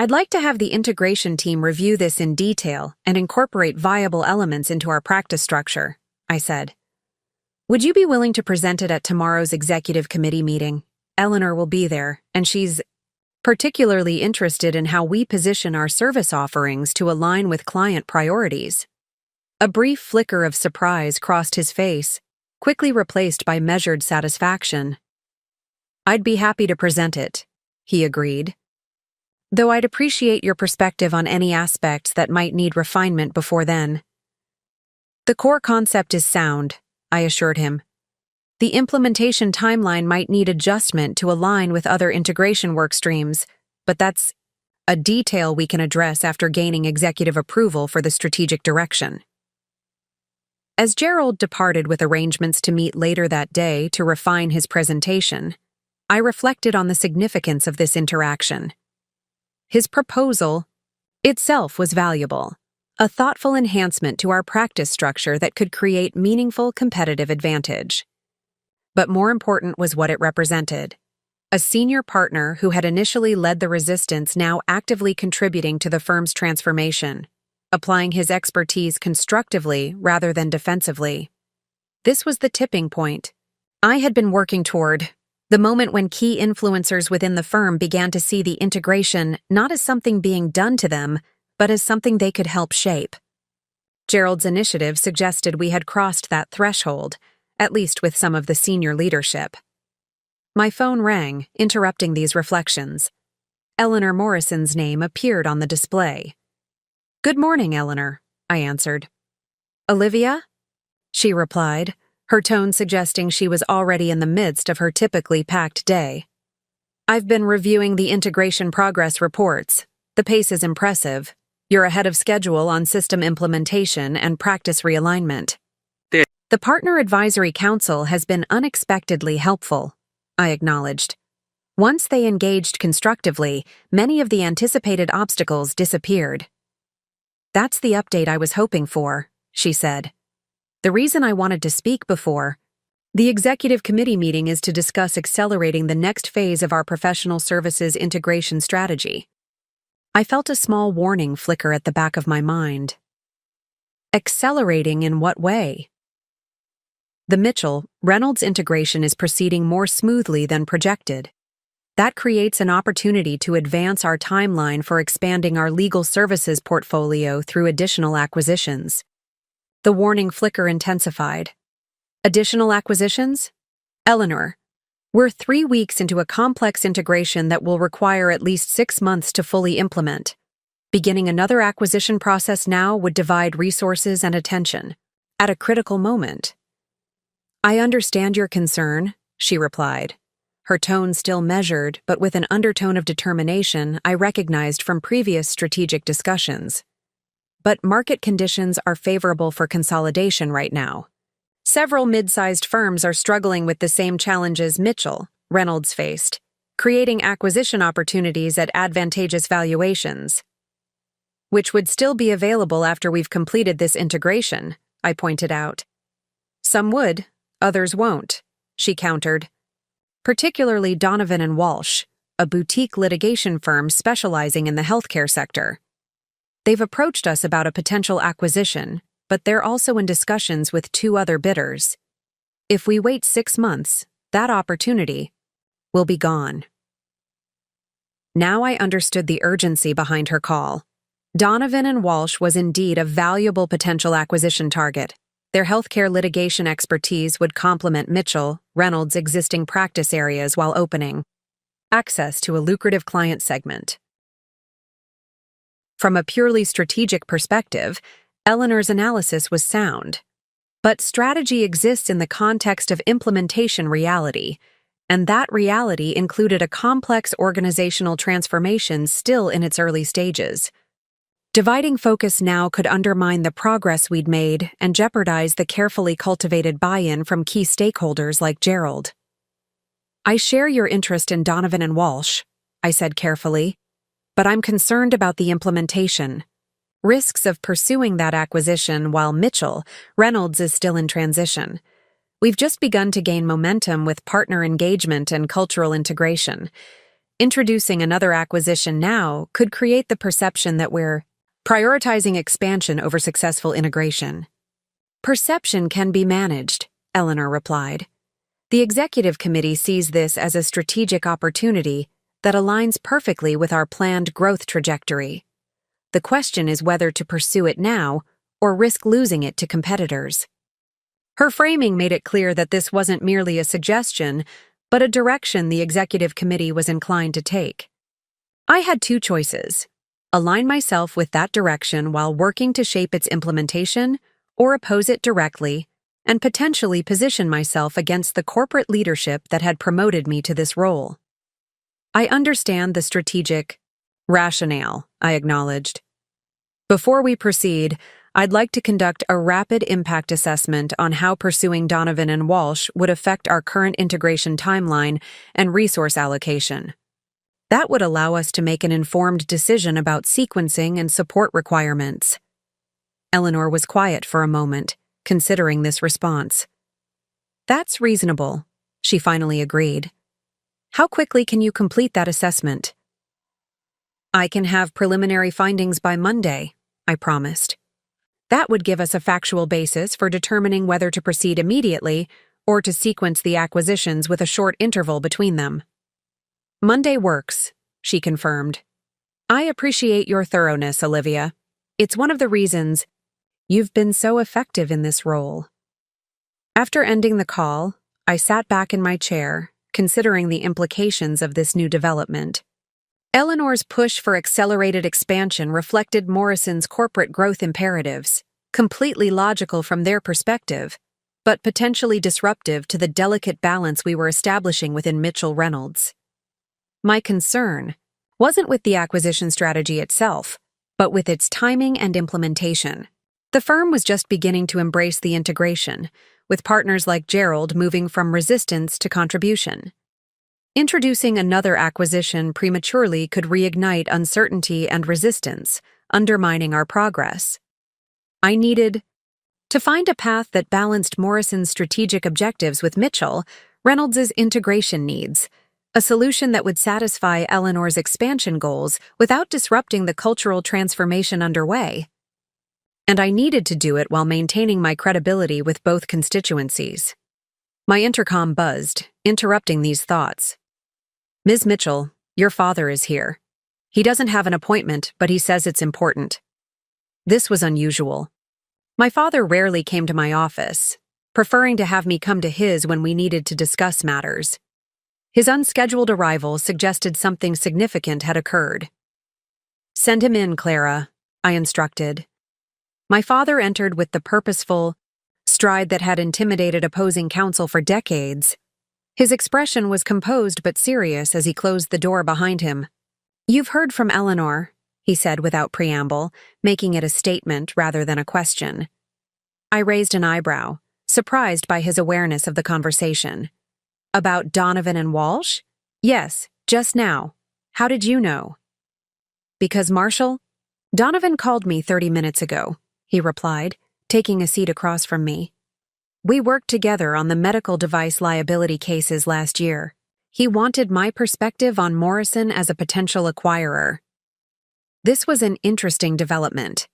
"I'd like to have the integration team review this in detail and incorporate viable elements into our practice structure," I said. "Would you be willing to present it at tomorrow's executive committee meeting? Eleanor will be there, and she's particularly interested in how we position our service offerings to align with client priorities." A brief flicker of surprise crossed his face, quickly replaced by measured satisfaction. "I'd be happy to present it," he agreed, "though I'd appreciate your perspective on any aspects that might need refinement before then." "The core concept is sound," I assured him. "The implementation timeline might need adjustment to align with other integration work streams, but that's a detail we can address after gaining executive approval for the strategic direction." As Gerald departed with arrangements to meet later that day to refine his presentation, I reflected on the significance of this interaction. His proposal itself was valuable, a thoughtful enhancement to our practice structure that could create meaningful competitive advantage. But more important was what it represented. A senior partner who had initially led the resistance now actively contributing to the firm's transformation, applying his expertise constructively rather than defensively. This was the tipping point I had been working toward, the moment when key influencers within the firm began to see the integration not as something being done to them, but as something they could help shape. Gerald's initiative suggested we had crossed that threshold, at least with some of the senior leadership. My phone rang, interrupting these reflections. Eleanor Morrison's name appeared on the display. "Good morning, Eleanor," I answered. "Olivia?" she replied, her tone suggesting she was already in the midst of her typically packed day. "I've been reviewing the integration progress reports. The pace is impressive. You're ahead of schedule on system implementation and practice realignment. The Partner Advisory Council has been unexpectedly helpful," I acknowledged. Once they engaged constructively, many of the anticipated obstacles disappeared. "That's the update I was hoping for," she said. "The reason I wanted to speak before the executive committee meeting is to discuss accelerating the next phase of our professional services integration strategy." I felt a small warning flicker at the back of my mind. Accelerating in what way? The Mitchell-Reynolds integration is proceeding more smoothly than projected. That creates an opportunity to advance our timeline for expanding our legal services portfolio through additional acquisitions. The warning flicker intensified. Additional acquisitions? Eleanor, we're 3 weeks into a complex integration that will require at least 6 months to fully implement. Beginning another acquisition process now would divide resources and attention at a critical moment. "I understand your concern," she replied, her tone still measured but with an undertone of determination I recognized from previous strategic discussions. "But market conditions are favorable for consolidation right now. Several mid-sized firms are struggling with the same challenges Mitchell-Reynolds faced, creating acquisition opportunities at advantageous valuations, which would still be available after we've completed this integration," I pointed out. "Some would, others won't," she countered. "Particularly Donovan and Walsh, a boutique litigation firm specializing in the healthcare sector. They've approached us about a potential acquisition, but they're also in discussions with 2 other bidders. If we wait 6 months, that opportunity will be gone." Now I understood the urgency behind her call. Donovan and Walsh was indeed a valuable potential acquisition target. Their healthcare litigation expertise would complement Mitchell-Reynolds' existing practice areas while opening access to a lucrative client segment. From a purely strategic perspective, Eleanor's analysis was sound. But strategy exists in the context of implementation reality, and that reality included a complex organizational transformation still in its early stages. Dividing focus now could undermine the progress we'd made and jeopardize the carefully cultivated buy-in from key stakeholders like Gerald. "I share your interest in Donovan and Walsh," I said carefully, "but I'm concerned about the implementation. Risks of pursuing that acquisition while Mitchell-Reynolds is still in transition. We've just begun to gain momentum with partner engagement and cultural integration. Introducing another acquisition now could create the perception that we're prioritizing expansion over successful integration." "Perception can be managed," Eleanor replied. "The executive committee sees this as a strategic opportunity that aligns perfectly with our planned growth trajectory. The question is whether to pursue it now or risk losing it to competitors." Her framing made it clear that this wasn't merely a suggestion, but a direction the executive committee was inclined to take. I had 2 choices: align myself with that direction while working to shape its implementation, or oppose it directly and potentially position myself against the corporate leadership that had promoted me to this role. "I understand the strategic rationale," I acknowledged. "Before we proceed, I'd like to conduct a rapid impact assessment on how pursuing Donovan and Walsh would affect our current integration timeline and resource allocation." That would allow us to make an informed decision about sequencing and support requirements. Eleanor was quiet for a moment, considering this response. That's reasonable, she finally agreed. How quickly can you complete that assessment? I can have preliminary findings by Monday, I promised. That would give us a factual basis for determining whether to proceed immediately or to sequence the acquisitions with a short interval between them. Monday works, she confirmed. I appreciate your thoroughness, Olivia. It's one of the reasons you've been so effective in this role. After ending the call, I sat back in my chair, considering the implications of this new development. Eleanor's push for accelerated expansion reflected Morrison's corporate growth imperatives, completely logical from their perspective, but potentially disruptive to the delicate balance we were establishing within Mitchell Reynolds. My concern wasn't with the acquisition strategy itself, but with its timing and implementation. The firm was just beginning to embrace the integration, with partners like Gerald moving from resistance to contribution. Introducing another acquisition prematurely could reignite uncertainty and resistance, undermining our progress. I needed to find a path that balanced Morrison's strategic objectives with Mitchell Reynolds' integration needs, a solution that would satisfy Eleanor's expansion goals without disrupting the cultural transformation underway. And I needed to do it while maintaining my credibility with both constituencies. My intercom buzzed, interrupting these thoughts. Ms. Mitchell, your father is here. He doesn't have an appointment, but he says it's important. This was unusual. My father rarely came to my office, preferring to have me come to his when we needed to discuss matters. His unscheduled arrival suggested something significant had occurred. Send him in, Clara, I instructed. My father entered with the purposeful stride that had intimidated opposing counsel for decades. His expression was composed but serious as he closed the door behind him. You've heard from Eleanor, he said without preamble, making it a statement rather than a question. I raised an eyebrow, surprised by his awareness of the conversation. About Donovan and Walsh? Yes, just now. How did you know? Because Marshall? Donovan called me 30 minutes ago, he replied, taking a seat across from me. We worked together on the medical device liability cases last year. He wanted my perspective on Morrison as a potential acquirer. This was an interesting development.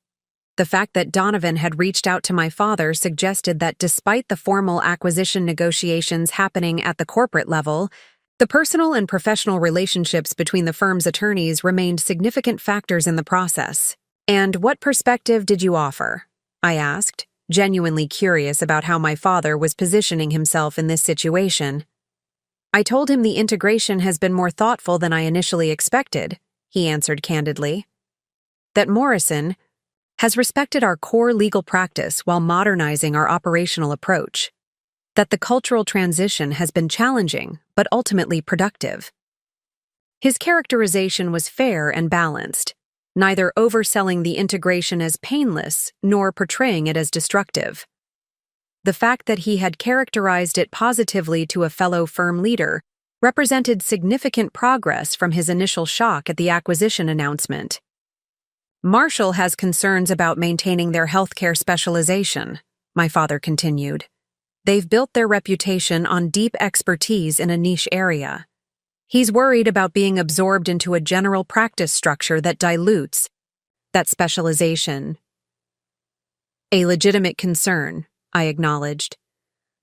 The fact that Donovan had reached out to my father suggested that despite the formal acquisition negotiations happening at the corporate level, the personal and professional relationships between the firm's attorneys remained significant factors in the process. And what perspective did you offer? I asked, genuinely curious about how my father was positioning himself in this situation. I told him the integration has been more thoughtful than I initially expected, he answered candidly. That Morrison has respected our core legal practice while modernizing our operational approach. That the cultural transition has been challenging, but ultimately productive. His characterization was fair and balanced, neither overselling the integration as painless nor portraying it as destructive. The fact that he had characterized it positively to a fellow firm leader represented significant progress from his initial shock at the acquisition announcement. Marshall has concerns about maintaining their healthcare specialization, my father continued. They've built their reputation on deep expertise in a niche area. He's worried about being absorbed into a general practice structure that dilutes that specialization. A legitimate concern, I acknowledged,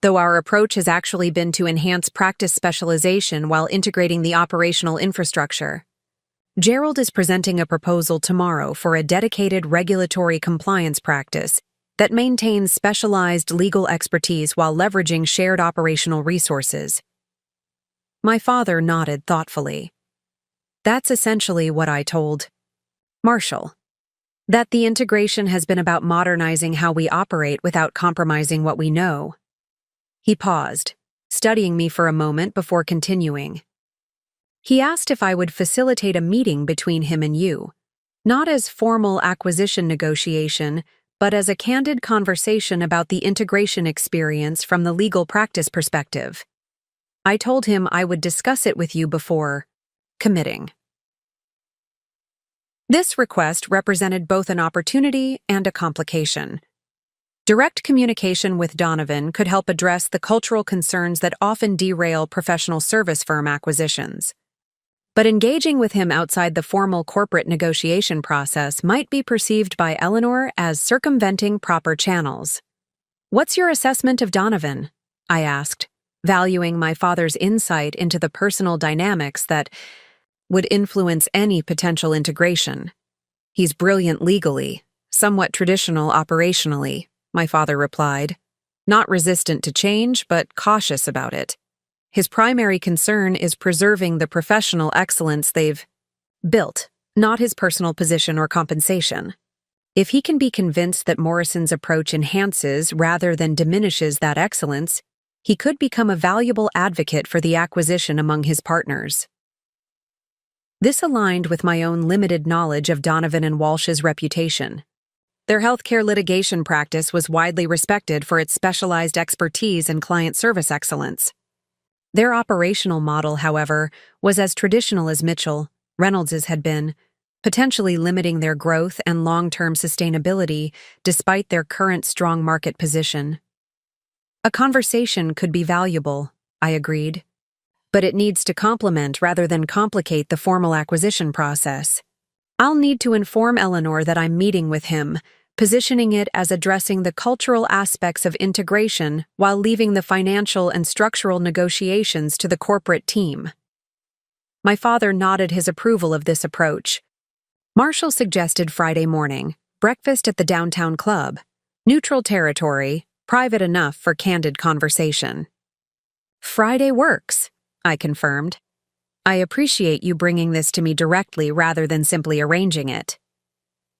though our approach has actually been to enhance practice specialization while integrating the operational infrastructure. Gerald is presenting a proposal tomorrow for a dedicated regulatory compliance practice that maintains specialized legal expertise while leveraging shared operational resources. My father nodded thoughtfully. That's essentially what I told Marshall. That the integration has been about modernizing how we operate without compromising what we know. He paused, studying me for a moment before continuing. He asked if I would facilitate a meeting between him and you, not as formal acquisition negotiation, but as a candid conversation about the integration experience from the legal practice perspective. I told him I would discuss it with you before committing. This request represented both an opportunity and a complication. Direct communication with Donovan could help address the cultural concerns that often derail professional service firm acquisitions. But engaging with him outside the formal corporate negotiation process might be perceived by Eleanor as circumventing proper channels. "What's your assessment of Donovan?" I asked, valuing my father's insight into the personal dynamics that would influence any potential integration. "He's brilliant legally, somewhat traditional operationally," my father replied. "Not resistant to change, but cautious about it. His primary concern is preserving the professional excellence they've built, not his personal position or compensation. If he can be convinced that Morrison's approach enhances rather than diminishes that excellence, he could become a valuable advocate for the acquisition among his partners." This aligned with my own limited knowledge of Donovan and Walsh's reputation. Their healthcare litigation practice was widely respected for its specialized expertise and client service excellence. Their operational model, however, was as traditional as Mitchell, Reynolds's had been, potentially limiting their growth and long-term sustainability despite their current strong market position. "A conversation could be valuable," I agreed. "But it needs to complement rather than complicate the formal acquisition process. I'll need to inform Eleanor that I'm meeting with him, positioning it as addressing the cultural aspects of integration while leaving the financial and structural negotiations to the corporate team." My father nodded his approval of this approach. Marshall suggested Friday morning, breakfast at the downtown club. Neutral territory, private enough for candid conversation. "Friday works," I confirmed. "I appreciate you bringing this to me directly rather than simply arranging it."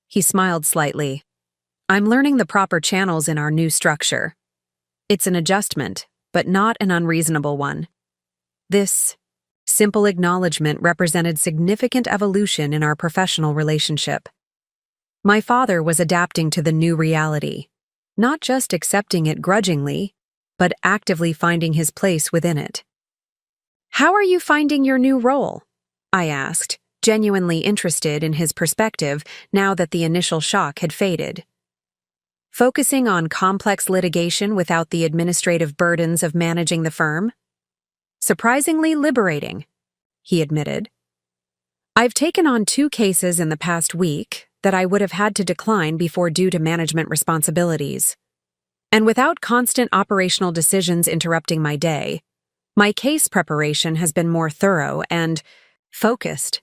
He smiled slightly. "I'm learning the proper channels in our new structure. It's an adjustment, but not an unreasonable one." This simple acknowledgement represented significant evolution in our professional relationship. My father was adapting to the new reality, not just accepting it grudgingly, but actively finding his place within it. "How are you finding your new role?" I asked, genuinely interested in his perspective now that the initial shock had faded. "Focusing on complex litigation without the administrative burdens of managing the firm?" "Surprisingly liberating," he admitted. "I've taken on 2 cases in the past week that I would have had to decline before due to management responsibilities. And without constant operational decisions interrupting my day, my case preparation has been more thorough and focused."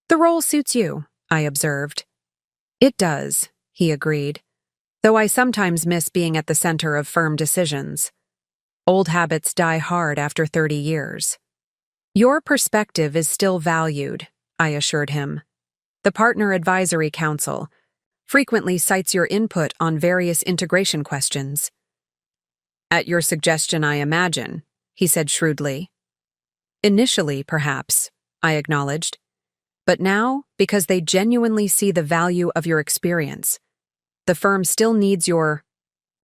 "The role suits you," I observed. "It does," he agreed, "though I sometimes miss being at the center of firm decisions. Old habits die hard after 30 years. "Your perspective is still valued," I assured him. "The Partner Advisory Council frequently cites your input on various integration questions." "At your suggestion, I imagine," he said shrewdly. "Initially, perhaps," I acknowledged. "But now, because they genuinely see the value of your experience. The firm still needs your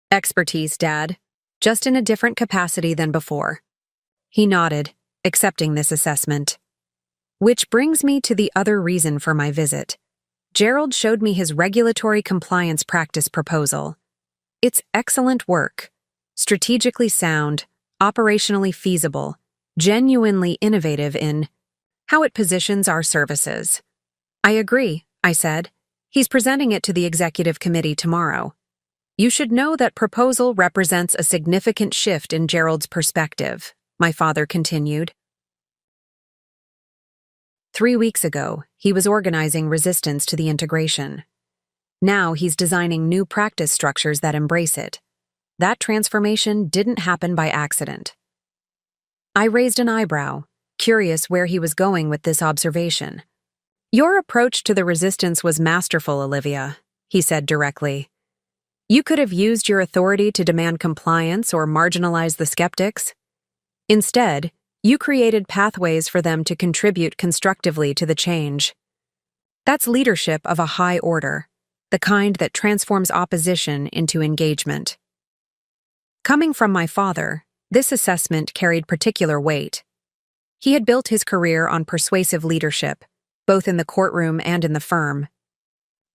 expertise, Dad, just in a different capacity than before." He nodded, accepting this assessment. Which brings me to the other reason for my visit. Gerald showed me his regulatory compliance practice proposal. It's excellent work, strategically sound, operationally feasible, genuinely innovative in how it positions our services. "I agree," I said. "He's presenting it to the executive committee tomorrow. You should know that proposal represents a significant shift in Gerald's perspective," my father continued. 3 weeks ago, he was organizing resistance to the integration. Now he's designing new practice structures that embrace it. That transformation didn't happen by accident. I raised an eyebrow, curious where he was going with this observation. "Your approach to the resistance was masterful, Olivia," he said directly. "You could have used your authority to demand compliance or marginalize the skeptics. Instead, you created pathways for them to contribute constructively to the change. That's leadership of a high order, the kind that transforms opposition into engagement." Coming from my father, this assessment carried particular weight. He had built his career on persuasive leadership, both in the courtroom and in the firm,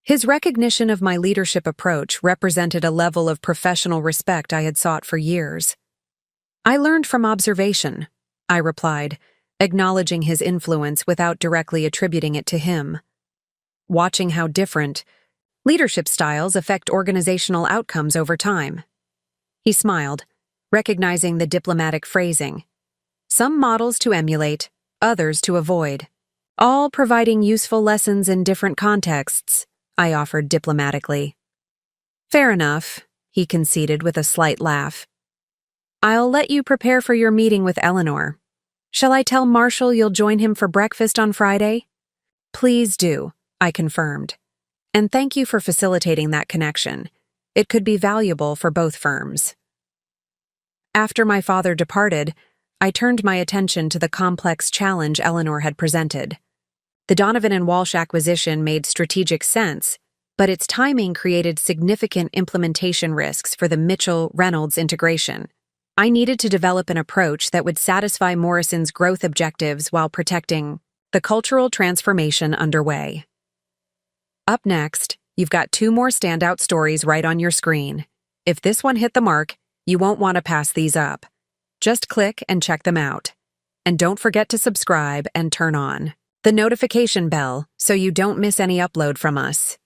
His recognition of my leadership approach represented a level of professional respect I had sought for years. I learned from observation, I replied, acknowledging his influence without directly attributing it to him. Watching how different leadership styles affect organizational outcomes over time. He smiled, recognizing the diplomatic phrasing. Some models to emulate, others to avoid. All providing useful lessons in different contexts, I offered diplomatically. Fair enough, he conceded with a slight laugh. I'll let you prepare for your meeting with Eleanor. Shall I tell Marshall you'll join him for breakfast on Friday? Please do, I confirmed. And thank you for facilitating that connection. It could be valuable for both firms. After my father departed, I turned my attention to the complex challenge Eleanor had presented. The Donovan and Walsh acquisition made strategic sense, but its timing created significant implementation risks for the Mitchell-Reynolds integration. I needed to develop an approach that would satisfy Morrison's growth objectives while protecting the cultural transformation underway. Up next, you've got 2 more standout stories right on your screen. If this one hit the mark, you won't want to pass these up. Just click and check them out. And don't forget to subscribe and turn on the notification bell so you don't miss any upload from us.